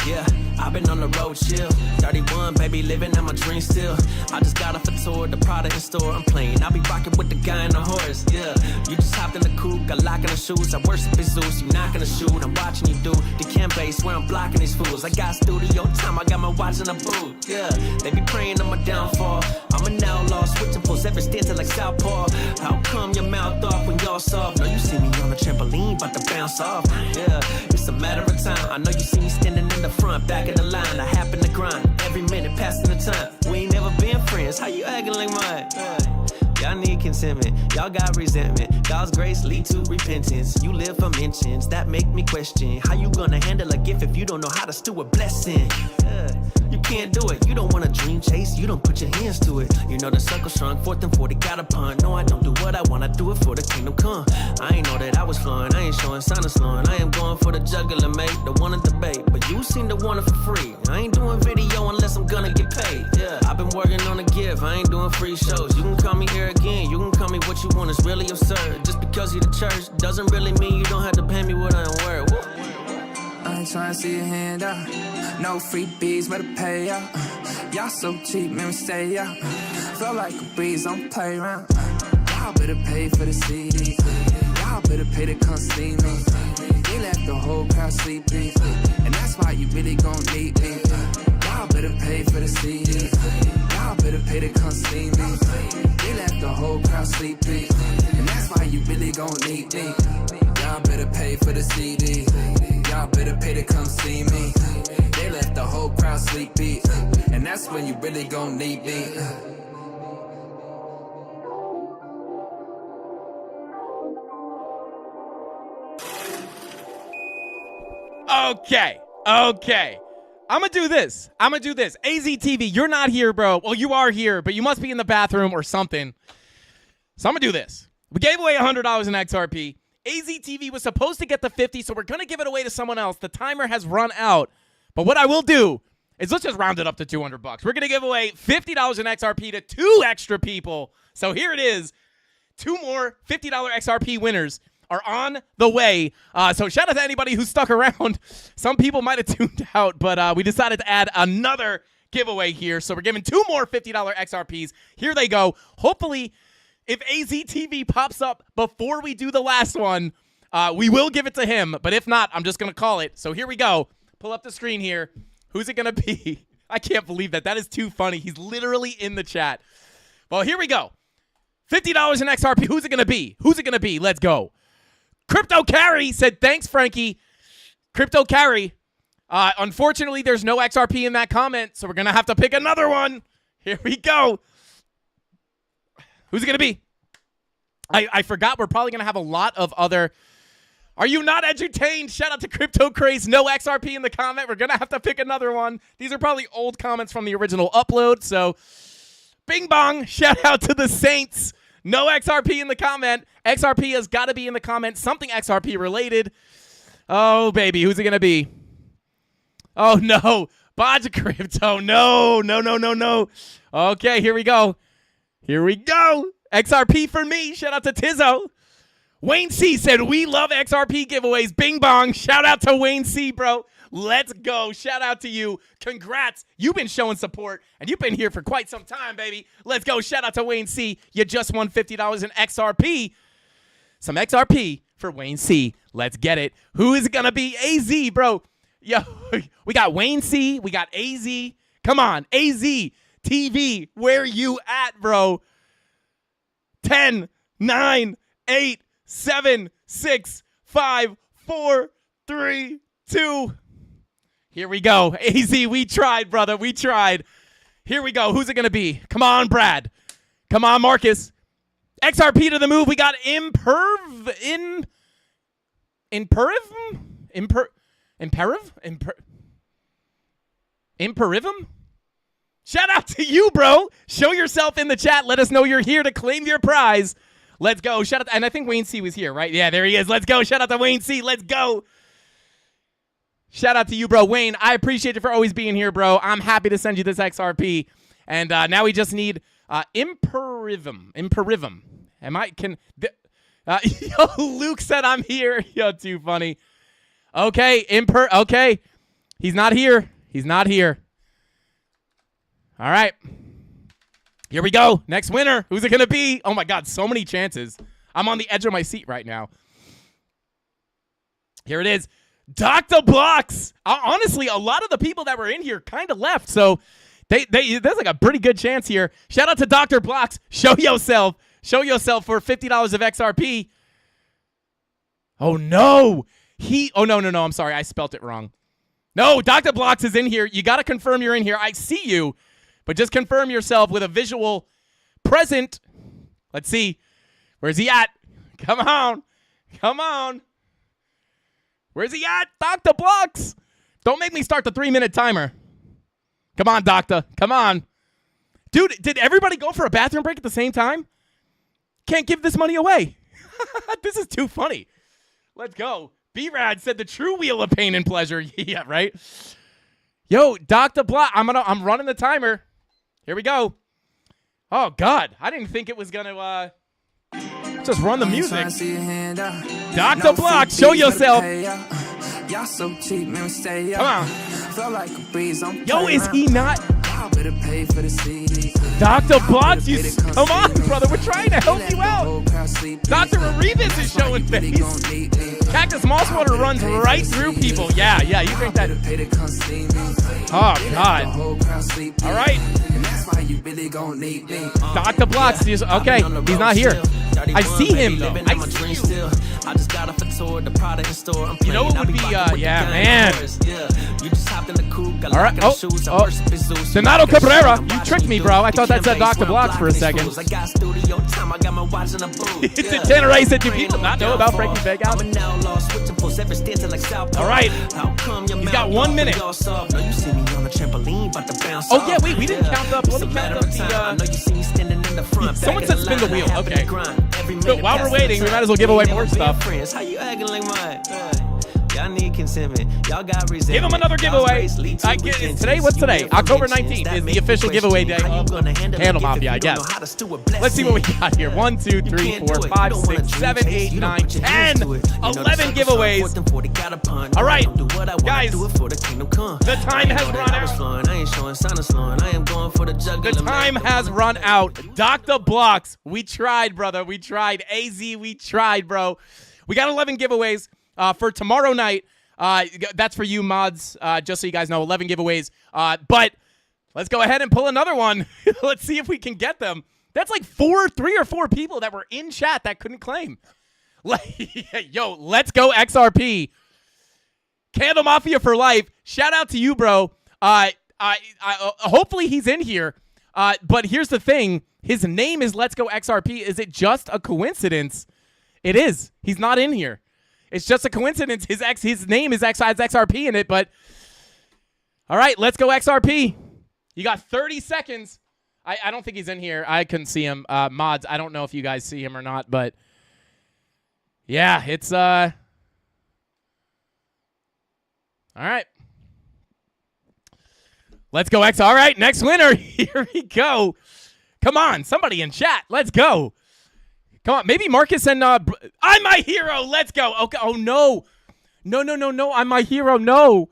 Yeah, I've been on the road chill. 31, baby, living out my dream still. I just got off a tour, the product in store I'm playing. I'll be rocking with the guy in the horse, yeah. You just hopped in the coupe, got lock in the shoes. I worship his Zeus, you not gonna shoot. I'm watching you do the cam base where I'm blocking these fools. I got studio time, I got my watch in the booth, yeah. They be praying on my downfall. I'm an outlaw, switching pulls every stance like Southpaw. How come your mouth off when y'all soft? No, you see me on the trampoline, about to bounce off, yeah. It's a matter of time. I know you see me standing in the front, back in the line. I happen to grind every minute, passing the time. We ain't never been friends. How you acting like mine? Y'all need contentment. Y'all got resentment. God's grace lead to repentance. You live for mentions that make me question how you gonna handle a gift if you don't know how to steward a blessing. You can't do it. You don't want a dream chase. You don't put your hands to it. You know the circle shrunk. 4th and 40 got a pun. No, I don't do what I want. I do it for the kingdom come. I ain't know that I was flowing. I ain't showing sign of slowing. I am going for the juggler, mate. The one to debate. But you seem to want it for free. I ain't doing video unless I'm gonna get paid. Yeah, I've been working on a gift. I ain't doing free shows. You can call me arrogant. You can call me what you want. It's really absurd. Just because you're the church doesn't really mean you don't have to pay me what I am worth. I ain't tryna see your hand out. No freebies, better pay out. Y'all so cheap, man, we stay out. Feel like a breeze, don't play around. Y'all better pay for the CD. Y'all better pay to come see me. They left the whole crowd sleeping, and that's why you really gon' need me. Y'all better pay for the CD. Y'all better pay to come see me. They left the whole crowd sleeping, and that's why you really gon' need me. Y'all better pay for the CD. Y'all better pay to come see me. They left the whole crowd sleepy, and that's when you really gon' need me. Okay. I'm going to do this. AZTV, you're not here, bro. Well, you are here, but you must be in the bathroom or something. So I'm going to do this. We gave away $100 in XRP. AZTV was supposed to get the 50, so we're going to give it away to someone else. The timer has run out. But what I will do is let's just round it up to $200. We're going to give away $50 in XRP to 2 extra people. So here it is. 2 more $50 XRP winners are on the way. So shout out to anybody who stuck around. Some people might have tuned out, but we decided to add another giveaway here. So we're giving 2 more $50 XRPs. Here they go. Hopefully, if AZTV pops up before we do the last one, we will give it to him. But if not, I'm just going to call it. So here we go. Pull up the screen here. Who's it going to be? I can't believe that. That is too funny. He's literally in the chat. Well, here we go. $50 in XRP. Who's it going to be? Let's go. Crypto Carry said, thanks, Frankie. Crypto Carry. Unfortunately, there's no XRP in that comment, so we're going to have to pick another one. Here we go. Who's it going to be? I forgot we're probably going to have a lot of other Are you not entertained? Shout out to Crypto Craze. No XRP in the comment. We're going to have to pick another one. These are probably old comments from the original upload. So, bing bong. Shout out to the Saints. No XRP in the comment. XRP has got to be in the comment. Something XRP related. Oh, baby. Who's it going to be? Oh, no. Baja Crypto. No. Okay, here we go. XRP for me. Shout out to Tizzo. Wayne C said, we love XRP giveaways. Bing bong. Shout out to Wayne C, bro. Let's go. Shout out to you. Congrats. You've been showing support, and you've been here for quite some time, baby. Let's go. Shout out to Wayne C. You just won $50 in XRP. Some XRP for Wayne C. Let's get it. Who is it going to be? AZ, bro. Yo, we got Wayne C. We got AZ. Come on. AZ TV. Where you at, bro? 10, 9, 8, 7, 6, 5, 4, 3, 2. Here we go. AZ, we tried, brother. We tried. Here we go. Who's it going to be? Come on, Brad. Come on, Marcus. XRP to the move. We got Imperiv? Shout out to you, bro. Show yourself in the chat. Let us know you're here to claim your prize. Let's go. Shout out. And I think Wayne C was here, right? Yeah, there he is. Let's go. Shout out to Wayne C. Let's go. Shout out to you, bro. Wayne, I appreciate you for always being here, bro. I'm happy to send you this XRP. And now we just need Imperivum. Yo, Luke said I'm here. Yo, too funny. Okay, okay. He's not here. All right. Here we go. Next winner. Who's it going to be? Oh, my God. So many chances. I'm on the edge of my seat right now. Here it is. Dr. Blocks. Honestly, a lot of the people that were in here kind of left. So there's like a pretty good chance here. Shout out to Dr. Blocks. Show yourself. Show yourself for $50 of XRP. Oh, no. Oh, no. I'm sorry. I spelt it wrong. No, Dr. Blocks is in here. You got to confirm you're in here. I see you. But just confirm yourself with a visual present. Let's see. Where's he at? Come on. Where's he at? Dr. Blocks. Don't make me start the 3-minute timer. Come on, Doctor. Come on. Dude, did everybody go for a bathroom break at the same time? Can't give this money away. This is too funny. Let's go. B-Rad said the true wheel of pain and pleasure. Yeah, right? Yo, Dr. Block. I'm running the timer. Here we go. Oh, God. I didn't think it was going to just run the music. Dr. Block, show yourself. Come on. Yo, is he not? Dr. Block, come on, brother. We're trying to help you out. Dr. Arevis is showing face. Cactus Mosswater runs right through people. Yeah, you think that. Oh, God. All right. Dr. Blocks, okay, he's not here. I see him, though. I see you. You know what would be, yeah, man. All right, Donato Cabrera, you tricked me, bro. I thought that said Dr. Blocks for a second. Tanner said, do people not know about Frankie Vegas? All right, he's got 1 minute. Oh, yeah, wait, we didn't count up. Let me count up the, someone said spin the wheel. Okay. So while we're waiting, we might as well give away more stuff. Y'all need consentment. Y'all got resentment. Give him another giveaway. Today, what's today? October 19th is the official giveaway day of CandleMafia, I guess. Let's see what we got here. 1, 2, 3, 4, 5, 6, 7, 8, 9, 10, 11 giveaways. All right, guys, the time has run out. The time has run out. Dr. Blocks, we tried, brother. We tried. AZ, we tried, bro. We got 11 giveaways. For tomorrow night, that's for you mods, just so you guys know, 11 giveaways. But let's go ahead and pull another one. Let's see if we can get them. That's like 3 or 4 people that were in chat that couldn't claim. Yo, let's go XRP. CandleMafia for life. Shout out to you, bro. Hopefully he's in here. But here's the thing. His name is Let's Go XRP. Is it just a coincidence? It is. He's not in here. It's just a coincidence. His name is has XRP in it, but all right, let's go XRP. You got 30 seconds. I don't think he's in here. I couldn't see him. Mods, I don't know if you guys see him or not, but yeah, it's all right. Let's go X. All right, next winner. Here we go. Come on, somebody in chat. Let's go. Come on, maybe Marcus and I'm my hero. Let's go. Okay. Oh no. No. I'm my hero. No,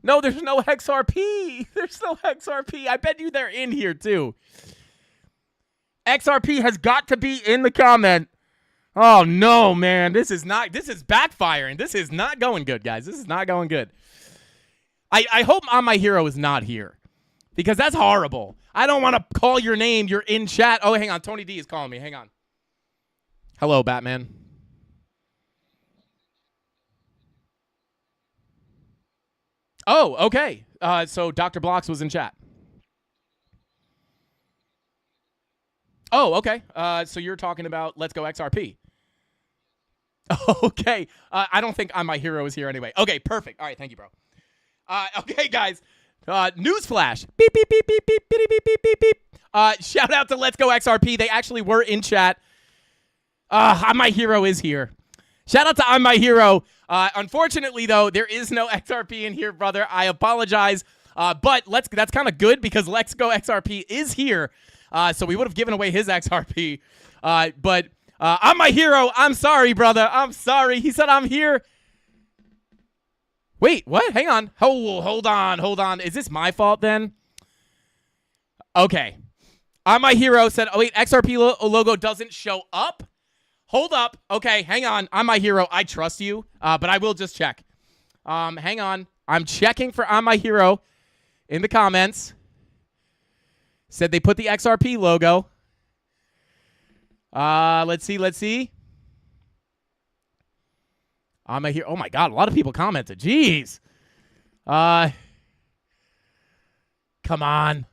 there's no XRP. There's no XRP. I bet you they're in here too. XRP has got to be in the comment. Oh no, man. This is backfiring. This is not going good, guys. This is not going good. I hope I'm my hero is not here, because that's horrible. I don't want to call your name. You're in chat. Oh, hang on. Tony D is calling me. Hang on. Hello, Batman. Oh, okay. So Dr. Blocks was in chat. Oh, okay. So you're talking about Let's Go XRP. Okay. I don't think I'm my hero is here anyway. Okay, perfect. All right, thank you, bro. Okay, guys. Newsflash. Beep, beep, beep, beep, beep, beep, beep, beep, beep, beep. Shout out to Let's Go XRP. They actually were in chat. I'm my hero is here. Shout out to I'm my hero. Unfortunately, though, there is no XRP in here, brother. I apologize. But that's kind of good, because Let's Go XRP is here. So we would have given away his XRP. But I'm my hero. I'm sorry, brother. I'm sorry. He said I'm here. Wait, what? Hang on. Hold on. Is this my fault then? Okay. I'm my hero said, oh, wait, XRP logo doesn't show up? Hold up. Okay, hang on. I'm my hero. I trust you, but I will just check. Hang on. I'm checking for I'm my hero in the comments. Said they put the XRP logo. Let's see. I'm a hero. Oh my God, a lot of people commented. Jeez. Come on.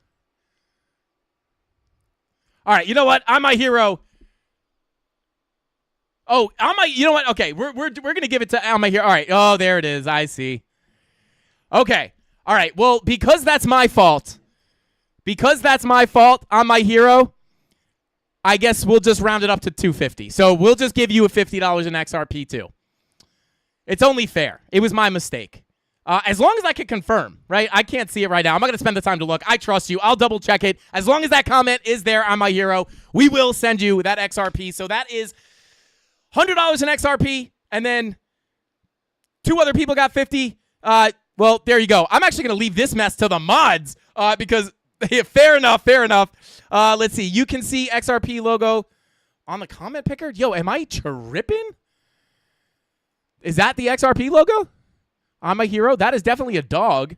All right, you know what? I'm my hero. Oh, you know what? Okay, we're gonna give it to I'm my hero. All right. Oh, there it is. I see. Okay. All right. Well, because that's my fault. I'm my hero. I guess we'll just round it up to $250. So we'll just give you a $50 in XRP too. It's only fair. It was my mistake. As long as I can confirm, right? I can't see it right now. I'm not going to spend the time to look. I trust you. I'll double check it. As long as that comment is there, I'm my hero, we will send you that XRP. So that is $100 in XRP, and then 2 other people got 50. Well, there you go. I'm actually going to leave this mess to the mods because fair enough. Let's see. You can see XRP logo on the comment picker. Yo, am I tripping? Is that the XRP logo? I'm a hero. That is definitely a dog.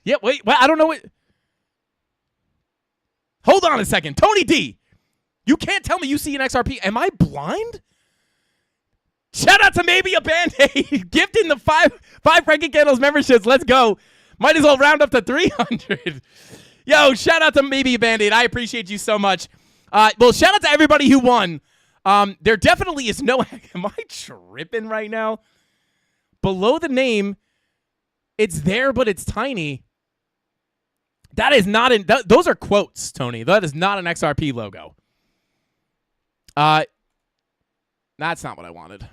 Yeah, wait. I don't know what. Hold on a second. Tony D. You can't tell me you see an XRP. Am I blind? Shout out to Maybe a Band-Aid. Gifting the five Frankie Candles memberships. Let's go. Might as well round up to 300. Yo, shout out to Maybe a Band-Aid. I appreciate you so much. Well, shout out to everybody who won. There definitely is no... Am I tripping right now? Below the name, it's there, but it's tiny. That is not... those are quotes, Tony. That is not an XRP logo. That's not what I wanted.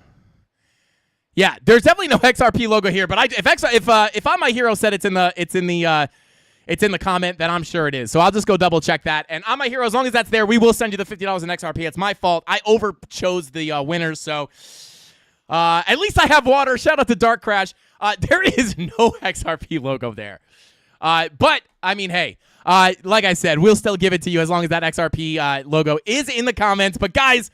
Yeah, there's definitely no XRP logo here, but if I'm my hero said it's in the comment, then I'm sure it is. So I'll just go double check that. And I'm my hero, as long as that's there, we will send you the $50 in XRP. It's my fault. I chose the winners, so at least I have water. Shout out to Dark Crash. There is no XRP logo there. But I mean, hey, like I said, we'll still give it to you as long as that XRP logo is in the comments. But guys,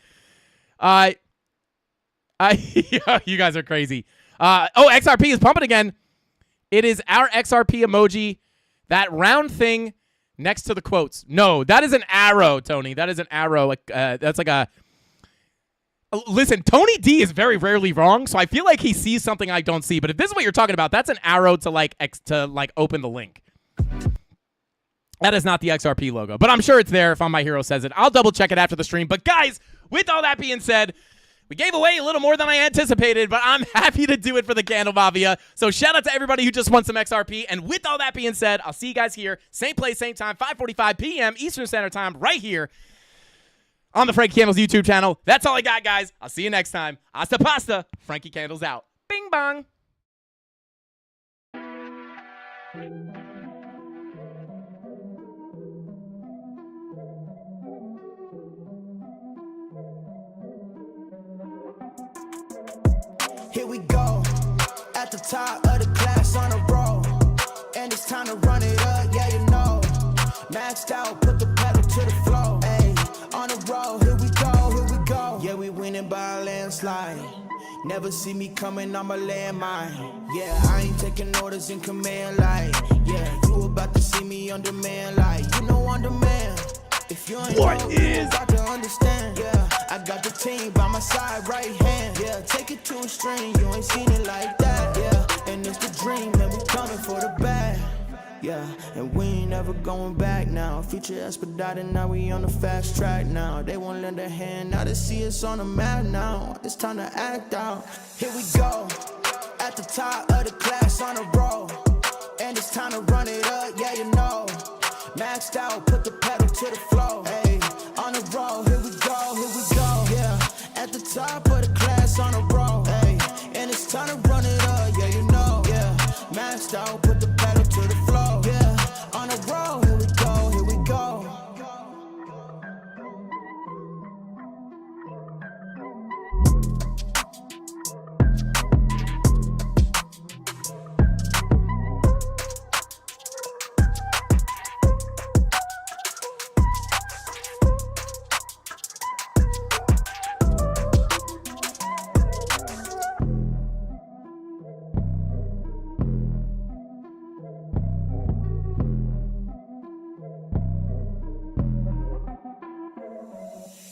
you guys are crazy. XRP is pumping again. It is our XRP emoji, that round thing next to the quotes. No, that is an arrow, Tony. That is an arrow. That's like a... Listen, Tony D is very rarely wrong, so I feel like he sees something I don't see. But if this is what you're talking about, that's an arrow to open the link. That is not the XRP logo, but I'm sure it's there if I'm my hero says it. I'll double check it after the stream. But guys, with all that being said, We gave away a little more than I anticipated, but I'm happy to do it for the CandleMafia. So shout out to everybody who just won some XRP. And with all that being said, I'll see you guys here. Same place, same time, 5:45 p.m. Eastern Standard Time, right here on the Frankie Candles YouTube channel. That's all I got, guys. I'll see you next time. Hasta pasta. Frankie Candles out. Bing bong. Here we go, at the top of the class on a roll, and it's time to run it up, yeah you know. Maxed out, put the pedal to the floor, ayy, on the roll, here we go. Yeah, we winning by a landslide. Never see me coming, I'm a landmine. Yeah, I ain't taking orders in command, like, yeah, you about to see me on demand, like, you know on demand. If you ain't What know, is- you got to understand, yeah. I got the team by my side, right hand. Yeah, take it to a string, you ain't seen it like that. Yeah, and it's the dream, and we coming for the bag. Yeah, and we ain't never going back now. Future expedited, now we on the fast track now. They won't lend a hand, now they see us on the map now. It's time to act out. Here we go, at the top of the class on a roll, and it's time to run it up, yeah you know. Maxed out, put the pedal to the floor, hey, on the roll, here we go, yeah, at the top of the class on a roll, hey, and it's time to run it up, yeah, you know, yeah, maxed out, put the pedal to the floor, yeah, on the roll, here we go, here we go.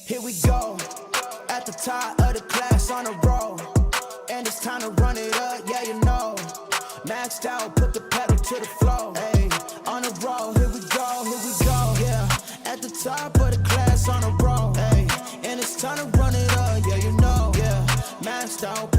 Here we go, at the top of the class on a roll, and it's time to run it up, yeah you know. Maxed out, put the pedal to the floor, hey, on the roll, here we go, yeah, at the top of the class on a roll, hey, and it's time to run it up, yeah you know, yeah, maxed out.